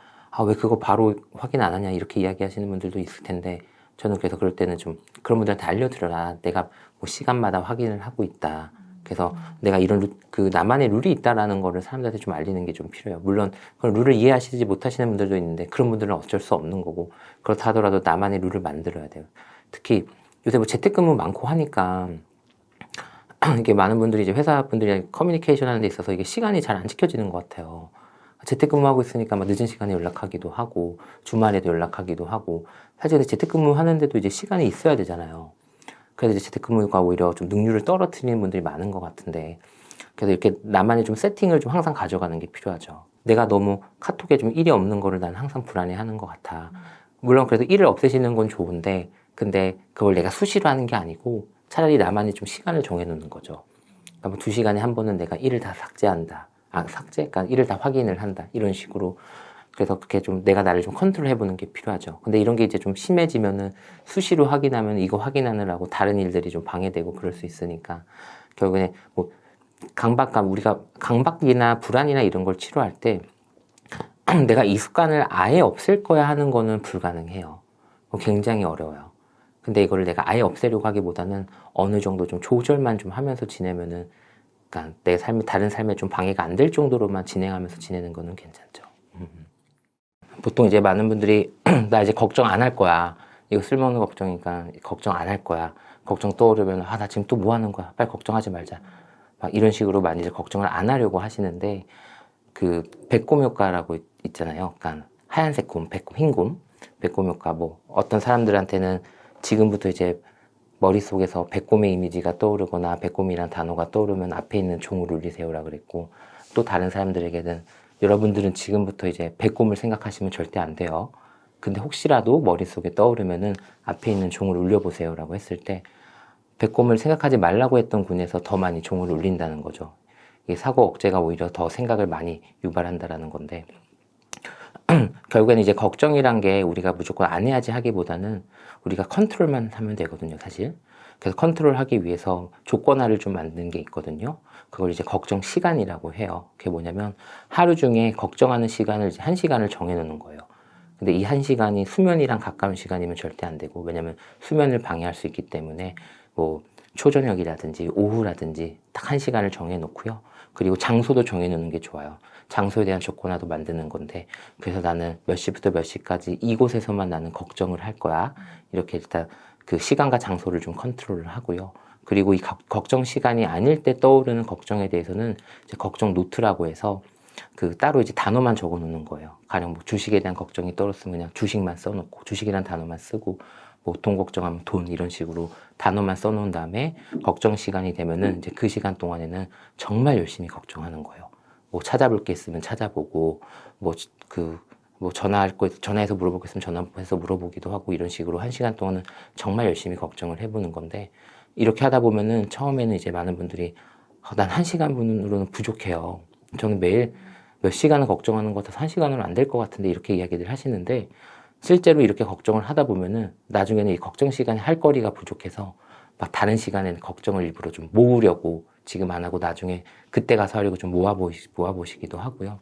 왜 그거 바로 확인 안 하냐 이렇게 이야기하시는 분들도 있을 텐데, 저는 그래서 그럴 때는 좀 그런 분들한테 알려드려라. 내가 뭐 시간마다 확인을 하고 있다. 그래서 내가 이런 나만의 룰이 있다라는 거를 사람들한테 좀 알리는 게 좀 필요해요. 물론 그런 룰을 이해하시지 못하시는 분들도 있는데 그런 분들은 어쩔 수 없는 거고, 그렇다 하더라도 나만의 룰을 만들어야 돼요. 특히 요새 뭐 재택근무 많고 하니까 이게 많은 분들이 이제 회사 분들이랑 커뮤니케이션 하는 데 있어서 이게 시간이 잘 안 지켜지는 것 같아요. 재택근무하고 있으니까 막 늦은 시간에 연락하기도 하고 주말에도 연락하기도 하고, 사실 재택근무 하는데도 이제 시간이 있어야 되잖아요. 그래서 이제 재택근무가 오히려 좀 능률을 떨어뜨리는 분들이 많은 것 같은데, 그래서 이렇게 나만의 좀 세팅을 좀 항상 가져가는 게 필요하죠. 내가 너무 카톡에 좀 일이 없는 거를 난 항상 불안해하는 것 같아. 물론 그래도 일을 없애시는 건 좋은데, 근데 그걸 내가 수시로 하는 게 아니고 차라리 나만의 좀 시간을 정해놓는 거죠. 그러니까 뭐 2시간에 한 번은 내가 일을 다 삭제한다. 그러니까 일을 다 확인을 한다. 이런 식으로 그래서 그렇게 좀 내가 나를 좀 컨트롤 해보는 게 필요하죠. 근데 이런 게 이제 좀 심해지면은 수시로 확인하면 이거 확인하느라고 다른 일들이 좀 방해되고 그럴 수 있으니까 결국에 뭐 강박감, 우리가 강박이나 불안이나 이런 걸 치료할 때 내가 이 습관을 아예 없앨 거야 하는 거는 불가능해요. 굉장히 어려워요. 근데 이걸 내가 아예 없애려고 하기보다는 어느 정도 좀 조절만 좀 하면서 지내면은, 그러니까 내 삶이 다른 삶에 좀 방해가 안 될 정도로만 진행하면서 지내는 거는 괜찮죠. 보통 이제 많은 분들이 나 이제 걱정 안 할 거야. 이거 쓸모없는 걱정이니까 걱정 안 할 거야. 걱정 떠오르면 나 지금 또 뭐 하는 거야. 빨리 걱정하지 말자. 막 이런 식으로 많이 이제 걱정을 안 하려고 하시는데, 그 배꼽 효과라고 있잖아요. 그러니까 하얀색 곰, 흰 곰, 배꼽 효과. 뭐 어떤 사람들한테는 지금부터 이제 머릿속에서 배꼽의 이미지가 떠오르거나 배꼽이란 단어가 떠오르면 앞에 있는 종을 울리세요라 그랬고, 또 다른 사람들에게는 여러분들은 지금부터 이제 배꼽을 생각하시면 절대 안 돼요. 근데 혹시라도 머릿속에 떠오르면은 앞에 있는 종을 울려보세요라고 했을 때 배꼽을 생각하지 말라고 했던 군에서 더 많이 종을 울린다는 거죠. 이게 사고 억제가 오히려 더 생각을 많이 유발한다라는 건데, 결국에는 이제 걱정이란 게 우리가 무조건 안 해야지 하기보다는 우리가 컨트롤만 하면 되거든요, 사실. 그래서 컨트롤하기 위해서 조건화를 좀 만드는 게 있거든요. 그걸 이제 걱정 시간이라고 해요. 그게 뭐냐면 하루 중에 걱정하는 시간을 이제 1시간을 정해놓는 거예요. 근데 이 1시간이 수면이랑 가까운 시간이면 절대 안 되고, 왜냐면 수면을 방해할 수 있기 때문에 뭐 초저녁이라든지 오후라든지 딱 1시간을 정해놓고요. 그리고 장소도 정해놓는 게 좋아요. 장소에 대한 조건화도 만드는 건데, 그래서 나는 몇 시부터 몇 시까지 이곳에서만 나는 걱정을 할 거야. 이렇게 일단 그 시간과 장소를 좀 컨트롤을 하고요. 그리고 이 걱정 시간이 아닐 때 떠오르는 걱정에 대해서는 이제 걱정 노트라고 해서 그 따로 이제 단어만 적어 놓는 거예요. 가령 뭐 주식에 대한 걱정이 떨었으면 그냥 주식만 써놓고, 주식이란 단어만 쓰고, 뭐 돈 걱정하면 돈, 이런 식으로 단어만 써놓은 다음에 걱정 시간이 되면은 이제 그 시간 동안에는 정말 열심히 걱정하는 거예요. 뭐 찾아볼 게 있으면 찾아보고, 뭐 전화해서 물어볼 게 있으면 전화해서 물어보기도 하고, 이런 식으로 1시간 동안은 정말 열심히 걱정을 해보는 건데, 이렇게 하다 보면은 처음에는 이제 많은 분들이 난 1시간분으로는 부족해요. 저는 매일 몇 시간을 걱정하는 것 같아서 1시간으로 안 될 것 같은데, 이렇게 이야기들 하시는데, 실제로 이렇게 걱정을 하다 보면은 나중에는 이 걱정 시간에 할 거리가 부족해서 막 다른 시간에는 걱정을 일부러 좀 모으려고 지금 안 하고 나중에 그때 가서 하려고 좀 모아보시기도 하고요.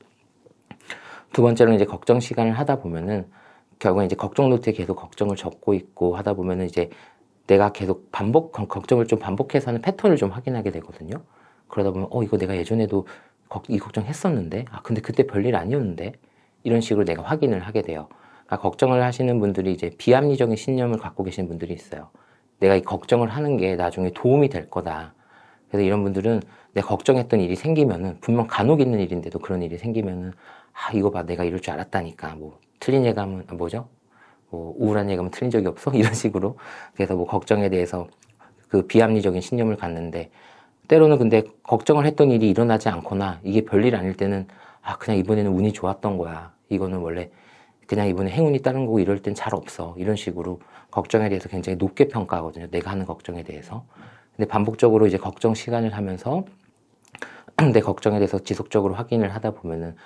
두 번째로는 이제 걱정 시간을 하다 보면은 결국엔 이제 걱정 노트에 계속 걱정을 적고 있고 하다 보면은 이제 내가 계속 걱정을 좀 반복해서 하는 패턴을 좀 확인하게 되거든요. 그러다 보면 이거 내가 예전에도 이 걱정 했었는데, 근데 그때 별일 아니었는데, 이런 식으로 내가 확인을 하게 돼요. 그러니까 걱정을 하시는 분들이 이제 비합리적인 신념을 갖고 계신 분들이 있어요. 내가 이 걱정을 하는 게 나중에 도움이 될 거다. 그래서 이런 분들은 내가 걱정했던 일이 생기면은, 분명 간혹 있는 일인데도 그런 일이 생기면은, 이거 봐, 내가 이럴 줄 알았다니까. 뭐 틀린 예감은 뭐죠? 뭐 우울한 예감은 틀린 적이 없어? 이런 식으로. 그래서 뭐 걱정에 대해서 그 비합리적인 신념을 갖는데, 때로는 근데 걱정을 했던 일이 일어나지 않거나 이게 별일 아닐 때는 그냥 이번에는 운이 좋았던 거야. 이거는 원래 그냥 이번에 행운이 따른 거고 이럴 땐 잘 없어. 이런 식으로 걱정에 대해서 굉장히 높게 평가하거든요. 내가 하는 걱정에 대해서. 근데 반복적으로 이제 걱정 시간을 하면서 내 걱정에 대해서 지속적으로 확인을 하다 보면은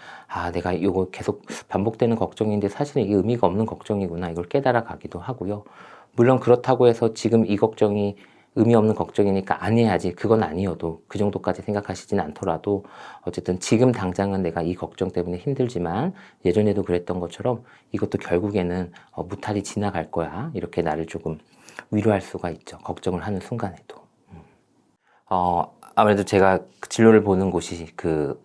내가 이거 계속 반복되는 걱정인데 사실은 이게 의미가 없는 걱정이구나, 이걸 깨달아 가기도 하고요. 물론 그렇다고 해서 지금 이 걱정이 의미 없는 걱정이니까 안 해야지, 그건 아니어도, 그 정도까지 생각하시진 않더라도 어쨌든 지금 당장은 내가 이 걱정 때문에 힘들지만 예전에도 그랬던 것처럼 이것도 결국에는 무탈이 지나갈 거야, 이렇게 나를 조금 위로할 수가 있죠. 걱정을 하는 순간에도. 아무래도 제가 진로를 보는 곳이 그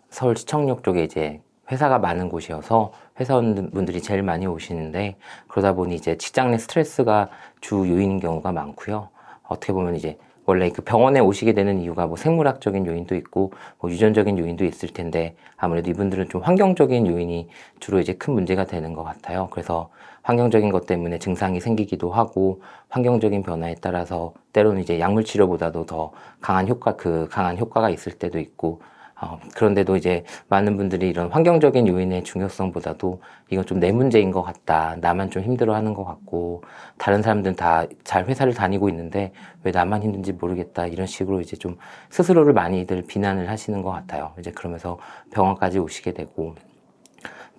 서울 시청역 쪽에 이제 회사가 많은 곳이어서 회사원분들이 제일 많이 오시는데, 그러다 보니 이제 직장 내 스트레스가 주 요인인 경우가 많고요. 어떻게 보면 이제 원래 그 병원에 오시게 되는 이유가 뭐 생물학적인 요인도 있고 뭐 유전적인 요인도 있을 텐데, 아무래도 이분들은 좀 환경적인 요인이 주로 이제 큰 문제가 되는 것 같아요. 그래서 환경적인 것 때문에 증상이 생기기도 하고, 환경적인 변화에 따라서 때로는 이제 약물 치료보다도 더 강한 효과가 있을 때도 있고, 그런데도 이제 많은 분들이 이런 환경적인 요인의 중요성보다도 이건 좀 내 문제인 것 같다, 나만 좀 힘들어하는 것 같고 다른 사람들은 다 잘 회사를 다니고 있는데 왜 나만 힘든지 모르겠다, 이런 식으로 이제 좀 스스로를 많이들 비난을 하시는 것 같아요. 이제 그러면서 병원까지 오시게 되고,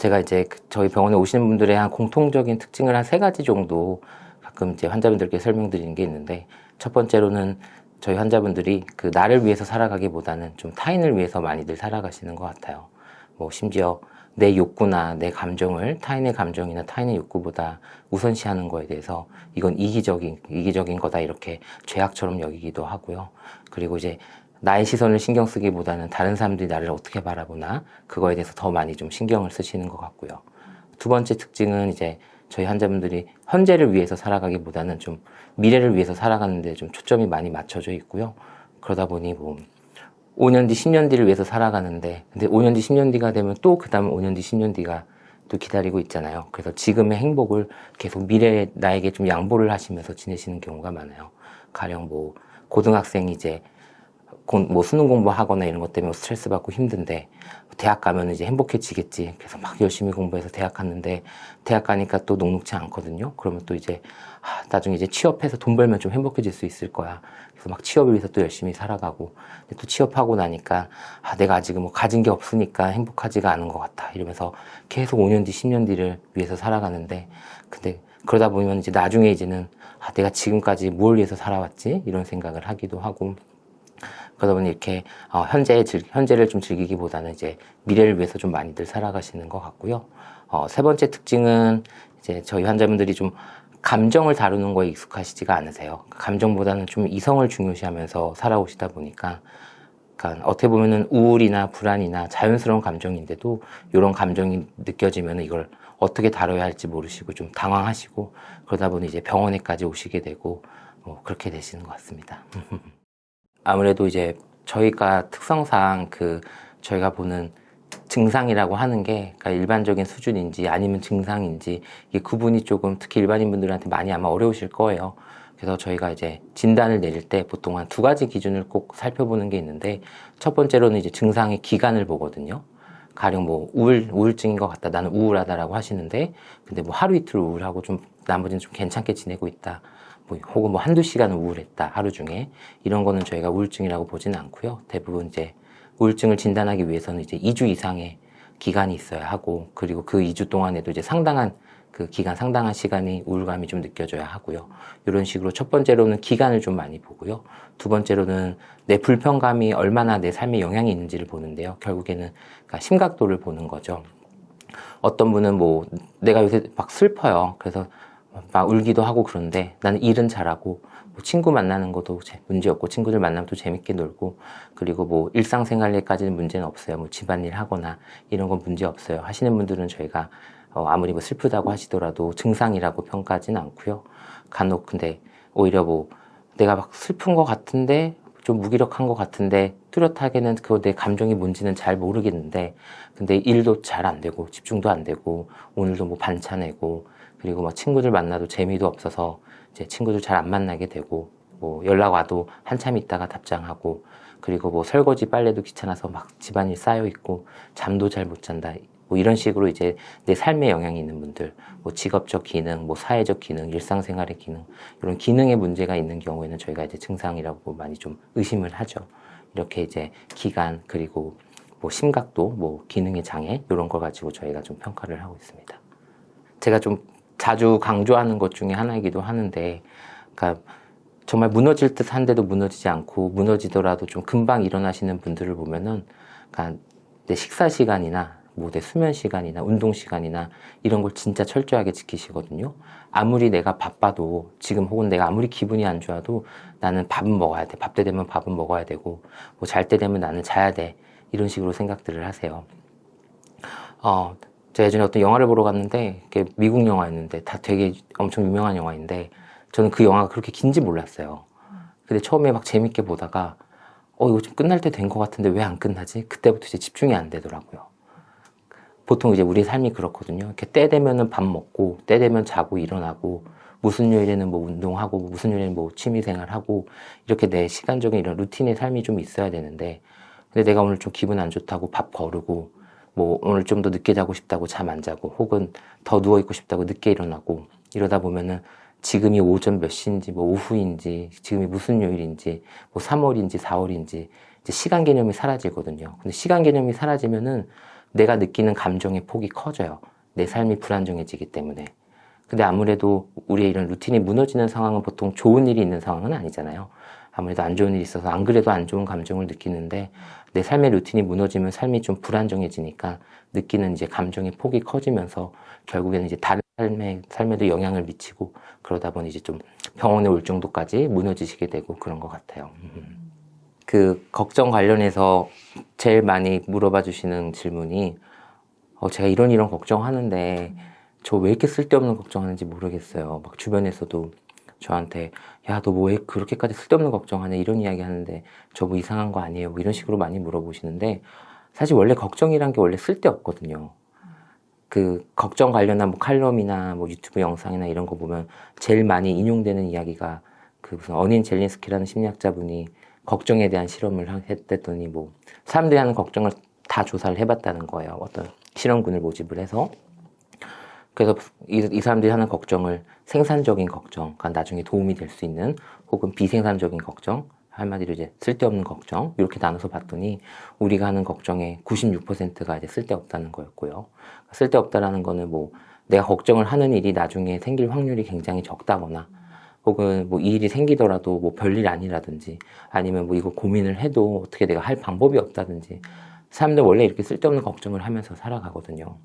제가 이제 저희 병원에 오시는 분들의 한 공통적인 특징을 한 3가지 정도 가끔 이제 환자분들께 설명드리는 게 있는데, 첫 번째로는 저희 환자분들이 그 나를 위해서 살아가기보다는 좀 타인을 위해서 많이들 살아가시는 것 같아요. 뭐 심지어 내 욕구나 내 감정을 타인의 감정이나 타인의 욕구보다 우선시하는 거에 대해서 이건 이기적인 거다 이렇게 죄악처럼 여기기도 하고요. 그리고 이제 나의 시선을 신경 쓰기보다는 다른 사람들이 나를 어떻게 바라보나 그거에 대해서 더 많이 좀 신경을 쓰시는 것 같고요. 두 번째 특징은 이제 저희 환자분들이 현재를 위해서 살아가기보다는 좀 미래를 위해서 살아가는데 좀 초점이 많이 맞춰져 있고요. 그러다 보니 뭐 5년 뒤, 10년 뒤를 위해서 살아가는데, 근데 5년 뒤, 10년 뒤가 되면 또 그 다음 5년 뒤, 10년 뒤가 또 기다리고 있잖아요. 그래서 지금의 행복을 계속 미래에 나에게 좀 양보를 하시면서 지내시는 경우가 많아요. 가령 뭐 고등학생이 이제 뭐 수능 공부하거나 이런 것 때문에 스트레스 받고 힘든데 대학 가면 이제 행복해지겠지. 그래서 막 열심히 공부해서 대학 갔는데 대학 가니까 또 녹록지 않거든요. 그러면 또 이제 나중에 이제 취업해서 돈 벌면 좀 행복해질 수 있을 거야. 그래서 막 취업을 위해서 또 열심히 살아가고, 근데 또 취업하고 나니까 내가 아직은 뭐 가진 게 없으니까 행복하지가 않은 것 같아. 이러면서 계속 5년 뒤, 10년 뒤를 위해서 살아가는데, 근데 그러다 보면 이제 나중에 이제는 내가 지금까지 뭘 위해서 살아왔지? 이런 생각을 하기도 하고, 그러다 보니 이렇게 현재를 좀 즐기기보다는 이제 미래를 위해서 좀 많이들 살아가시는 것 같고요. 세 번째 특징은 이제 저희 환자분들이 좀 감정을 다루는 거에 익숙하시지가 않으세요. 감정보다는 좀 이성을 중요시하면서 살아오시다 보니까, 그러니까 어떻게 보면은 우울이나 불안이나 자연스러운 감정인데도 이런 감정이 느껴지면 이걸 어떻게 다뤄야 할지 모르시고 좀 당황하시고, 그러다 보니 이제 병원에까지 오시게 되고 뭐 그렇게 되시는 것 같습니다. 아무래도 이제 저희가 특성상 저희가 보는 증상이라고 하는 게 그러니까 일반적인 수준인지 아니면 증상인지 이게 구분이 조금 특히 일반인 분들한테 많이 아마 어려우실 거예요. 그래서 저희가 이제 진단을 내릴 때 보통 한 2가지 기준을 꼭 살펴보는 게 있는데, 첫 번째로는 이제 증상의 기간을 보거든요. 가령 뭐 우울증인 것 같다, 나는 우울하다라고 하시는데, 근데 뭐 하루 이틀 우울하고 좀 나머지는 좀 괜찮게 지내고 있다, 혹은 뭐 한두 시간 우울했다 하루 중에, 이런 거는 저희가 우울증이라고 보지는 않고요. 대부분 이제 우울증을 진단하기 위해서는 이제 2주 이상의 기간이 있어야 하고, 그리고 그 2주 동안에도 이제 상당한 시간이 우울감이 좀 느껴져야 하고요. 이런 식으로 첫 번째로는 기간을 좀 많이 보고요. 두 번째로는 내 불편감이 얼마나 내 삶에 영향이 있는지를 보는데요. 결국에는 그러니까 심각도를 보는 거죠. 어떤 분은 뭐 내가 요새 막 슬퍼요. 그래서 막 울기도 하고 그런데 나는 일은 잘하고 뭐 친구 만나는 것도 문제 없고 친구들 만나면 또 재밌게 놀고, 그리고 뭐 일상생활에까지는 문제는 없어요. 뭐 집안일 하거나 이런 건 문제 없어요 하시는 분들은 저희가 아무리 뭐 슬프다고 하시더라도 증상이라고 평가하지는 않고요. 간혹 근데 오히려 뭐 내가 막 슬픈 것 같은데 좀 무기력한 것 같은데 뚜렷하게는 내 감정이 뭔지는 잘 모르겠는데, 근데 일도 잘 안 되고 집중도 안 되고 오늘도 뭐 반차 내고, 그리고 막 친구들 만나도 재미도 없어서 이제 친구들 잘 안 만나게 되고, 뭐 연락 와도 한참 있다가 답장하고, 그리고 뭐 설거지 빨래도 귀찮아서 막 집안일 쌓여 있고 잠도 잘 못 잔다, 뭐 이런 식으로 이제 내 삶에 영향이 있는 분들, 뭐 직업적 기능, 뭐 사회적 기능, 일상생활의 기능, 이런 기능에 문제가 있는 경우에는 저희가 이제 증상이라고 많이 좀 의심을 하죠. 이렇게 이제 기간, 그리고 뭐 심각도, 뭐 기능의 장애, 이런 걸 가지고 저희가 좀 평가를 하고 있습니다. 제가 좀 자주 강조하는 것 중에 하나이기도 하는데, 그러니까 정말 무너질 듯 한데도 무너지지 않고, 무너지더라도 좀 금방 일어나시는 분들을 보면은, 그러니까 내 식사 시간이나 뭐 내 수면 시간이나 운동 시간이나 이런 걸 진짜 철저하게 지키시거든요. 아무리 내가 바빠도, 지금 혹은 내가 아무리 기분이 안 좋아도 나는 밥은 먹어야 돼. 밥 때 되면 밥은 먹어야 되고, 뭐 잘 때 되면 나는 자야 돼. 이런 식으로 생각들을 하세요. 제가 예전에 어떤 영화를 보러 갔는데, 그게 미국 영화였는데, 다 되게 엄청 유명한 영화인데, 저는 그 영화가 그렇게 긴지 몰랐어요. 근데 처음에 막 재밌게 보다가, 이거 좀 끝날 때 된 것 같은데 왜 안 끝나지? 그때부터 이제 집중이 안 되더라고요. 보통 이제 우리 삶이 그렇거든요. 이렇게 때 되면은 밥 먹고, 때 되면 자고 일어나고, 무슨 요일에는 뭐 운동하고, 무슨 요일에는 뭐 취미생활하고, 이렇게 내 시간적인 이런 루틴의 삶이 좀 있어야 되는데, 근데 내가 오늘 좀 기분 안 좋다고 밥 거르고, 뭐 오늘 좀 더 늦게 자고 싶다고 잠 안 자고, 혹은 더 누워있고 싶다고 늦게 일어나고, 이러다 보면은 지금이 오전 몇 시인지, 뭐 오후인지, 지금이 무슨 요일인지, 뭐 3월인지 4월인지, 이제 시간 개념이 사라지거든요. 근데 시간 개념이 사라지면은 내가 느끼는 감정의 폭이 커져요. 내 삶이 불안정해지기 때문에. 근데 아무래도 우리의 이런 루틴이 무너지는 상황은 보통 좋은 일이 있는 상황은 아니잖아요. 아무래도 안 좋은 일이 있어서 안 그래도 안 좋은 감정을 느끼는데 내 삶의 루틴이 무너지면 삶이 좀 불안정해지니까 느끼는 이제 감정의 폭이 커지면서 결국에는 이제 다른 삶에도 영향을 미치고 그러다 보니 이제 좀 병원에 올 정도까지 무너지시게 되고 그런 것 같아요. 그 걱정 관련해서 제일 많이 물어봐 주시는 질문이 제가 이런 걱정하는데 저 왜 이렇게 쓸데없는 걱정하는지 모르겠어요. 막 주변에서도 저한테 야, 너 뭐 왜 그렇게까지 쓸데없는 걱정하냐 이런 이야기 하는데 저 뭐 이상한 거 아니에요? 뭐 이런 식으로 많이 물어보시는데 사실 원래 걱정이란 게 원래 쓸데없거든요. 그 걱정 관련한 뭐 칼럼이나 뭐 유튜브 영상이나 이런 거 보면 제일 많이 인용되는 이야기가 그 무슨 어닌 젤린스키라는 심리학자분이 걱정에 대한 실험을 했더니 뭐 사람들이 하는 걱정을 다 조사를 해봤다는 거예요. 어떤 실험군을 모집을 해서. 그래서 이 사람들이 하는 걱정을 생산적인 걱정, 그러니까 나중에 도움이 될 수 있는 혹은 비생산적인 걱정, 한마디로 이제 쓸데없는 걱정 이렇게 나눠서 봤더니 우리가 하는 걱정의 96%가 이제 쓸데없다는 거였고요. 쓸데없다라는 거는 뭐 내가 걱정을 하는 일이 나중에 생길 확률이 굉장히 적다거나 혹은 뭐 이 일이 생기더라도 뭐 별일 아니라든지 아니면 뭐 이거 고민을 해도 어떻게 내가 할 방법이 없다든지 사람들 원래 이렇게 쓸데없는 걱정을 하면서 살아가거든요.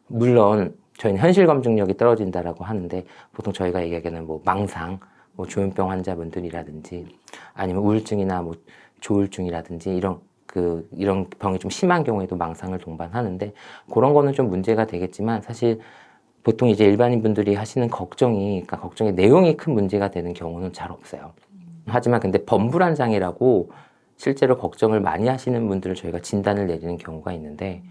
물론 저희는 현실 검증력이 떨어진다라고 하는데 보통 저희가 얘기하기에는 뭐 망상, 뭐 조현병 환자분들이라든지 아니면 우울증이나 뭐 조울증이라든지 이런 병이 좀 심한 경우에도 망상을 동반하는데 그런 거는 좀 문제가 되겠지만 사실 보통 이제 일반인 분들이 하시는 그러니까 걱정의 내용이 큰 문제가 되는 경우는 잘 없어요. 하지만 근데 범불안 장애라고 실제로 걱정을 많이 하시는 분들을 저희가 진단을 내리는 경우가 있는데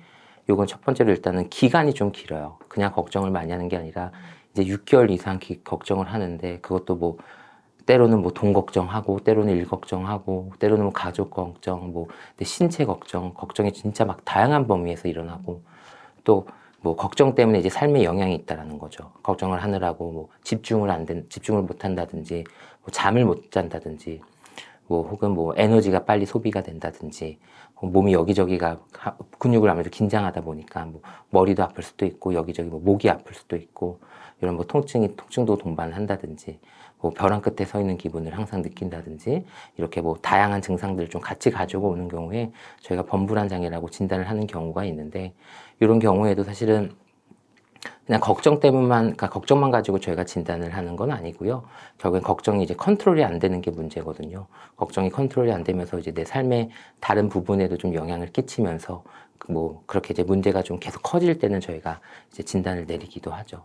요건 첫 번째로 일단은 기간이 좀 길어요. 그냥 걱정을 많이 하는 게 아니라 이제 6개월 이상 걱정을 하는데 그것도 뭐 때로는 뭐 돈 걱정하고 때로는 일 걱정하고 때로는 뭐 가족 걱정, 뭐 내 신체 걱정이 진짜 막 다양한 범위에서 일어나고 또 뭐 걱정 때문에 이제 삶에 영향이 있다라는 거죠. 걱정을 하느라고 뭐 집중을 못 한다든지 뭐 잠을 못 잔다든지 뭐 혹은 뭐 에너지가 빨리 소비가 된다든지 몸이 여기저기가 근육을 아무래도 긴장하다 보니까 뭐 머리도 아플 수도 있고 여기저기 뭐 목이 아플 수도 있고 이런 뭐 통증도 동반한다든지 뭐 벼랑 끝에 서 있는 기분을 항상 느낀다든지 이렇게 뭐 다양한 증상들을 좀 같이 가지고 오는 경우에 저희가 범불안 장애라고 진단을 하는 경우가 있는데 이런 경우에도 사실은 그냥 그러니까 걱정만 가지고 저희가 진단을 하는 건 아니고요. 결국엔 걱정이 이제 컨트롤이 안 되는 게 문제거든요. 걱정이 컨트롤이 안 되면서 이제 내 삶의 다른 부분에도 좀 영향을 끼치면서 뭐 그렇게 이제 문제가 좀 계속 커질 때는 저희가 이제 진단을 내리기도 하죠.